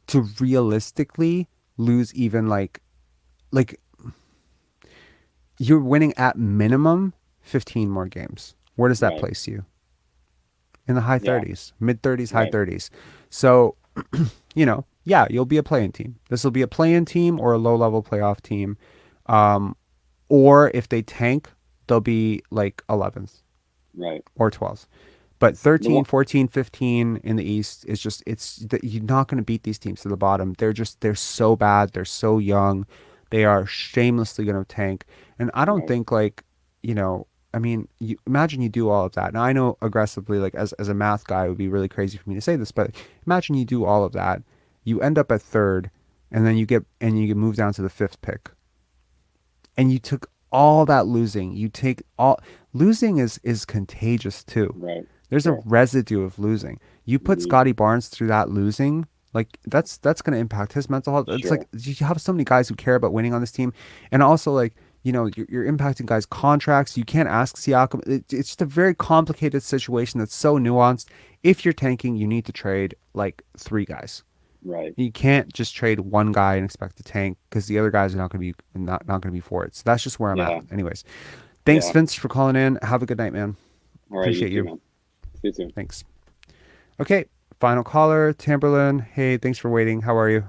Speaker 1: to realistically lose even like you're winning at minimum 15 more games. Where does that place you? In the high 30s, mid 30s, high 30s. So, yeah, you'll be a play-in team. This will be a play-in team or a low-level playoff team. Or if they tank, they'll be like 11th.
Speaker 7: Right.
Speaker 1: Or 12th. But 13, 14, 15 in the East is just, you're not going to beat these teams to the bottom. They're so bad. They're so young. They are shamelessly going to tank. And I don't think I mean, imagine you do all of that. Now, I know aggressively, like as a math guy, it would be really crazy for me to say this, but imagine you do all of that. You end up at third, and then you get moved down to the 5th pick. And you took all that losing. Losing is contagious too.
Speaker 7: Right.
Speaker 1: There's a residue of losing. You put Scottie Barnes through that losing, like that's going to impact his mental health. It's like you have so many guys who care about winning on this team, and also like you're impacting guys' contracts. You can't ask Siakam. It's just a very complicated situation that's so nuanced. If you're tanking, you need to trade like 3 guys.
Speaker 7: Right.
Speaker 1: You can't just trade one guy and expect to tank because the other guys are not going to be not going to be for it. So that's just where I'm at. Anyways, thanks Vince for calling in. Have a good night, man.
Speaker 7: All right,
Speaker 1: appreciate you.
Speaker 7: Man. See you soon.
Speaker 1: Thanks. Okay, final caller, Tamberlyn. Hey, thanks for waiting. How are you?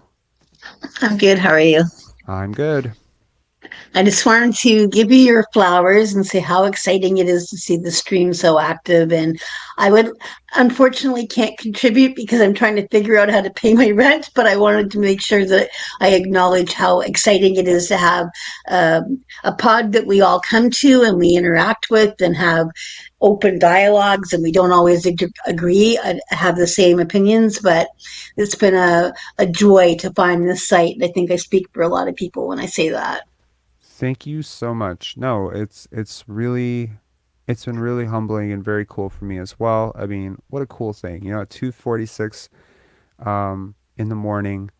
Speaker 8: I'm good. How are you?
Speaker 1: I'm good.
Speaker 8: I just wanted to give you your flowers and say how exciting it is to see the stream so active. And I unfortunately can't contribute because I'm trying to figure out how to pay my rent, but I wanted to make sure that I acknowledge how exciting it is to have a pod that we all come to and we interact with and have open dialogues, and we don't always agree, have the same opinions, but it's been a joy to find this site. And I think I speak for a lot of people when I say that.
Speaker 1: Thank you so much. No, it's been really humbling and very cool for me as well. I mean, what a cool thing. At 2:46 in the morning,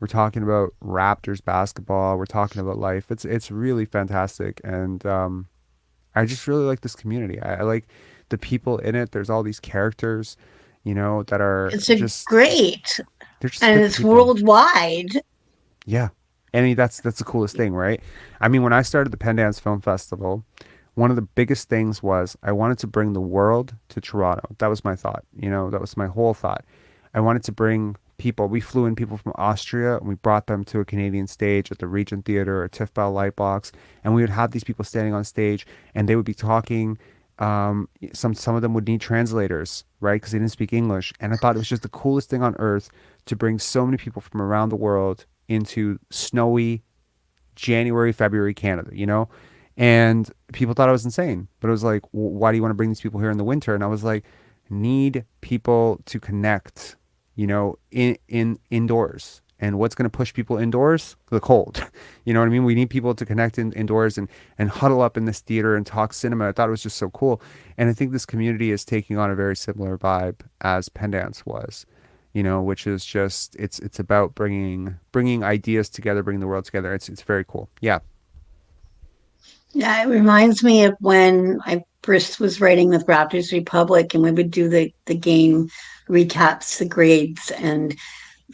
Speaker 1: we're talking about Raptors basketball. We're talking about life. It's really fantastic, and I just really like this community. I like the people in it. There's all these characters, that are
Speaker 8: great.
Speaker 1: They're just
Speaker 8: and it's people. Worldwide.
Speaker 1: Yeah. I mean, that's the coolest thing, right? I mean, when I started the Pendance Film Festival, one of the biggest things was I wanted to bring the world to Toronto. That was my thought. That was my whole thought. I wanted to bring people. We flew in people from Austria, and we brought them to a Canadian stage at the Regent Theatre or TIFF Bell Lightbox, and we would have these people standing on stage, and they would be talking. Some of them would need translators, right? Because they didn't speak English. And I thought it was just the coolest thing on earth to bring so many people from around the world into snowy January, February Canada, and people thought I was insane. But it was like, why do you want to bring these people here in the winter? And I was like, need people to connect, in indoors. And what's going to push people indoors? The cold. You know what I mean? We need people to connect indoors and huddle up in this theater and talk cinema. I thought it was just so cool. And I think this community is taking on a very similar vibe as Pendance was. Which is just it's about bringing ideas together, bringing the world together. It's very cool. Yeah.
Speaker 8: Yeah, it reminds me of when I first was writing with Raptors Republic, and we would do the game recaps, the grades, and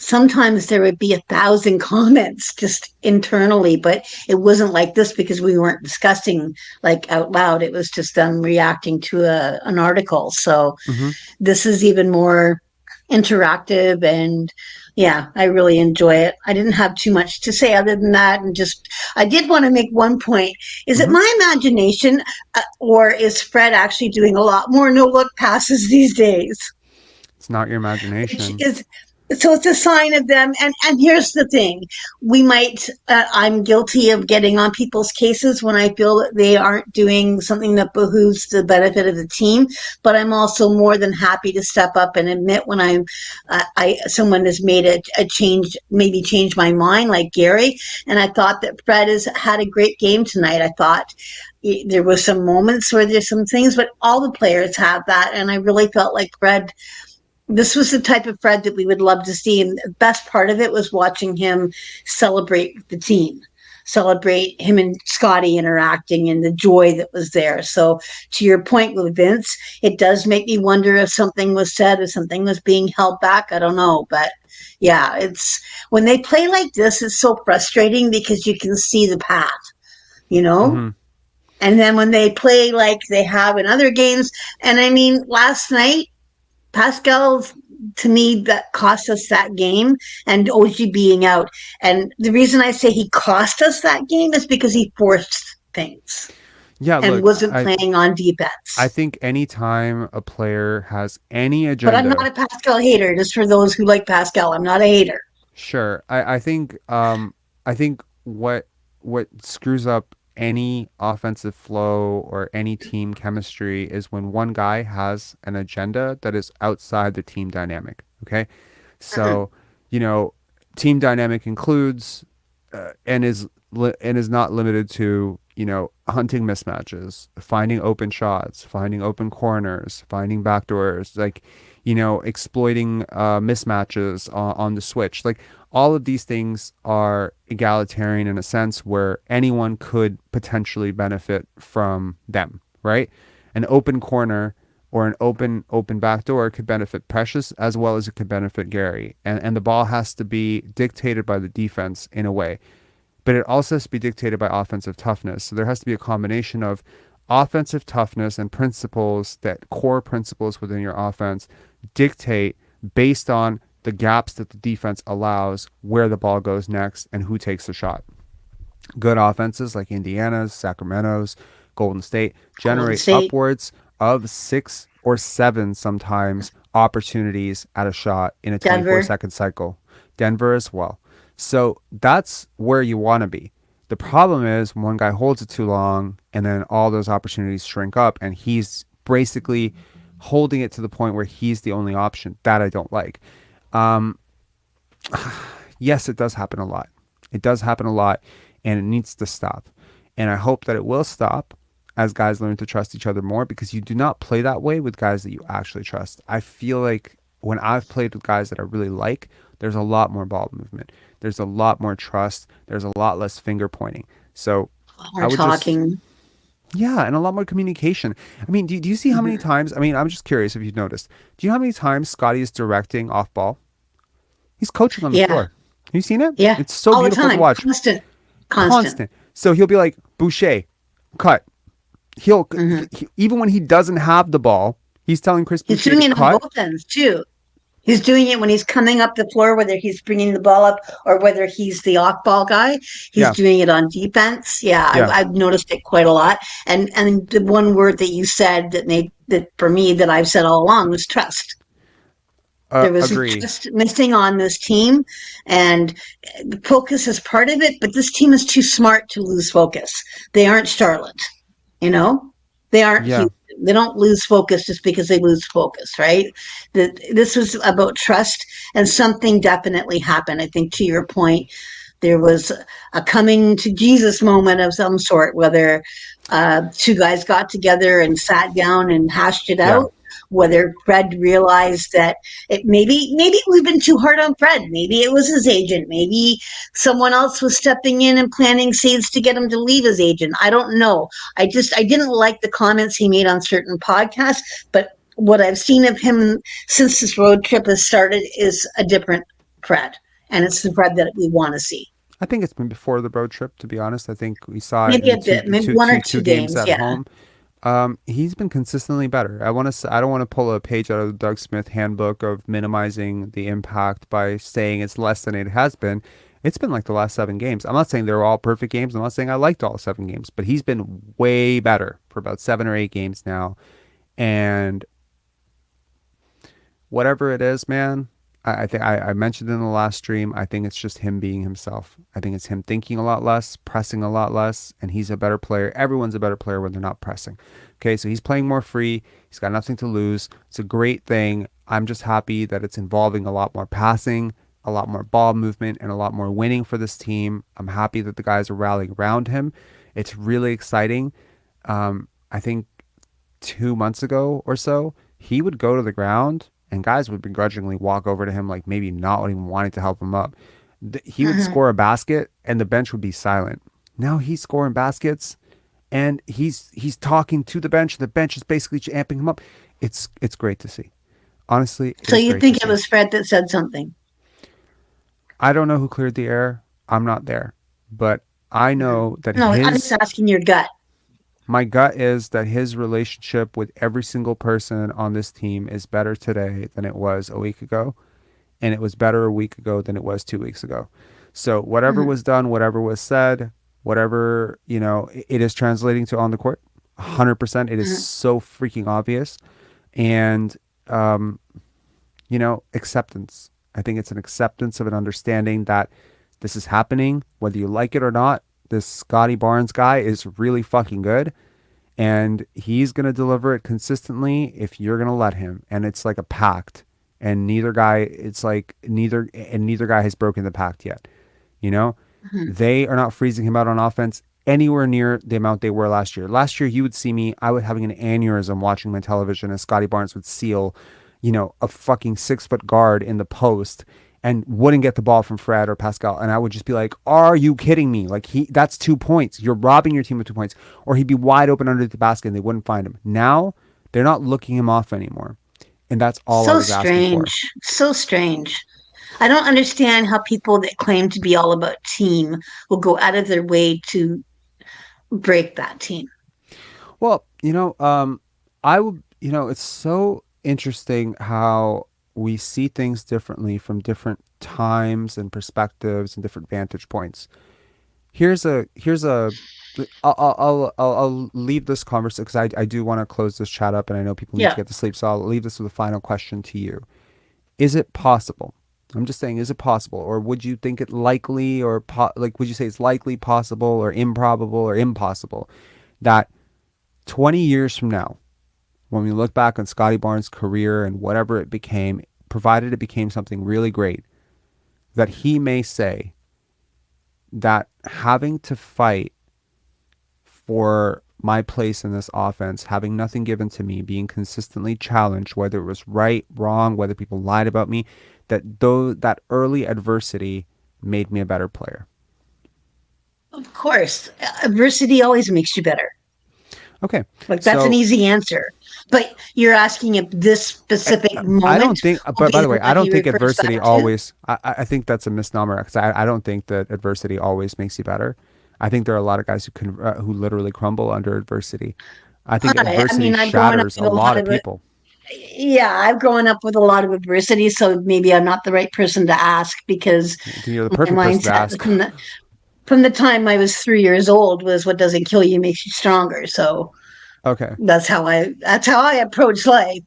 Speaker 8: sometimes there would be 1,000 comments just internally, but it wasn't like this because we weren't discussing like out loud. It was just them reacting to an article. So This is even more interactive, and yeah, I really enjoy it. I didn't have too much to say other than that, and I did want to make one point. Is it my imagination, or is Fred actually doing a lot more no-look passes these days?
Speaker 1: It's not your imagination.
Speaker 8: So it's a sign of them. And here's the thing. We might, I'm guilty of getting on people's cases when I feel that they aren't doing something that behooves the benefit of the team. But I'm also more than happy to step up and admit when someone has made a change, maybe change my mind, like Gary. And I thought that Fred has had a great game tonight. I thought there was some moments where there's some things, but all the players have that. And I really felt like Fred, this was the type of Fred that we would love to see. And the best part of it was watching him celebrate the team, celebrate him and Scottie interacting and the joy that was there. So to your point with Vince, it does make me wonder if something was said, if something was being held back. I don't know. But yeah, it's when they play like this, it's so frustrating because you can see the path, you know?
Speaker 1: Mm-hmm.
Speaker 8: And then when they play like they have in other games, and I mean, last night, Pascal, to me, that cost us that game, and OG being out. And the reason I say he cost us that game is because he forced things
Speaker 1: Yeah,
Speaker 8: and
Speaker 1: look,
Speaker 8: wasn't playing on defense.
Speaker 1: I think anytime a player has any
Speaker 8: But
Speaker 1: agenda,
Speaker 8: I'm not a Pascal hater. Just for those who like Pascal, I'm not a hater.
Speaker 1: sure. I think what screws up any offensive flow or any team chemistry is when one guy has an agenda that is outside the team dynamic. Okay, so you know, team dynamic includes and is not limited to, you know, hunting mismatches, finding open shots, finding open corners, finding backdoors, like, you know, exploiting mismatches on the switch. Like, all of these things are egalitarian in a sense where anyone could potentially benefit from them, right? An open corner or an open backdoor could benefit Precious as well as it could benefit Gary. And the ball has to be dictated by the defense in a way. But it also has to be dictated by offensive toughness. So there has to be a combination of offensive toughness and principles, that core principles within your offense dictate based on the gaps that the defense allows, where the ball goes next and who takes the shot. Good offenses like Indiana's, Sacramento's, Golden State generate upwards of 6 or 7 sometimes opportunities at a shot in a 24-second cycle. Denver as well. So that's where you want to be. The problem is when one guy holds it too long and then all those opportunities shrink up and he's basically holding it to the point where he's the only option. That I don't like. Yes, it does happen a lot. It does happen a lot and it needs to stop. And I hope that it will stop as guys learn to trust each other more, because you do not play that way with guys that you actually trust. I feel like when I've played with guys that I really like, there's a lot more ball movement. There's a lot more trust. There's a lot less finger pointing. So
Speaker 8: we're talking.
Speaker 1: Yeah, and a lot more communication. I mean, do you see how many times, I mean, I'm just curious if you've noticed. Do you know how many times Scottie is directing off ball? He's coaching on the floor. Have you seen it?
Speaker 8: Yeah.
Speaker 1: It's so beautiful to watch.
Speaker 8: Constant.
Speaker 1: So he'll be like, Boucher, cut. He'll even when he doesn't have the ball, he's telling Chris Boucher to cut.
Speaker 8: He's doing it on both ends too. He's doing it when he's coming up the floor, whether he's bringing the ball up or whether he's the off-ball guy. He's doing it on defense. I've noticed it quite a lot. And the one word that you said that for me that I've said all along was trust. There was trust missing on this team, and the focus is part of it. But this team is too smart to lose focus. They aren't Charlotte, you know. They aren't. They don't lose focus just because they lose focus, right? This was about trust, and something definitely happened. I think to your point, there was a coming to Jesus moment of some sort, whether two guys got together and sat down and hashed it out. Whether Fred realized that maybe we've been too hard on Fred. Maybe it was his agent. Maybe someone else was stepping in and planting seeds to get him to leave his agent. I don't know. I didn't like the comments he made on certain podcasts, but what I've seen of him since this road trip has started is a different Fred, and it's the Fred that we want to see.
Speaker 1: I think it's been before the road trip, to be honest. I think we saw
Speaker 8: maybe a bit, maybe one or two games
Speaker 1: at home. He's been consistently better. I don't want to pull a page out of the Doug Smith handbook of minimizing the impact by saying it's less than it has been. It's been like the last 7 games. I'm not saying they're all perfect games. I'm not saying I liked all 7 games, but he's been way better for about 7 or 8 games now. And whatever it is, man, I think I mentioned in the last stream, I think it's just him being himself. I think it's him thinking a lot less, pressing a lot less, and he's a better player. Everyone's a better player when they're not pressing. Okay, so he's playing more free. He's got nothing to lose. It's a great thing. I'm just happy that it's involving a lot more passing, a lot more ball movement, and a lot more winning for this team. I'm happy that the guys are rallying around him. It's really exciting. I think 2 months ago or so, he would go to the ground and guys would begrudgingly walk over to him, like maybe not even wanting to help him up. He would score a basket and the bench would be silent. Now he's scoring baskets and he's talking to the bench. The bench is basically amping him up. It's great to see. Honestly.
Speaker 8: So you think it was Fred that said something?
Speaker 1: I don't know who cleared the air. I'm not there. But I know that
Speaker 8: No, I'm just asking your gut.
Speaker 1: My gut is that his relationship with every single person on this team is better today than it was a week ago. And it was better a week ago than it was 2 weeks ago. So whatever was done, whatever was said, whatever, it is translating to on the court. 100%. It is so freaking obvious. And, acceptance. I think it's an acceptance of an understanding that this is happening, whether you like it or not. This Scottie Barnes guy is really fucking good and he's going to deliver it consistently if you're going to let him. And it's like a pact and neither guy has broken the pact yet. They are not freezing him out on offense anywhere near the amount they were last year. Last year, you would see me, I was having an aneurysm watching my television as Scottie Barnes would seal, a fucking 6-foot guard in the post and wouldn't get the ball from Fred or Pascal. And I would just be like, are you kidding me? Like that's 2 points. You're robbing your team of 2 points. Or he'd be wide open under the basket and they wouldn't find him. Now they're not looking him off anymore. And that's all I was asking for.
Speaker 8: So strange. I don't understand how people that claim to be all about team will go out of their way to break that team.
Speaker 1: Well, it's so interesting how we see things differently from different times and perspectives and different vantage points. I'll leave this conversation because I do want to close this chat up and I know people need to get to sleep. So I'll leave this with a final question to you. Is it possible? I'm just saying, is it possible? Or would you think it likely or would you say it's likely, possible or improbable or impossible that 20 years from now, when we look back on Scottie Barnes' career and whatever it became, provided it became something really great, that he may say that having to fight for my place in this offense, having nothing given to me, being consistently challenged, whether it was right, wrong, whether people lied about me, that early adversity made me a better player.
Speaker 8: Of course. Adversity always makes you better.
Speaker 1: Okay.
Speaker 8: That's an easy answer. But you're asking if this specific moment.
Speaker 1: I don't think, but by the way, I don't think adversity always, I think that's a misnomer because I don't think that adversity always makes you better. I think there are a lot of guys who literally crumble under adversity. I think adversity shatters a lot of people.
Speaker 8: Yeah, I've grown up with a lot of adversity, so maybe I'm not the right person to ask because
Speaker 1: you're the perfect person to ask.
Speaker 8: From the time I was 3 years old was what doesn't kill you makes you stronger. So
Speaker 1: okay,
Speaker 8: that's how I approach life.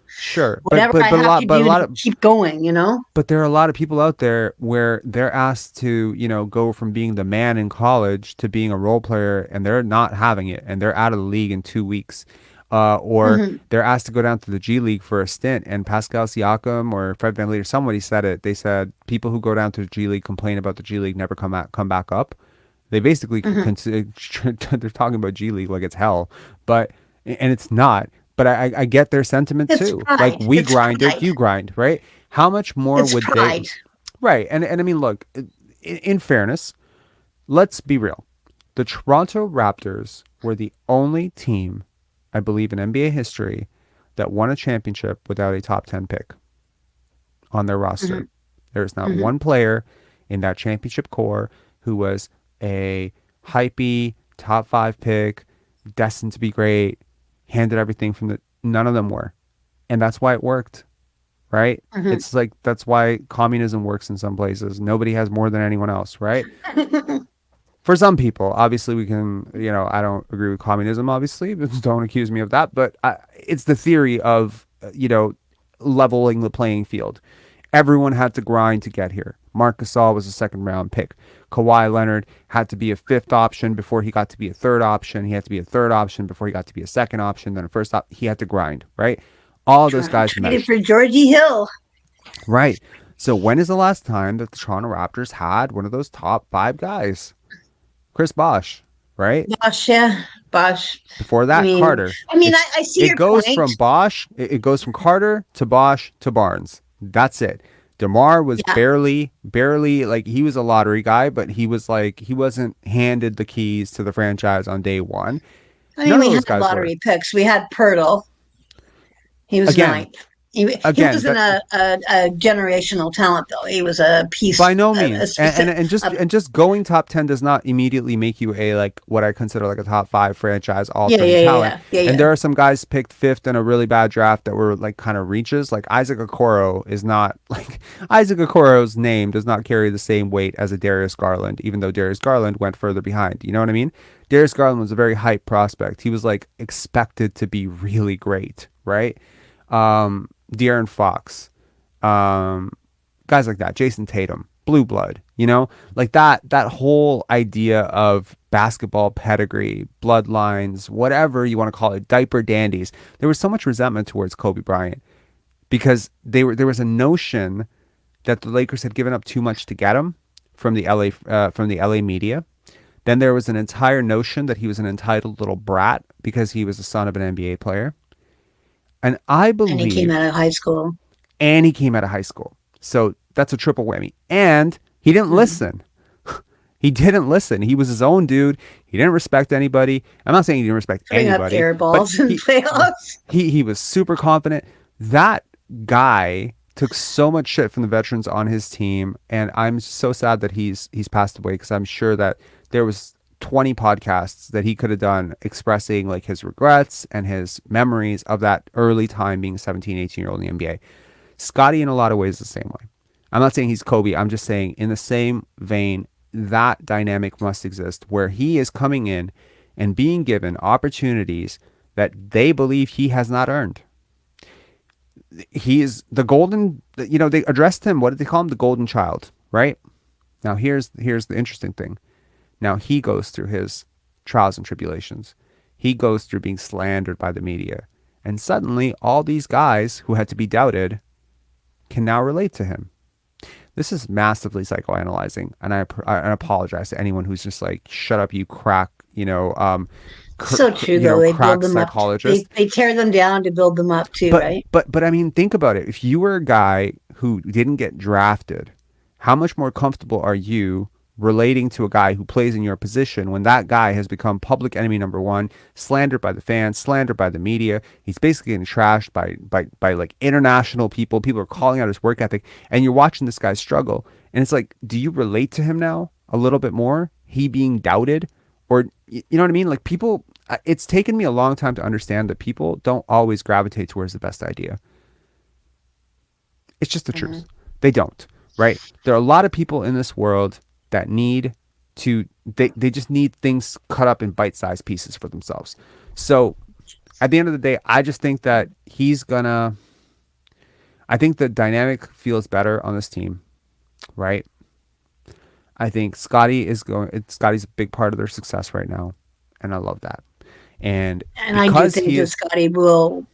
Speaker 1: Sure,
Speaker 8: whatever I have to do to keep going.
Speaker 1: But there are a lot of people out there where they're asked to go from being the man in college to being a role player, and they're not having it, and they're out of the league in 2 weeks. Or they're asked to go down to the G League for a stint, and Pascal Siakam or Fred VanVleet or somebody said it. They said people who go down to the G League complain about the G League never come back up. They basically they're talking about G League like it's hell, and it's not. But I get their sentiment too.
Speaker 8: Pride.
Speaker 1: Like we grind it, you grind, right? How much more would
Speaker 8: pride.
Speaker 1: they? Right, and I mean, look, in fairness, let's be real. The Toronto Raptors were the only team, I believe, in NBA history that won a championship without a top 10 pick on their roster. There's not one player in that championship core who was a hypey top 5 pick, destined to be great, handed everything none of them were. And that's why it worked, right? It's like, that's why communism works in some places. Nobody has more than anyone else, right? For some people, obviously we can, I don't agree with communism, obviously, but don't accuse me of that. But it's the theory of, leveling the playing field. Everyone had to grind to get here. Marc Gasol was a second-round pick. Kawhi Leonard had to be a fifth option before he got to be a third option. He had to be a third option before he got to be a second option, then a first option. He had to grind, right? All those guys
Speaker 8: traded
Speaker 1: meshed.
Speaker 8: for Georgie Hill.
Speaker 1: Right. So when is the last time that the Toronto Raptors had one of those top 5 guys? Chris Bosh, right?
Speaker 8: Bosh, yeah. Bosh.
Speaker 1: Before that, Carter.
Speaker 8: I see your
Speaker 1: It goes
Speaker 8: point.
Speaker 1: from Bosh, it goes from Carter to Bosh to Barnes. That's it. DeMar was barely, like, he was a lottery guy, but he was like, he wasn't handed the keys to the franchise on day one.
Speaker 8: We had lottery picks. We had Pirtle. He was ninth. He wasn't a generational talent, though. He was a piece.
Speaker 1: By no means. And just going top 10 does not immediately make you a, like, what I consider like a top 5 franchise all-time talent. And there are some guys picked 5th in a really bad draft that were like kind of reaches. Like Isaac Okoro is not like Isaac Okoro's name does not carry the same weight as a Darius Garland, even though Darius Garland went further behind. You know what I mean? Darius Garland was a very hype prospect. He was like expected to be really great, right? De'Aaron Fox, guys like that, Jason Tatum, blue blood, you know, like that whole idea of basketball pedigree, bloodlines, whatever you want to call it, diaper dandies. There was so much resentment towards Kobe Bryant because there was a notion that the Lakers had given up too much to get him from the LA media. Then there was an entire notion that he was an entitled little brat because he was the son of an NBA player. And I believe...
Speaker 8: And he came out of high school.
Speaker 1: So that's a triple whammy. And he didn't listen. He didn't listen. He was his own dude. He didn't respect anybody. I'm not saying he didn't respect anybody.
Speaker 8: Up air balls in playoffs.
Speaker 1: He was super confident. That guy took so much shit from the veterans on his team. And I'm so sad that he's passed away because I'm sure that there was 20 podcasts that he could have done expressing like his regrets and his memories of that early time being 17, 18-year-old in the NBA. Scottie in a lot of ways the same way. I'm not saying he's Kobe. I'm just saying in the same vein, that dynamic must exist where he is coming in and being given opportunities that they believe he has not earned. He is the golden, you know, they addressed him. What did they call him? The golden child, right? Now here's the interesting thing. Now he goes through his trials and tribulations. He goes through being slandered by the media. And suddenly all these guys who had to be doubted can now relate to him. This is massively psychoanalyzing. And I apologize to anyone who's just like, shut up, you crack,
Speaker 8: so true, though. They build them up. They tear them down to build them up too, right?
Speaker 1: But I mean, think about it. If you were a guy who didn't get drafted, how much more comfortable are you relating to a guy who plays in your position when that guy has become public enemy number one, slandered by the fans, slandered by the media? He's basically getting trashed by like international people. People are calling out his work ethic, and you're watching this guy struggle. And it's like, do you relate to him now a little bit more? He being doubted, or you know what I mean? Like people, it's taken me a long time to understand that people don't always gravitate towards the best idea. It's just the truth. They don't, right? There are a lot of people in this world that need to, they just need things cut up in bite-sized pieces for themselves. So at the end of the day, I just think that I think the dynamic feels better on this team, right? I think Scotty's a big part of their success right now. And I love that. And
Speaker 8: I do think that Scottie will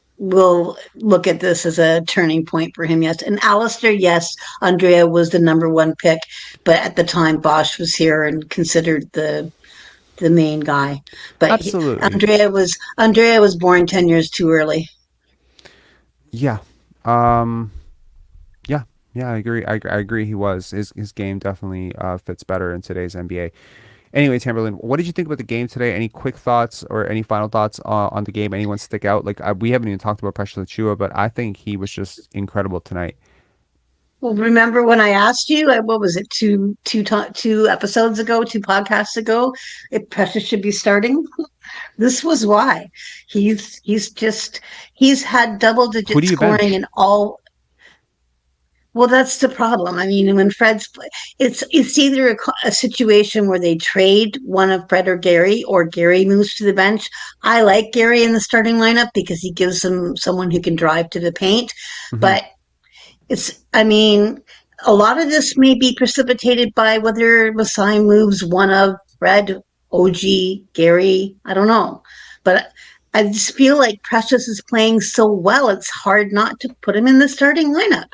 Speaker 8: look at this as a turning point for him. Yes. And Alistair, yes, Andrea was the number one pick, but at the time Bosh was here and considered the main guy. But
Speaker 1: absolutely.
Speaker 8: Andrea was born 10 years too early.
Speaker 1: Yeah. Yeah, I agree. I agree. He was. His game definitely fits better in today's NBA. Anyway, Tamberlyn, what did you think about the game today? Any quick thoughts or any final thoughts on the game? Anyone stick out? Like we haven't even talked about Precious Achiuwa, but I think he was just incredible tonight.
Speaker 8: Well, remember when I asked you, what was it, two episodes ago, 2 podcasts ago, if Precious should be starting? This was why. He's had double-digit scoring in all. Well, that's the problem. I mean, when Fred's, it's either a situation where they trade one of Fred or Gary moves to the bench. I like Gary in the starting lineup because he gives them someone who can drive to the paint. Mm-hmm. But I mean, a lot of this may be precipitated by whether Masai moves one of Fred, OG, Gary. I don't know. But I just feel like Precious is playing so well, it's hard not to put him in the starting lineup.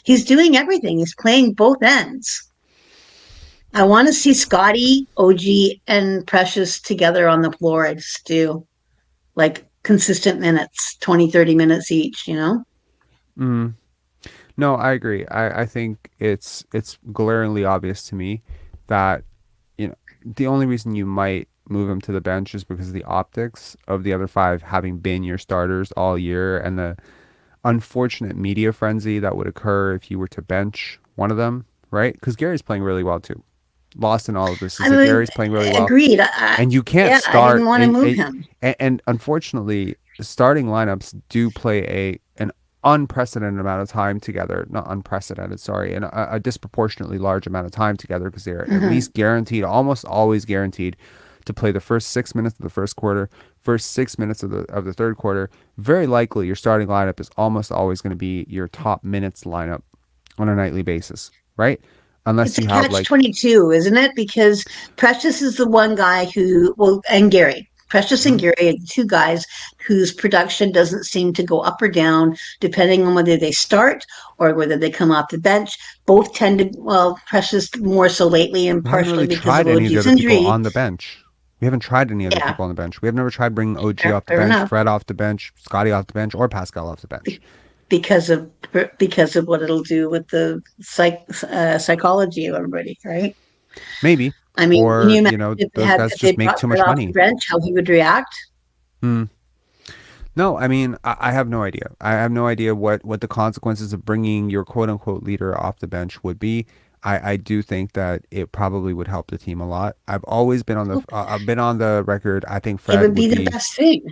Speaker 8: He's doing everything, he's playing both ends. I want to see Scottie, OG, and Precious together on the floor. I just do. Like consistent minutes, 20, 30 minutes each, you know?
Speaker 1: Mm. No, I agree. I think it's glaringly obvious to me that, you know, the only reason you might move him to the bench is because of the optics of the other five having been your starters all year and the unfortunate media frenzy that would occur if you were to bench one of them, right? Because Gary's playing really well too. Lost in all of this is
Speaker 8: I
Speaker 1: that
Speaker 8: mean,
Speaker 1: Gary's playing really well,
Speaker 8: agreed.
Speaker 1: and you can't
Speaker 8: Yeah, I didn't
Speaker 1: start.
Speaker 8: want to move him.
Speaker 1: And unfortunately, starting lineups do play an unprecedented amount of time together. Not unprecedented, sorry, and a disproportionately large amount of time together because they're at least guaranteed, almost always guaranteed, to play the first 6 minutes of the first quarter, first 6 minutes of the third quarter. Very likely, your starting lineup is almost always going to be your top minutes lineup on a nightly basis, right? Unless
Speaker 8: It's a
Speaker 1: you have
Speaker 8: catch 22, isn't it? Because Precious is the one guy who, well, and Gary. Precious and Gary are the two guys whose production doesn't seem to go up or down depending on whether they start or whether they come off the bench. Both tend to, well, Precious more so lately and
Speaker 1: we haven't
Speaker 8: partially
Speaker 1: really
Speaker 8: because of
Speaker 1: tried any of the
Speaker 8: OG's
Speaker 1: other people
Speaker 8: injury.
Speaker 1: on the bench. We haven't tried any other
Speaker 8: Yeah,
Speaker 1: people on the bench. We have never tried bringing OG off the
Speaker 8: fair
Speaker 1: bench,
Speaker 8: enough.
Speaker 1: Fred off the bench, Scottie off the bench, or Pascal off the bench.
Speaker 8: Because of what it'll do with the psychology of everybody, right?
Speaker 1: Maybe.
Speaker 8: I mean, can
Speaker 1: Or,
Speaker 8: you
Speaker 1: you
Speaker 8: imagine
Speaker 1: know, those
Speaker 8: if
Speaker 1: guys
Speaker 8: they
Speaker 1: just make
Speaker 8: brought
Speaker 1: too
Speaker 8: Fred
Speaker 1: much
Speaker 8: off the
Speaker 1: money.
Speaker 8: bench, how he would react?
Speaker 1: Hmm. No, I mean, I have no idea. I have no idea what the consequences of bringing your quote unquote leader off the bench would be. I do think that it probably would help the team a lot. I've always been on the I've been on the record. I think
Speaker 8: It
Speaker 1: Fred
Speaker 8: would
Speaker 1: would
Speaker 8: be the
Speaker 1: be.
Speaker 8: best thing.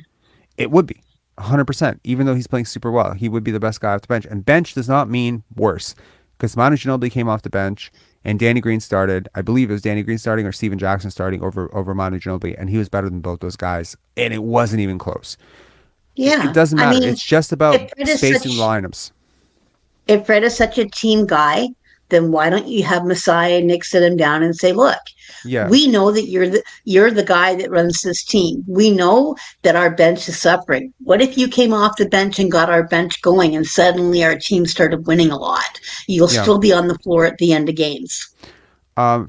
Speaker 1: It would be 100%. Even though he's playing super well, he would be the best guy off the bench. And bench does not mean worse, because Manu Ginobili came off the bench and Danny Green started. I believe it was Danny Green starting or Steven Jackson starting over Manu Ginobili, and he was better than both those guys, and it wasn't even close. It
Speaker 8: Yeah,
Speaker 1: doesn't
Speaker 8: I
Speaker 1: matter.
Speaker 8: mean,
Speaker 1: It's just
Speaker 8: if
Speaker 1: about
Speaker 8: Fred is
Speaker 1: spacing the
Speaker 8: such
Speaker 1: lineups.
Speaker 8: if Fred is such a team guy, then why don't you have Messiah and Nick sit him down and say, "Look,
Speaker 1: Yeah,
Speaker 8: we know that you're the guy that runs this team. We know that our bench is suffering. What if you came off the bench and got our bench going, and suddenly our team started winning a lot? You'll
Speaker 1: yeah.
Speaker 8: still be on the floor at the end of games."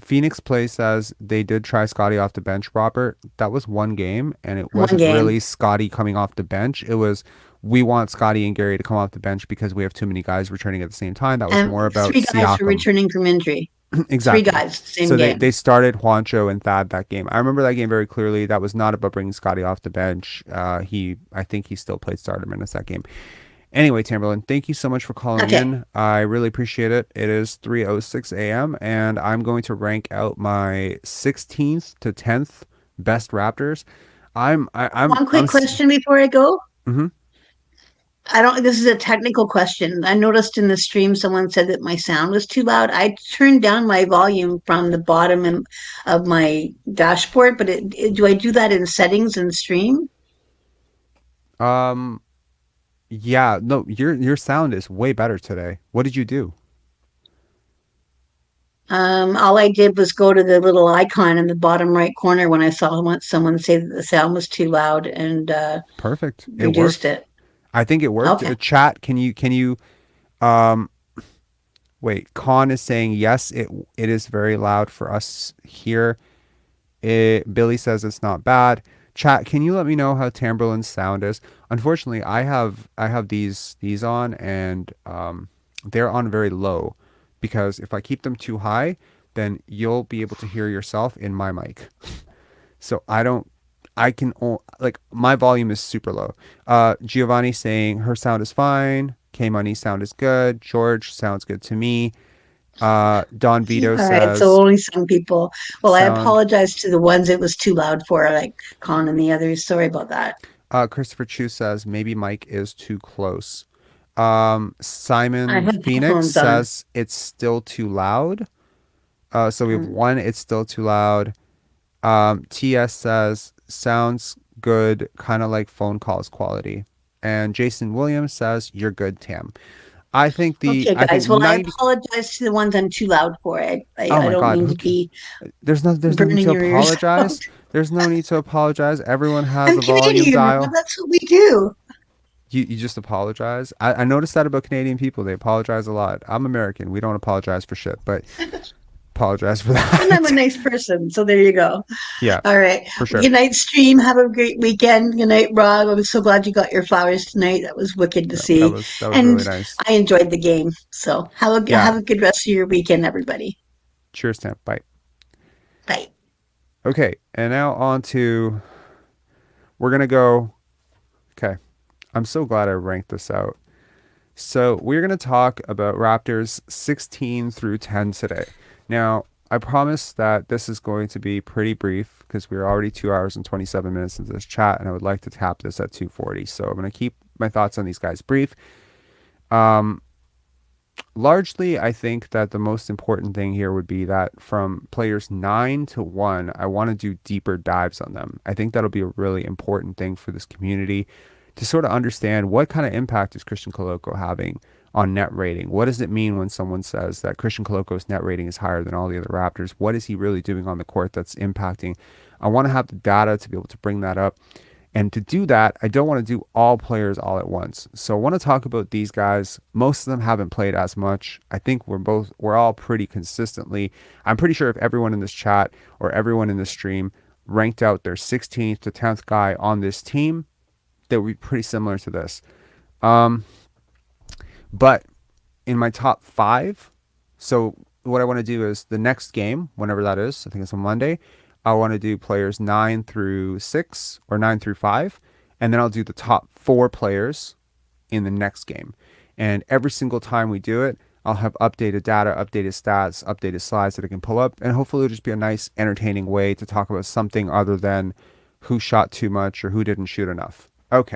Speaker 1: Phoenix Play says they did try Scottie off the bench, Robert. That was one game, and it
Speaker 8: One
Speaker 1: wasn't
Speaker 8: game.
Speaker 1: really Scottie coming off the bench. It was, we want Scottie and Gary to come off the bench because we have too many guys returning at the same time. That was
Speaker 8: And
Speaker 1: more about
Speaker 8: 3 guys were
Speaker 1: Siakam.
Speaker 8: returning from injury. 3
Speaker 1: Exactly.
Speaker 8: guys, same
Speaker 1: So
Speaker 8: game.
Speaker 1: they started Juancho and Thad that game. I remember that game very clearly. That was not about bringing Scottie off the bench. I think he still played starter minutes that game. Anyway, Tamberlyn, thank you so much for calling
Speaker 8: Okay.
Speaker 1: in. I really appreciate it. It is 3:06 a.m. and I'm going to rank out my 16th to 10th best Raptors. I'm
Speaker 8: One quick question before I go.
Speaker 1: Mhm.
Speaker 8: This is a technical question. I noticed in the stream someone said that my sound was too loud. I turned down my volume from the bottom of my dashboard, but do I do that in settings and stream?
Speaker 1: Yeah, no, your sound is way better today. What did you do?
Speaker 8: All I did was go to the little icon in the bottom right corner when I saw someone say that the sound was too loud and
Speaker 1: Perfect. It
Speaker 8: reduced
Speaker 1: worked.
Speaker 8: it.
Speaker 1: I think it worked.
Speaker 8: Okay.
Speaker 1: Chat, can you um wait, Con is saying yes, it is very loud for us here. Billy says it's not bad. Chat, can you let me know how Tamberlyn's sound is? Unfortunately, I have these on, and they're on very low, because if I keep them too high, then you'll be able to hear yourself in my mic. So like, my volume is super low. Giovanni saying her sound is fine. Kmoney sound is good. George sounds good to me. Don Vito
Speaker 8: All right,
Speaker 1: says
Speaker 8: so only some people. Well, I
Speaker 1: sound.
Speaker 8: apologize to the ones it was too loud for, like Con and the others. Sorry about that.
Speaker 1: Christopher Chu says maybe Mike is too close.
Speaker 8: I
Speaker 1: Simon
Speaker 8: have
Speaker 1: Phoenix
Speaker 8: headphones on.
Speaker 1: says it's still too loud. So we have one, it's still too loud. TS says sounds good, kind of like phone calls quality. And Jason Williams says you're good, Tam. I think
Speaker 8: Okay,
Speaker 1: I think
Speaker 8: guys. Well, I
Speaker 1: 90.
Speaker 8: apologize to the ones I'm too loud for.
Speaker 1: Oh
Speaker 8: I
Speaker 1: my
Speaker 8: don't
Speaker 1: God,
Speaker 8: mean
Speaker 1: who
Speaker 8: to
Speaker 1: can?
Speaker 8: be
Speaker 1: There's no need
Speaker 8: burning
Speaker 1: to
Speaker 8: your ears out.
Speaker 1: apologize. There's no need to apologize. Everyone has
Speaker 8: I'm
Speaker 1: a volume
Speaker 8: Canadian, Rob.
Speaker 1: dial.
Speaker 8: That's what we do.
Speaker 1: You just apologize. I noticed that about Canadian people. They apologize a lot. I'm American. We don't apologize for shit, but apologize for
Speaker 8: And I'm a
Speaker 1: that.
Speaker 8: nice person, so there you go.
Speaker 1: Yeah,
Speaker 8: All right.
Speaker 1: for
Speaker 8: Well,
Speaker 1: sure.
Speaker 8: good night, stream. Have a great weekend. Good night, Rob. I'm so glad you got your flowers tonight. That was wicked to see.
Speaker 1: That was
Speaker 8: And
Speaker 1: really nice.
Speaker 8: I enjoyed the game. So
Speaker 1: Yeah.
Speaker 8: have a good rest of your weekend, everybody.
Speaker 1: Cheers, Tam. Bye.
Speaker 8: Bye.
Speaker 1: Okay, and now on to we're gonna go. Okay, I'm so glad I ranked this out. So we're gonna talk about Raptors 16 through 10 today. Now, I promise that this is going to be pretty brief because we're already 2 hours and 27 minutes into this chat, and I would like to tap this at 2:40. So I'm gonna keep my thoughts on these guys brief. Largely, I think that the most important thing here would be that from players 9 to 1, I want to do deeper dives on them. I think that'll be a really important thing for this community to sort of understand what kind of impact is Christian Koloko having on net rating. What does it mean when someone says that Christian Koloko's net rating is higher than all the other Raptors? What is he really doing on the court that's impacting? I want to have the data to be able to bring that up. And to do that, I don't want to do all players all at once. So I want to talk about these guys. Most of them haven't played as much. I think we're all pretty consistently. I'm pretty sure if everyone in this chat or everyone in this stream ranked out their 16th to 10th guy on this team, they would be pretty similar to this. But in my top 5, so what I want to do is the next game, whenever that is, I think it's on Monday, I want to do players 9 through 6 or 9 through 5, and then I'll do the top 4 players in the next game. And every single time we do it, I'll have updated data, updated stats, updated slides that I can pull up, and hopefully it'll just be a nice, entertaining way to talk about something other than who shot too much or who didn't shoot enough. Okay.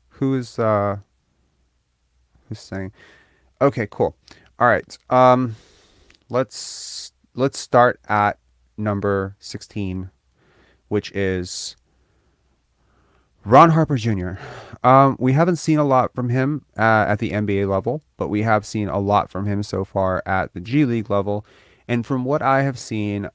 Speaker 1: Who's saying? Okay, cool. All right. Let's start at number 16, which is Ron Harper Jr. We haven't seen a lot from him at the NBA level, but we have seen a lot from him so far at the G League level. And from what I have seen,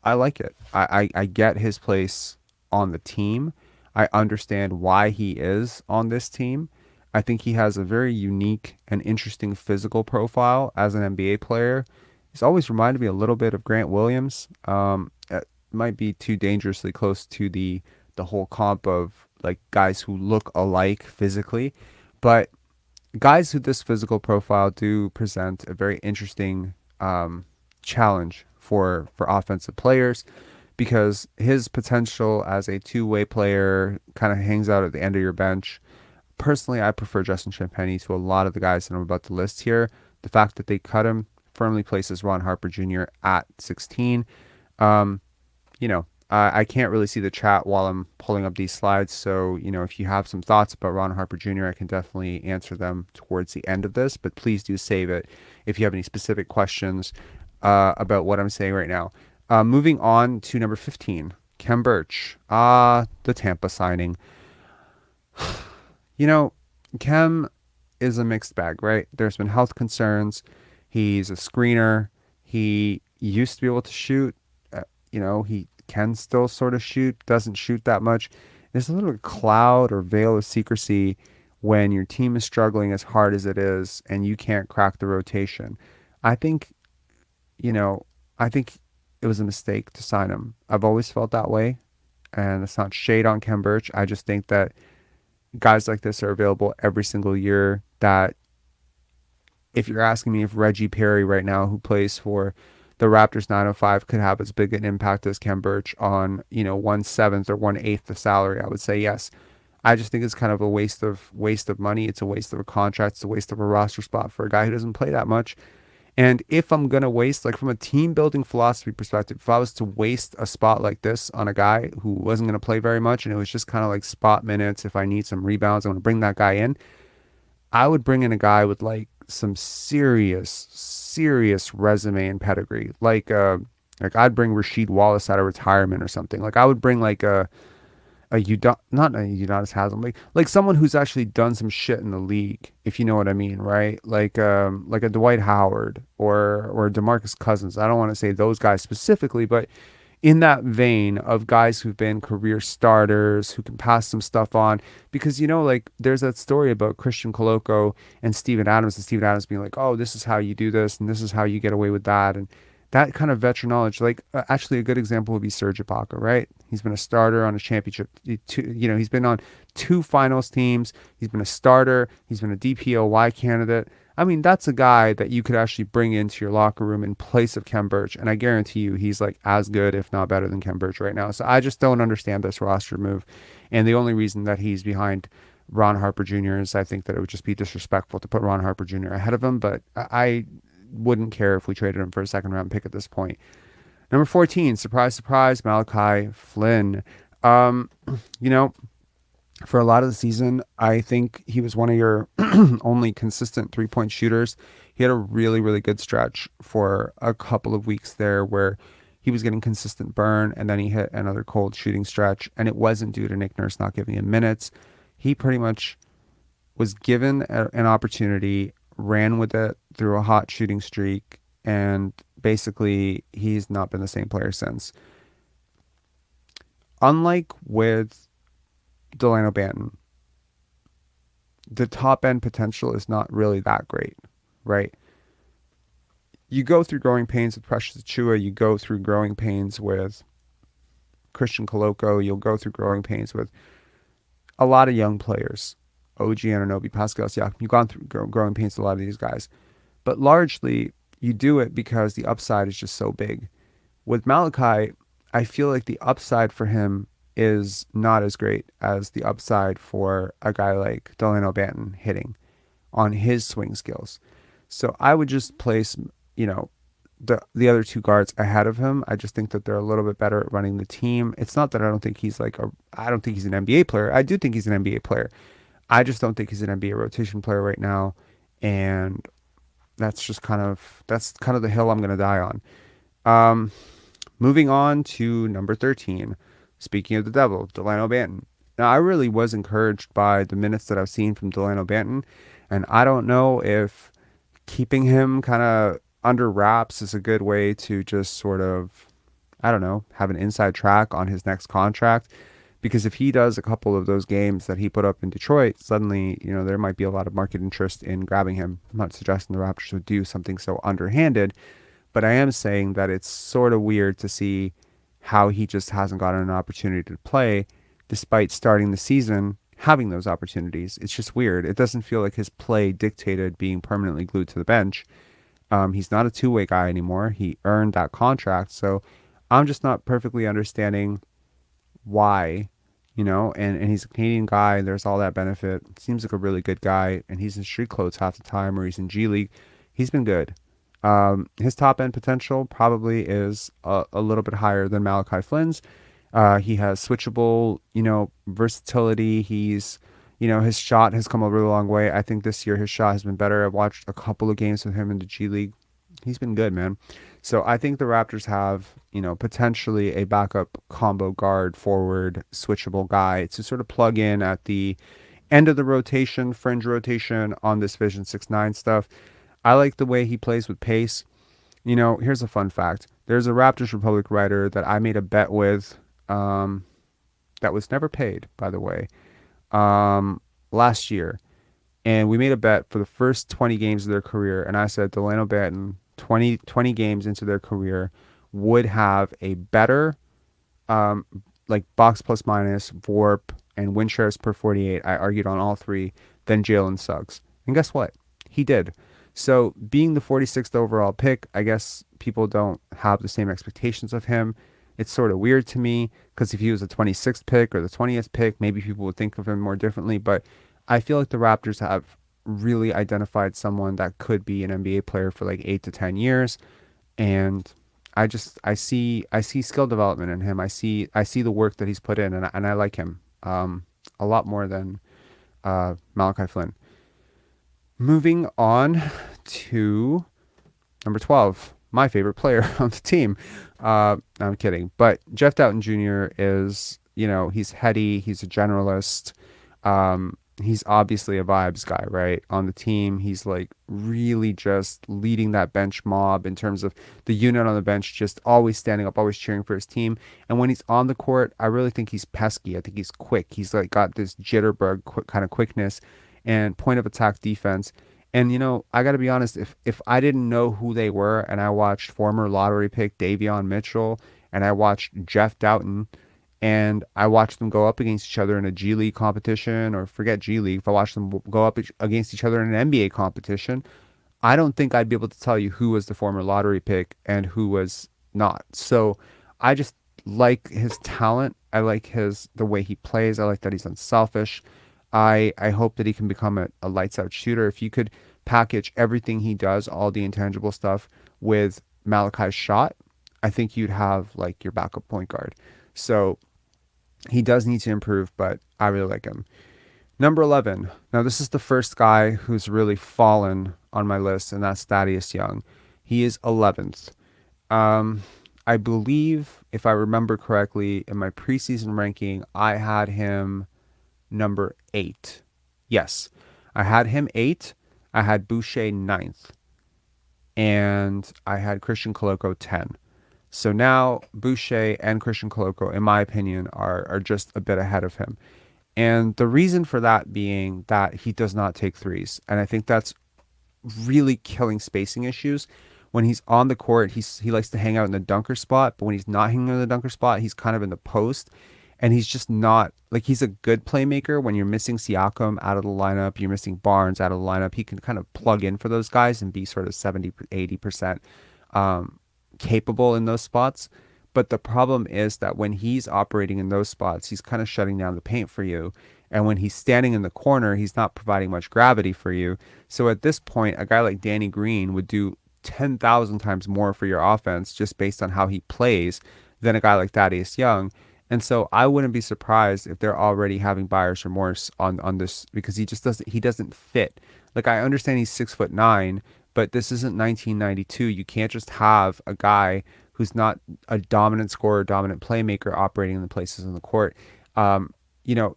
Speaker 1: I like it. I get his place on the team. I understand why he is on this team. I think he has a very unique and interesting physical profile as an NBA player. He's always reminded me a little bit of Grant Williams. It might be too dangerously close to the whole comp of like guys who look alike physically, but guys with this physical profile do present a very interesting challenge for offensive players, because his potential as a two-way player kind of hangs out at the end of your bench. Personally, I prefer Justin Champagnie to a lot of the guys that I'm about to list here. The fact that they cut him firmly places Ron Harper Jr. at 16. I can't really see the chat while I'm pulling up these slides. So, if you have some thoughts about Ron Harper Jr., I can definitely answer them towards the end of this, but please do save it if you have any specific questions about what I'm saying right now. Moving on to number 15, Khem Birch, the Tampa signing. Khem is a mixed bag, right? There's been health concerns. He's a screener. He used to be able to shoot. He can still sort of shoot, doesn't shoot that much. There's a little cloud or veil of secrecy when your team is struggling as hard as it is and you can't crack the rotation. I think it was a mistake to sign him. I've always felt that way, and it's not shade on Khem Birch. I just think that guys like this are available every single year. That if you're asking me if Reggie Perry right now, who plays for the Raptors 905, could have as big an impact as Khem Birch on 1/7 or 1/8 the salary, I would say yes. I just think it's kind of a waste of money. It's a waste of a contract. It's a waste of a roster spot for a guy who doesn't play that much. And if I'm going to waste, like from a team building philosophy perspective, if I was to waste a spot like this on a guy who wasn't going to play very much and it was just kind of like spot minutes, if I need some rebounds, I want to bring that guy in, I would bring in a guy with like some serious resume and pedigree. Like I'd bring Rasheed Wallace out of retirement or something. Like I would bring like a not a Udonis Haslam, like someone who's actually done some shit in the league, if you know what I mean, right? Like a Dwight Howard or DeMarcus Cousins. I don't want to say those guys specifically, but in that vein of guys who've been career starters who can pass some stuff on, because like there's that story about Christian Coloco and Steven Adams being like, oh, this is how you do this and this is how you get away with that, and that kind of veteran knowledge. Like actually a good example would be Serge Ibaka, right? He's been a starter on a championship. He's been on 2 finals teams. He's been a starter. He's been a DPOY candidate. I mean, that's a guy that you could actually bring into your locker room in place of Khem Birch. And I guarantee you he's like as good, if not better than Khem Birch right now. So I just don't understand this roster move. And the only reason that he's behind Ron Harper Jr. is I think that it would just be disrespectful to put Ron Harper Jr. ahead of him. But I wouldn't care if we traded him for a second round pick at this point. Number 14, surprise, surprise, Malachi Flynn. For a lot of the season, I think he was one of your only consistent 3-point shooters. He had a really, really good stretch for a couple of weeks there where he was getting consistent burn, and then he hit another cold shooting stretch, and it wasn't due to Nick Nurse not giving him minutes. He pretty much was given an opportunity, ran with it through a hot shooting streak, and basically he's not been the same player since. Unlike with Delano Banton, the top end potential is not really that great, right? You go through growing pains with Precious Achiuwa, you go through growing pains with Christian Coloco, you'll go through growing pains with a lot of young players, OG Anunoby, Pascal Siakam. You've gone through growing pains with a lot of these guys, but largely you do it because the upside is just so big. With Malachi, I feel like the upside for him is not as great as the upside for a guy like Delano Banton hitting on his swing skills. So I would just place, the other 2 guards ahead of him. I just think that they're a little bit better at running the team. It's not that I don't think he's I don't think he's an NBA player. I do think he's an NBA player. I just don't think he's an NBA rotation player right now. And that's kind of the hill I'm going to die on. Moving on to number 13. Speaking of the devil, Delano Banton. Now, I really was encouraged by the minutes that I've seen from Delano Banton, and I don't know if keeping him kind of under wraps is a good way to just sort of, have an inside track on his next contract, because if he does a couple of those games that he put up in Detroit, suddenly, there might be a lot of market interest in grabbing him. I'm not suggesting the Raptors would do something so underhanded, but I am saying that it's sort of weird to see how he just hasn't gotten an opportunity to play despite starting the season having those opportunities. It's just weird. It doesn't feel like his play dictated being permanently glued to the bench. He's not a 2-way guy anymore. He earned that contract. So I'm just not perfectly understanding why, and he's a Canadian guy. There's all that benefit. Seems like a really good guy, and he's in street clothes half the time, or he's in G League. He's been good. His top end potential probably is a little bit higher than Malachi Flynn's. He has switchable, versatility. He's, his shot has come a really long way. I think this year his shot has been better. I've watched a couple of games with him in the G League. He's been good, man. So I think the Raptors have, potentially a backup combo guard, forward, switchable guy to sort of plug in at the end of the rotation, fringe rotation on this Vision 6-9 stuff. I like the way he plays with pace. Here's a fun fact. There's a Raptors Republic writer that I made a bet with that was never paid, by the way, last year. And we made a bet for the first 20 games of their career. And I said Delano Banton, 20 games into their career, would have a better box plus minus, VORP, and win shares per 48. I argued on all 3 than Jalen Suggs. And guess what? He did. So being the 46th overall pick, I guess people don't have the same expectations of him. It's sort of weird to me because if he was the 26th pick or the 20th pick, maybe people would think of him more differently. But I feel like the Raptors have really identified someone that could be an NBA player for 8 to 10 years. And I see skill development in him. I see the work that he's put in, and I like him a lot more than Malachi Flynn. Moving on to number 12, my favorite player on the team. No, I'm kidding. But Jeff Doughton Jr. is he's heady, he's a generalist. He's obviously a vibes guy, right? On the team, he's like really just leading that bench mob in terms of the unit on the bench, just always standing up, always cheering for his team. And when he's on the court, I really think he's pesky. I think he's quick. He's like got this jitterbug kind of quickness and point of attack defense. And I got to be honest, if I didn't know who they were and I watched former lottery pick Davion Mitchell and I watched Jeff Doughton and I watched them go up against each other in a G League competition, or forget G League, if I watched them go up against each other in an NBA competition, I don't think I'd be able to tell you who was the former lottery pick and who was not. So I just like his talent. I like the way he plays. I like that he's unselfish. I hope that he can become a lights out shooter. If you could package everything he does, all the intangible stuff, with Malachi's shot, I think you'd have like your backup point guard. So he does need to improve, but I really like him. Number 11. Now, this is the first guy who's really fallen on my list, and that's Thaddeus Young. He is 11th. I believe, if I remember correctly, in my preseason ranking, I had him number 8. Yes, I had him 8. I had Boucher 9th. And I had Christian Coloco 10. So now Boucher and Christian Coloco, in my opinion, are just a bit ahead of him. And the reason for that being that he does not take threes. And I think that's really killing spacing issues. When he's on the court, he likes to hang out in the dunker spot. But when he's not hanging out in the dunker spot, he's kind of in the post. And he's just not, like, he's a good playmaker. When you're missing Siakam out of the lineup, you're missing Barnes out of the lineup, he can kind of plug in for those guys and be sort of 70, 80% capable in those spots. But the problem is that when he's operating in those spots, he's kind of shutting down the paint for you. And when he's standing in the corner, he's not providing much gravity for you. So at this point, a guy like Danny Green would do 10,000 times more for your offense just based on how he plays than a guy like Thaddeus Young. And so I wouldn't be surprised if they're already having buyer's remorse on this, because he doesn't fit. Like, I understand he's 6'9", but this isn't 1992. You can't just have a guy who's not a dominant scorer, dominant playmaker operating in the places on the court.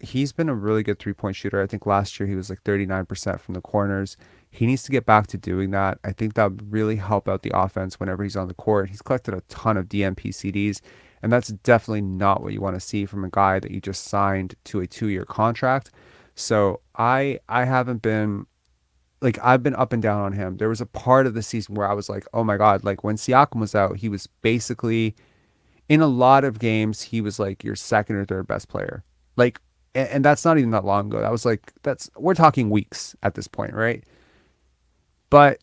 Speaker 1: He's been a really good three-point shooter. I think last year he was like 39% from the corners. He needs to get back to doing that. I think that would really help out the offense whenever he's on the court. He's collected a ton of DMP CDs, and that's definitely not what you want to see from a guy that you just signed to a 2-year contract. So I haven't been, like, I've been up and down on him. There was a part of the season where I was like, oh my God, like when Siakam was out, he was basically, in a lot of games, he was like your second or third best player. Like, and that's not even that long ago. That was like, we're talking weeks at this point, right? But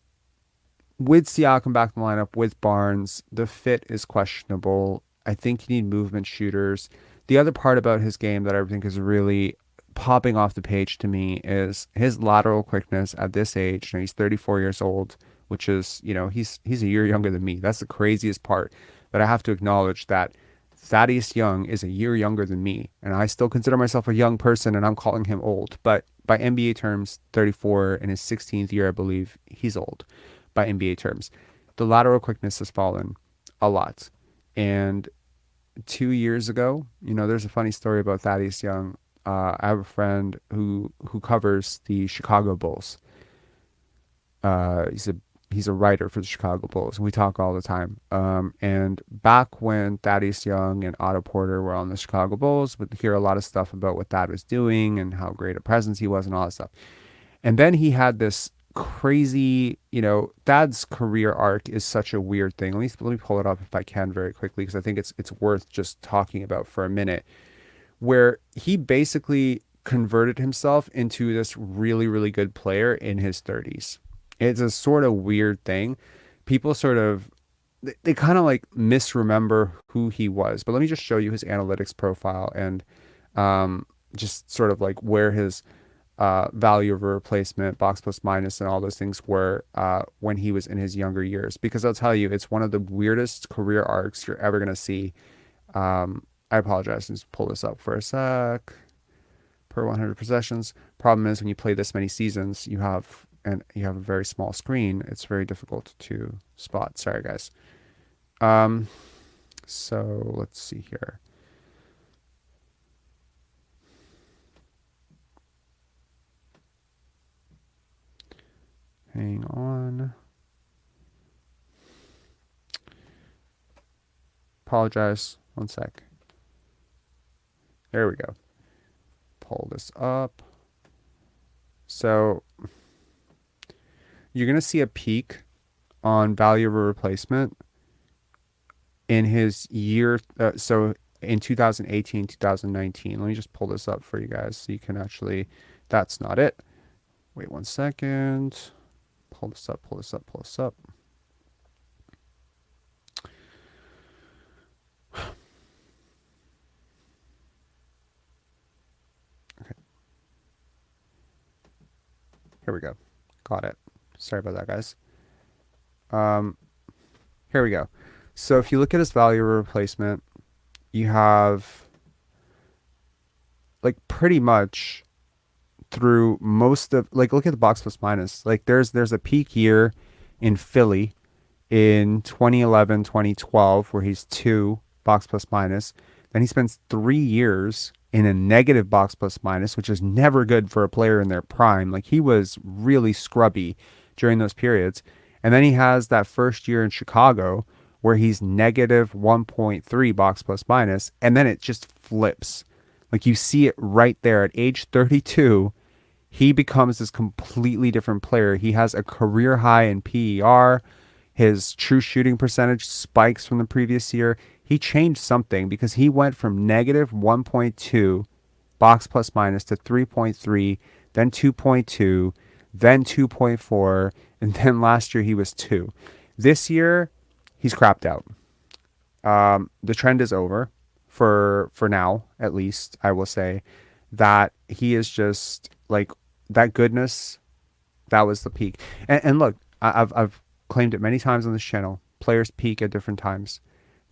Speaker 1: with Siakam back in the lineup, with Barnes, the fit is questionable. I think you need movement shooters. The other part about his game that I think is really popping off the page to me is his lateral quickness at this age. He's 34 years old, which is, he's a year younger than me. That's the craziest part, that I have to acknowledge that Thaddeus Young is a year younger than me, and I still consider myself a young person, and I'm calling him old. But by NBA terms, 34 in his 16th year, I believe he's old by NBA terms. The lateral quickness has fallen a lot. And 2 years ago, there's a funny story about Thaddeus Young. I have a friend who covers the Chicago Bulls. He's a writer for the Chicago Bulls, and we talk all the time. And back when Thaddeus Young and Otto Porter were on the Chicago Bulls, we'd hear a lot of stuff about what Thad was doing and how great a presence he was and all that stuff. And then he had this crazy, Thad's career arc is such a weird thing. Let me pull it up if I can very quickly, because I think it's worth just talking about for a minute, where he basically converted himself into this really, really good player in his 30s. It's a sort of weird thing. People sort of, they kind of like misremember who he was. But let me just show you his analytics profile and just sort of like where his value of a replacement, box plus minus, and all those things were when he was in his younger years. Because I'll tell you, it's one of the weirdest career arcs you're ever going to see. I apologize. Let's pull this up for a sec. Per 100 possessions. Problem is, when you play this many seasons, you have a very small screen. It's very difficult to spot. Sorry, guys. So let's see here. Hang on. Apologize. One sec. There we go. Pull this up. So you're going to see a peak on value over replacement in his year. So in 2018, 2019. Let me just pull this up for you guys so you can actually, that's not it. Wait 1 second. Pull this up, pull this up, pull this up. Okay. Here we go. Got it. Sorry about that, guys. Here we go. So if you look at his value replacement, you have like pretty much through most of, like, look at the box plus minus. Like there's a peak year in Philly in 2011, 2012 where he's 2 box plus minus. Then he spends 3 years in a negative box plus minus, which is never good for a player in their prime. Like he was really scrubby during those periods. And then he has that first year in Chicago where he's negative 1.3 box plus minus, and then it just flips. Like you see it right there at age 32, he becomes this completely different player. He has a career high in PER. His true shooting percentage spikes from the previous year. He changed something because he went from negative 1.2 box plus minus to 3.3, then 2.2, then 2.4, and then last year he was 2. This year, he's crapped out. The trend is over for now, at least. I will say that he is just like that goodness. That was the peak. And look, I've claimed it many times on this channel. Players peak at different times.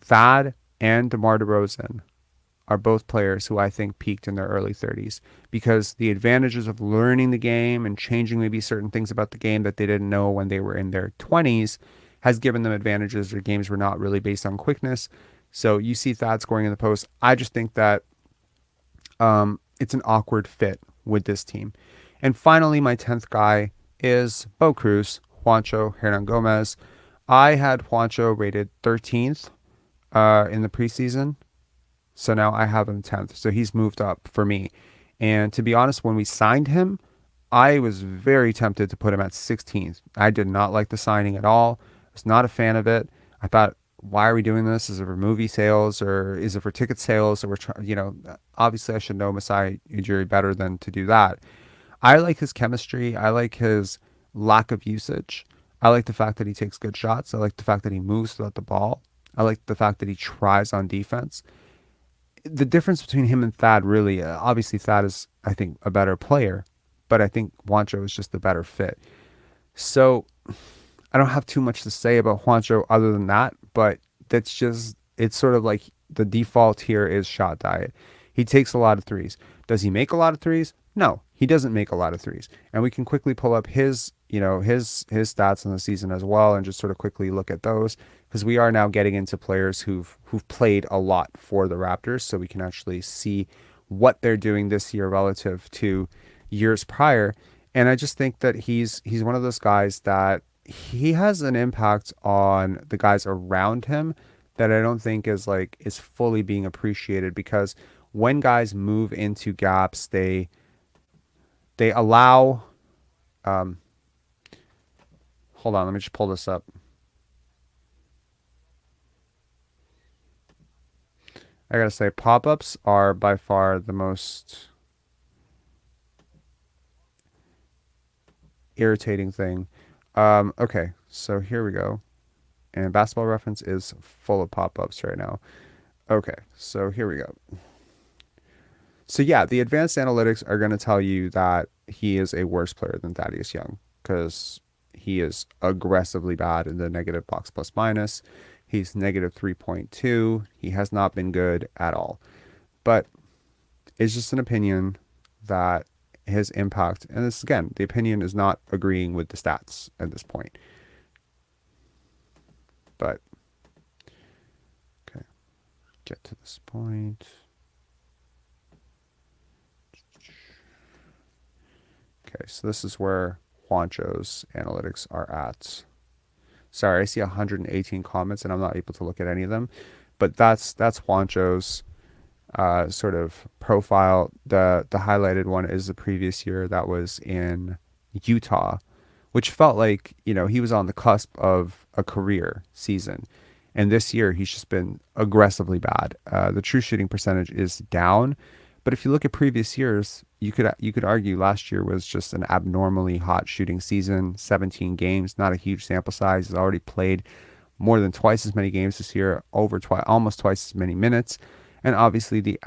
Speaker 1: Thad and DeMar DeRozan are both players who I think peaked in their early 30s because the advantages of learning the game and changing maybe certain things about the game that they didn't know when they were in their 20s has given them advantages. Their games were not really based on quickness. So you see Thad scoring in the post. I just think that it's an awkward fit with this team. And finally, my 10th guy is Bo Cruz, Juancho Hernangomez. I had Juancho rated 13th in the preseason. So now I have him 10th. So he's moved up for me. And to be honest, when we signed him, I was very tempted to put him at 16th. I did not like the signing at all. I was not a fan of it. I thought, why are we doing this? Is it for movie sales or is it for ticket sales? So we're trying, obviously I should know Masai Ujiri better than to do that. I like his chemistry. I like his lack of usage. I like the fact that he takes good shots. I like the fact that he moves without the ball. I like the fact that he tries on defense. The difference between him and Thad really, obviously Thad is, I think, a better player, but I think Juancho is just the better fit. So I don't have too much to say about Juancho other than that, but that's just, it's sort of like the default here is shot diet. He takes a lot of threes. Does he make a lot of threes? No, he doesn't make a lot of threes. And we can quickly pull up his stats in the season as well and just sort of quickly look at those because we are now getting into players who've played a lot for the Raptors, so we can actually see what they're doing this year relative to years prior. And I just think that he's one of those guys that he has an impact on the guys around him that I don't think is fully being appreciated, because when guys move into gaps, they allow hold on, let me just pull this up. I gotta say, pop-ups are by far the most irritating thing. Okay, so here we go. And Basketball Reference is full of pop-ups right now. Okay, so here we go. So yeah, the advanced analytics are going to tell you that he is a worse player than Thaddeus Young because he is aggressively bad in the negative box plus minus. He's negative 3.2. He has not been good at all. But it's just an opinion that his impact, and this again, the opinion is not agreeing with the stats at this point. But, okay, get to this point. Okay, so this is where Juancho's analytics are at. Sorry, I see 118 comments and I'm not able to look at any of them, but that's Juancho's sort of profile. The highlighted one is the previous year that was in Utah, which felt like, he was on the cusp of a career season. And this year he's just been aggressively bad. The true shooting percentage is down, but if you look at previous years, you could argue last year was just an abnormally hot shooting season. 17 games, not a huge sample size. He's already played more than twice as many games this year, almost twice as many minutes, and obviously the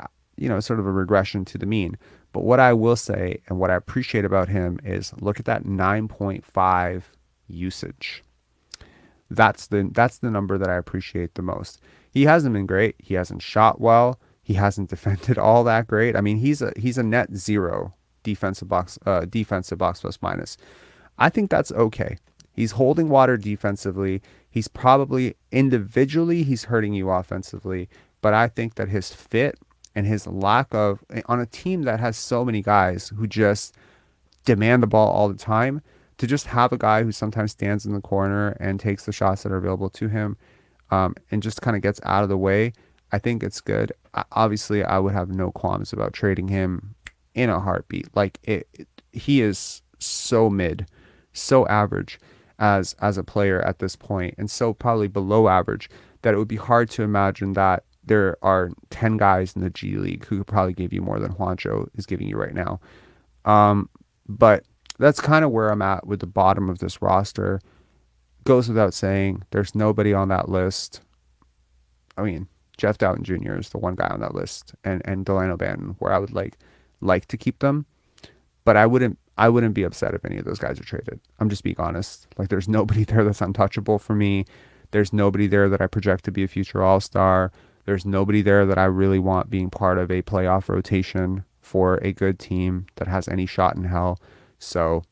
Speaker 1: sort of a regression to the mean. But what I will say and what I appreciate about him is look at that 9.5 usage. That's the number that I appreciate the most. He hasn't been great. He hasn't shot well. He hasn't defended all that great. I mean, he's a net zero defensive box plus minus. I think that's okay. He's holding water defensively. He's probably individually he's hurting you offensively, but I think that his fit and his lack of, on a team that has so many guys who just demand the ball all the time, to just have a guy who sometimes stands in the corner and takes the shots that are available to him, and just kind of gets out of the way, I think it's good. Obviously, I would have no qualms about trading him in a heartbeat. Like he is so mid, so average as a player at this point, and so probably below average that it would be hard to imagine that there are 10 guys in the G League who could probably give you more than Juancho is giving you right now. But that's kind of where I'm at with the bottom of this roster. Goes without saying, there's nobody on that list. I mean, Jeff Dowtin Jr. is the one guy on that list, and Delano Banton, where I would like to keep them, but I wouldn't be upset if any of those guys are traded. I'm just being honest. Like, there's nobody there that's untouchable for me. There's nobody there that I project to be a future All-Star. There's nobody there that I really want being part of a playoff rotation for a good team that has any shot in hell. So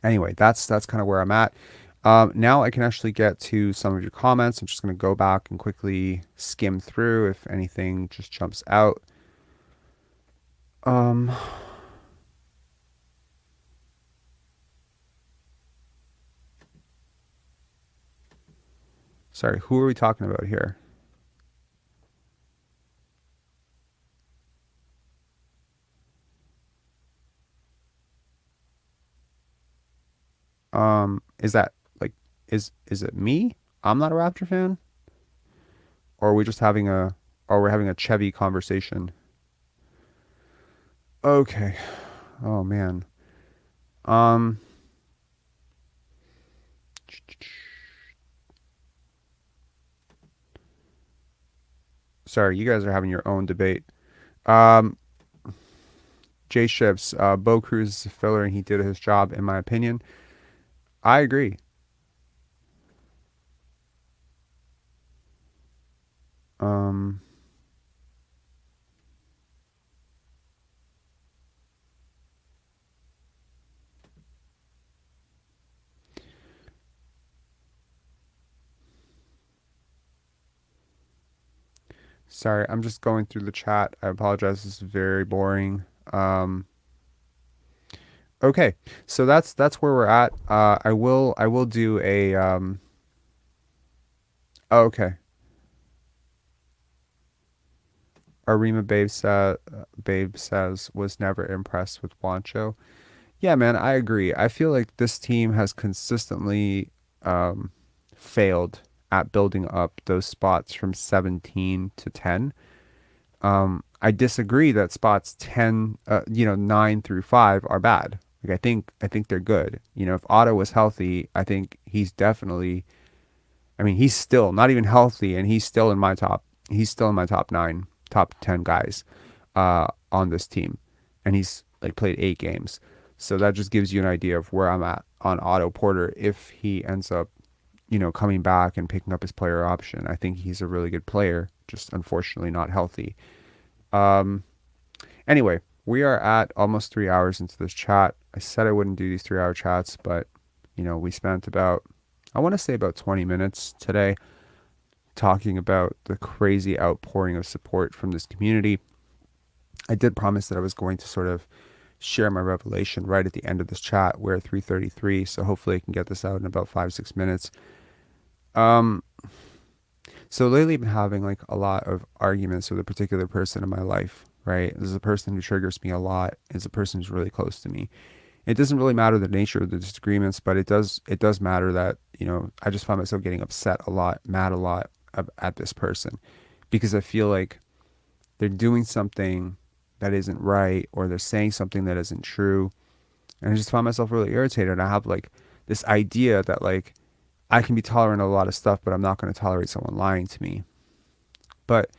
Speaker 1: anyway, that's kind of where I'm at. Now I can actually get to some of your comments. I'm just going to go back and quickly skim through if anything just jumps out. Sorry, who are we talking about here? Is that like, is it me? I'm not a Raptor fan? Or are we just having we're having a Chevy conversation? Okay. Oh man. Sorry, you guys are having your own debate. Jay Ships, Bo Cruz is a filler and he did his job in my opinion. I agree. Sorry, I'm just going through the chat. I apologize. This is very boring. Okay, so that's where we're at. I will do a okay. Arima Babe says was never impressed with Juancho. Yeah, man, I agree. I feel like this team has consistently failed at building up those spots from 17 to 10. I disagree that spots 10, 9 through 5 are bad. Like I think they're good. If Otto was healthy, I think he's definitely. I mean, he's still not even healthy, and he's still in my top 9, top 10 guys on this team, and he's like played 8 games. So that just gives you an idea of where I'm at on Otto Porter if he ends up, coming back and picking up his player option. I think he's a really good player, just unfortunately not healthy. Anyway, we are at almost 3 hours into this chat. I said I wouldn't do these 3-hour chats, but we spent about 20 minutes today talking about the crazy outpouring of support from this community. I did promise that I was going to sort of share my revelation right at the end of this chat. We're at 3:33, so hopefully I can get this out in about 5-6 minutes. So lately I've been having like a lot of arguments with a particular person in my life, right? This is a person who triggers me a lot. It's a person who's really close to me. It doesn't really matter the nature of the disagreements, but it does matter that, I just find myself getting upset a lot, mad a lot at this person, because I feel like they're doing something that isn't right, or they're saying something that isn't true. And I just find myself really irritated. I have like this idea that like I can be tolerant of a lot of stuff, but I'm not going to tolerate someone lying to me. But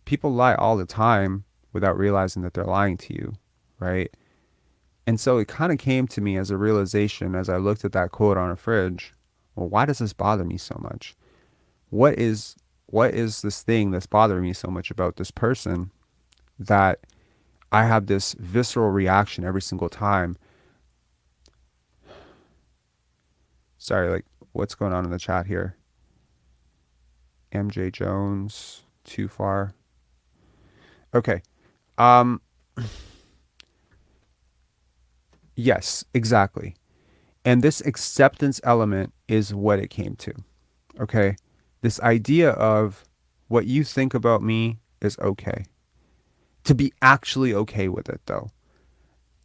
Speaker 1: people lie all the time without realizing that they're lying to you, right? And so it kind of came to me as a realization as I looked at that quote on a fridge. Well, why does this bother me so much? What is this thing that's bothering me so much about this person that I have this visceral reaction every single time? Sorry, like, what's going on in the chat here? MJ Jones, too far. Okay. Yes, exactly. And this acceptance element is what it came to. Okay. This idea of what you think about me is okay. To be actually okay with it, though.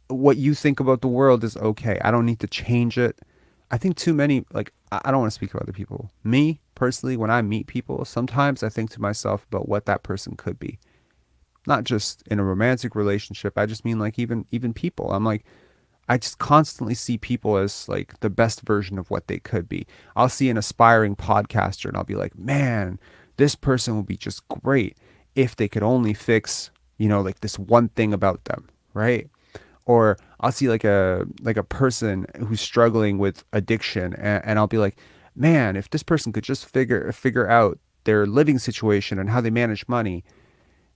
Speaker 1: What you think about the world is okay. I don't need to change it. I think too many, like, I don't want to speak for other people. Me, personally, when I meet people, sometimes I think to myself about what that person could be. Not just in a romantic relationship. I just mean like even people. I'm like, I just constantly see people as like the best version of what they could be. I'll see an aspiring podcaster and I'll be like, man, this person would be just great if they could only fix, like this one thing about them, right? Or I'll see like a person who's struggling with addiction, and I'll be like, man, if this person could just figure out their living situation and how they manage money.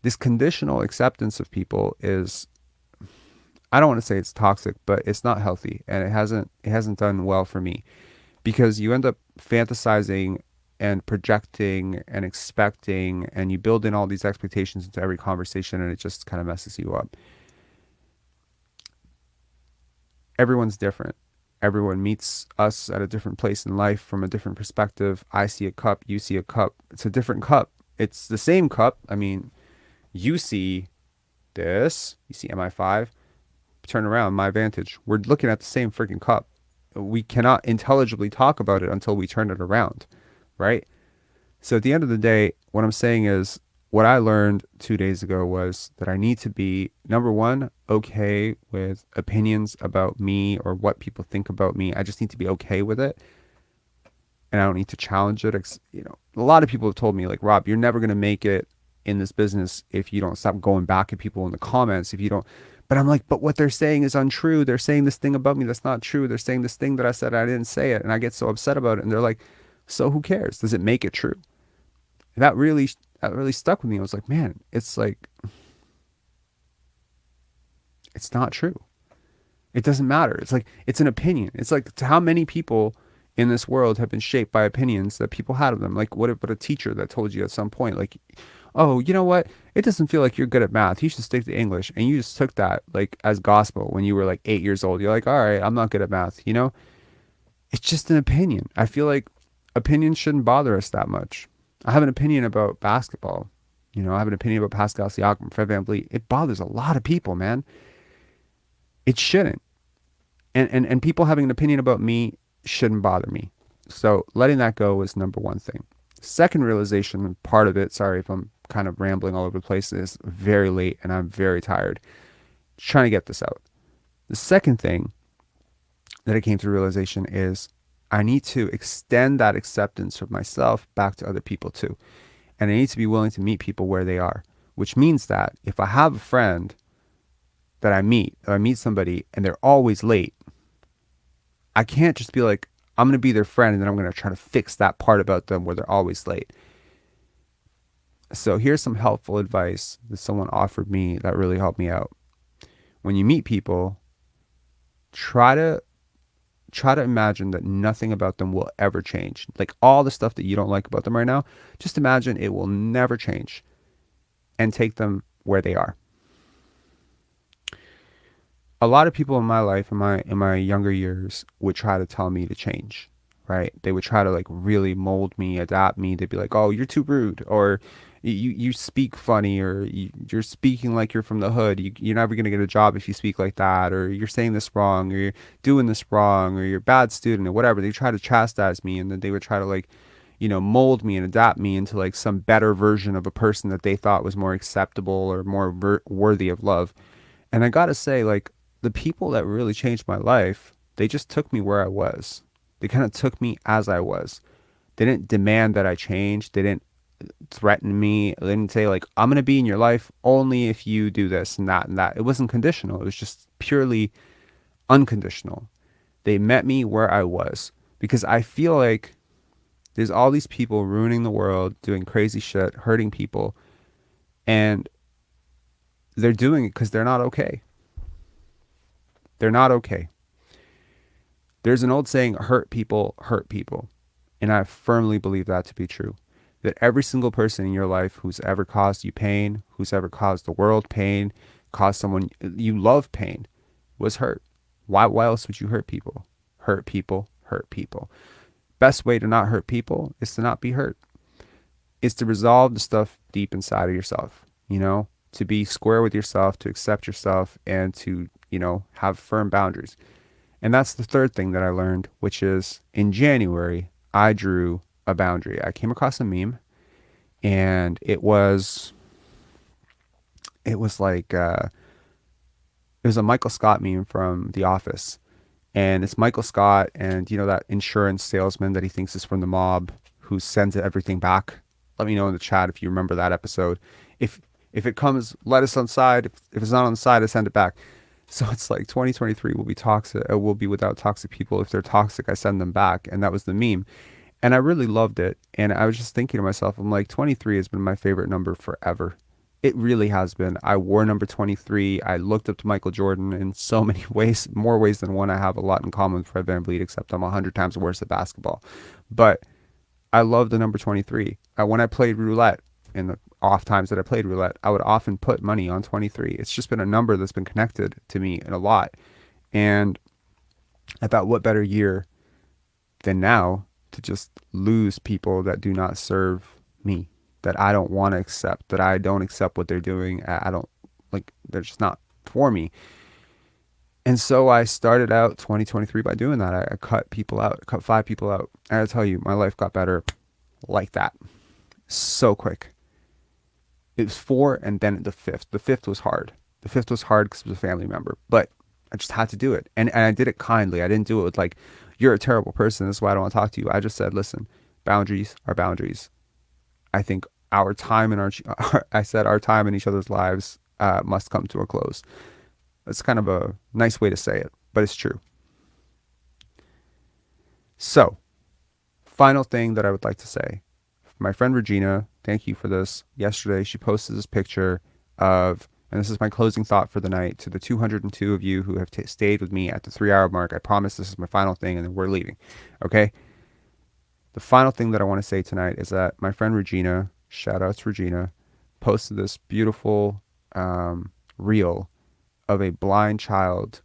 Speaker 1: This conditional acceptance of people is, I don't want to say it's toxic, but it's not healthy, and it hasn't done well for me, because you end up fantasizing and projecting and expecting, and you build in all these expectations into every conversation, and it just kind of messes you up. Everyone's different. Everyone meets us at a different place in life from a different perspective. I see a cup, you see a cup. It's a different cup. It's the same cup. I mean, you see this, you see MI5, turn around, my vantage. We're looking at the same freaking cup. We cannot intelligibly talk about it until we turn it around, right? So at the end of the day, what I'm saying is, what I learned 2 days ago was that I need to be, number one, okay with opinions about me or what people think about me. I just need to be okay with it. And I don't need to challenge it. A lot of people have told me, like, Rob, you're never going to make it in this business if you don't stop going back at people in the comments, if you don't. But I'm like, but what they're saying is untrue. They're saying this thing about me that's not true. They're saying this thing that I said, I didn't say it. And I get so upset about it. And they're like, so who cares? Does it make it true? And that really stuck with me. I was like, man, it's like, it's not true. It doesn't matter. It's like, it's an opinion. It's like, how many people in this world have been shaped by opinions that people had of them? Like, what about a teacher that told you at some point, like, oh, you know what? It doesn't feel like you're good at math. You should stick to English. And you just took that like as gospel when you were like 8 years old. You're like, all right, I'm not good at math. It's just an opinion. I feel like opinions shouldn't bother us that much. I have an opinion about basketball. I have an opinion about Pascal, Siakam, Fred VanVleet. It bothers a lot of people, man. It shouldn't. And people having an opinion about me shouldn't bother me. So letting that go is number one thing. Second realization, and part of it, sorry if I'm kind of rambling all over the place, is very late and I'm very tired. Just trying to get this out. The second thing that I came to realization is I need to extend that acceptance of myself back to other people too. And I need to be willing to meet people where they are, which means that if I have a friend that I meet, or I meet somebody and they're always late, I can't just be like, I'm going to be their friend and then I'm going to try to fix that part about them where they're always late. So here's some helpful advice that someone offered me that really helped me out. When you meet people, try to imagine that nothing about them will ever change. Like all the stuff that you don't like about them right now, just imagine it will never change, and take them where they are. a lot of people in my life, in my younger years, would try to tell me to change, right? They would try to like really mold me, adapt me. They'd be like, "Oh, you're too rude," or "You speak funny," or "You're speaking like you're from the hood. You're never gonna get a job if you speak like that," or "You're saying this wrong," or "You're doing this wrong," or "You're a bad student," or whatever. They try to chastise me, and then they would try to like, mold me and adapt me into like some better version of a person that they thought was more acceptable or more worthy of love. And I gotta say, like, the people that really changed my life, they just took me where I was. They kind of took me as I was. They didn't demand that I change. They didn't threaten me. They didn't say like, "I'm going to be in your life only if you do this and that and that." It wasn't conditional. It was just purely unconditional. They met me where I was, because I feel like there's all these people ruining the world, doing crazy shit, hurting people, and they're doing it because they're not okay. They're not okay. There's an old saying, hurt people hurt people. And I firmly believe that to be true. That every single person in your life who's ever caused you pain, who's ever caused the world pain, caused someone you love pain, was hurt. Why else would you hurt people? Hurt people hurt people. Best way to not hurt people is to not be hurt. It's to resolve the stuff deep inside of yourself, to be square with yourself, to accept yourself, and to, have firm boundaries. And that's the third thing that I learned, which is in January, I drew a boundary. I came across a meme, and it was like, it was a Michael Scott meme from The Office. And it's Michael Scott and, that insurance salesman that he thinks is from the mob who sends everything back. Let me know in the chat if you remember that episode. If it comes, let us on side. If it's not on the side, I send it back. So it's like 2023 will be toxic. It will be without toxic people. If they're toxic, I send them back. And that was the meme. And I really loved it. And I was just thinking to myself, I'm like, 23 has been my favorite number forever. It really has been. I wore number 23. I looked up to Michael Jordan in so many ways, more ways than one. I have a lot in common with Fred VanVleet, except I'm 100 times worse at basketball. But I love the number 23. When I played roulette, in the off times that I played roulette, I would often put money on 23. It's just been a number that's been connected to me a lot. And I thought, what better year than now to just lose people that do not serve me, that I don't want to accept, that I don't accept what they're doing. I don't like, they're just not for me. And so I started out 2023 by doing that. I cut people out, I cut 5 people out. And I tell you, my life got better like that. So quick. It was 4 and then the 5th. The 5th was hard. The 5th was hard because it was a family member, but I just had to do it. And I did it kindly. I didn't do it with like, "You're a terrible person. This is why I don't want to talk to you." I just said, "Listen, boundaries are boundaries. I think our time in our time in each other's lives must come to a close." It's kind of a nice way to say it, but it's true. So, final thing that I would like to say. My friend Regina, thank you for this. Yesterday, she posted this picture of, and this is my closing thought for the night, to the 202 of you who have stayed with me at the 3-hour mark. I promise this is my final thing, and then we're leaving. Okay? The final thing that I want to say tonight is that my friend Regina, shout out to Regina, posted this beautiful reel of a blind child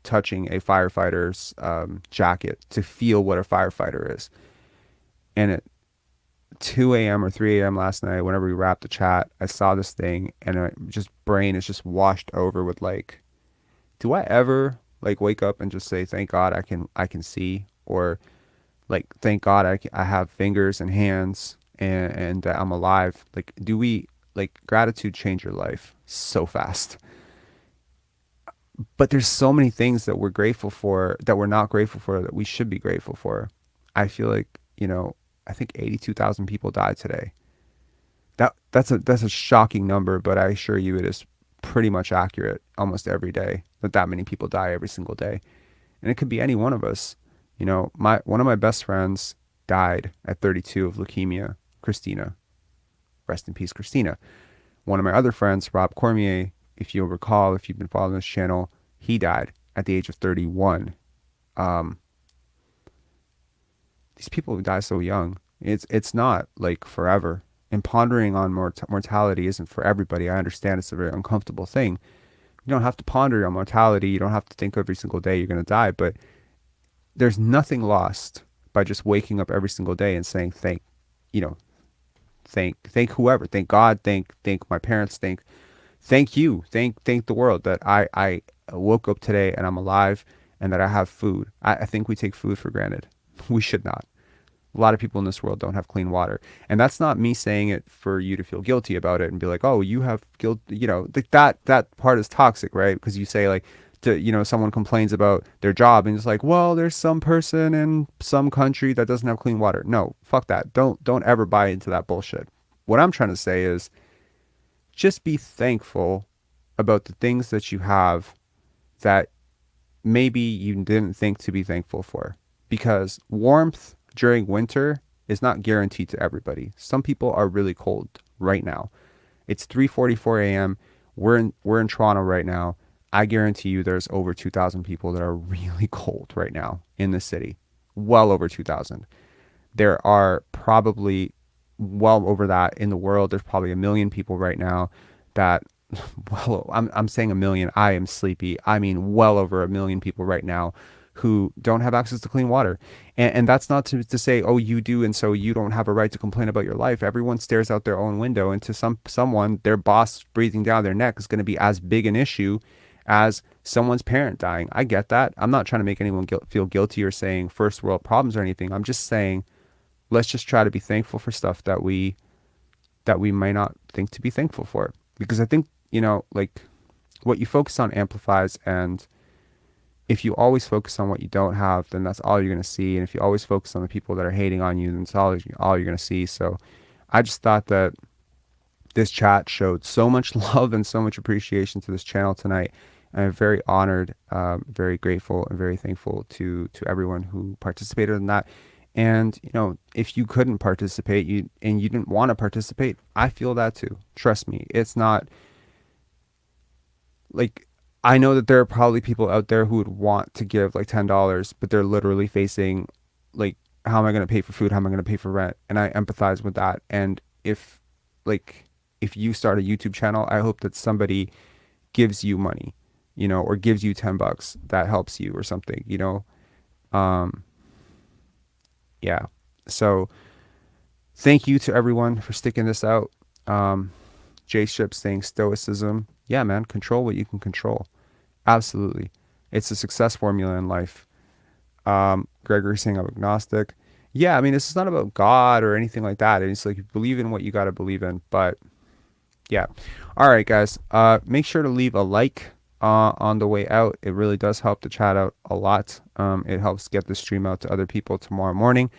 Speaker 1: touching a firefighter's jacket to feel what a firefighter is. And at 2 a.m. or 3 a.m. last night, whenever we wrapped the chat, I saw this thing, and my brain is just washed over with like, do I ever like wake up and just say, "Thank God I can see," or like, "Thank God I have fingers and hands and I'm alive"? Like, do we, like, gratitude change your life so fast? But there's so many things that we're grateful for that we're not grateful for that we should be grateful for. I feel like, I think 82,000 people died today. That's a shocking number, but I assure you it is pretty much accurate almost every day, that many people die every single day. And it could be any one of us. One of my best friends died at 32 of leukemia, Christina. Rest in peace, Christina. One of my other friends, Rob Cormier, if you'll recall, if you've been following this channel, he died at the age of 31. These people who die so young, it's not like forever. And pondering on mortality isn't for everybody. I understand it's a very uncomfortable thing, You don't have to ponder your mortality. You don't have to think every single day you're going to die, but there's nothing lost by just waking up every single day and saying thank whoever, thank God, thank my parents, thank you, thank the world that I woke up today and I'm alive and that I have food. I think we take food for granted. We should not. A lot of people in this world don't have clean water. And that's not me saying it for you to feel guilty about it and be like, oh, you have guilt. That part is toxic, right? Because you say like, someone complains about their job and it's like, well, there's some person in some country that doesn't have clean water. No, fuck that. Don't ever buy into that bullshit. What I'm trying to say is just be thankful about the things that you have that maybe you didn't think to be thankful for, because warmth during winter is not guaranteed to everybody. Some people are really cold right now. It's 3:44 a.m. We're in Toronto right now. I guarantee you there's over 2,000 people that are really cold right now in the city. Well over 2,000. There are probably well over that in the world. There's probably 1 million people right now that, well, I'm saying 1 million. I am sleepy. I mean, well over 1 million people right now who don't have access to clean water. And that's not to say, oh, you do, and so you don't have a right to complain about your life. Everyone stares out their own window, and to someone, their boss breathing down their neck is going to be as big an issue as someone's parent dying. I get that. I'm not trying to make anyone feel guilty or saying first world problems or anything. I'm just saying, let's just try to be thankful for stuff that we might not think to be thankful for. Because I think, like what you focus on amplifies, and if you always focus on what you don't have, then that's all you're going to see. And if you always focus on the people that are hating on you, then that's all you're going to see. So I just thought that this chat showed so much love and so much appreciation to this channel tonight. I'm very honored, very grateful, and very thankful to everyone who participated in that. And, if you couldn't participate and you didn't want to participate, I feel that too. Trust me. It's not like, I know that there are probably people out there who would want to give like $10, but they're literally facing like, how am I going to pay for food? How am I going to pay for rent? And I empathize with that. And if you start a YouTube channel, I hope that somebody gives you money, or gives you $10 that helps you or something, yeah. So thank you to everyone for sticking this out. J Strip saying stoicism. Yeah, man, control what you can control. Absolutely. It's a success formula in life. Gregory saying I'm agnostic. Yeah, I mean, this is not about God or anything like that. It's like, you believe in what you got to believe in. But yeah. All right, guys. Make sure to leave a like on the way out. It really does help the chat out a lot. It helps get the stream out to other people tomorrow morning.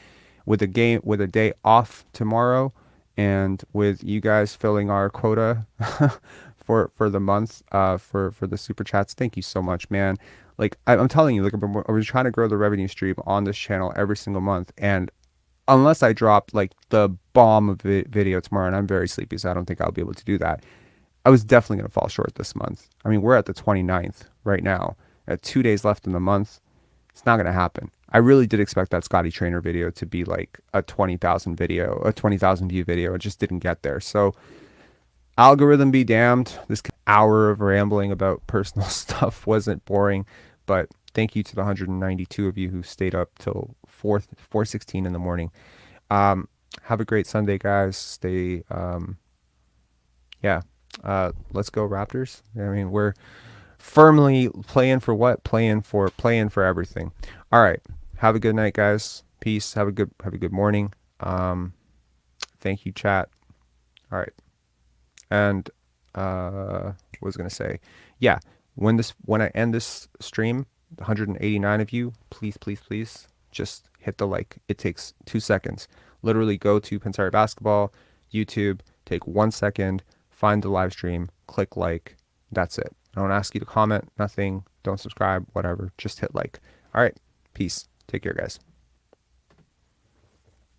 Speaker 1: With a day off tomorrow, and with you guys filling our quota for the month for the super chats. Thank you so much, man. Like I'm telling you, like we're trying to grow the revenue stream on this channel every single month, and unless I drop like the bomb of video tomorrow, and I'm very sleepy, so I don't think I'll be able to do that, I was definitely going to fall short this month. I mean, we're at the 29th right now. At 2 days left in the month. It's not going to happen. I really did expect that Scottie Trainer video to be like a 20,000 view video. It just didn't get there. So algorithm be damned. This hour of rambling about personal stuff wasn't boring, but thank you to the 192 of you who stayed up till 4:16 in the morning. Have a great Sunday, guys. Stay, let's go Raptors. I mean, we're firmly playing for what? Playing for everything. All right. Have a good night, guys. Peace. Have a good morning. Thank you, chat. All right. And what was I gonna say? Yeah. When I end this stream, 189 of you, please just hit the like. It takes 2 seconds. Literally go to Pensari Basketball, YouTube, take 1 second, find the live stream, click like. That's it. I don't ask you to comment, nothing. Don't subscribe, whatever. Just hit like. All right. Peace. Take care, guys.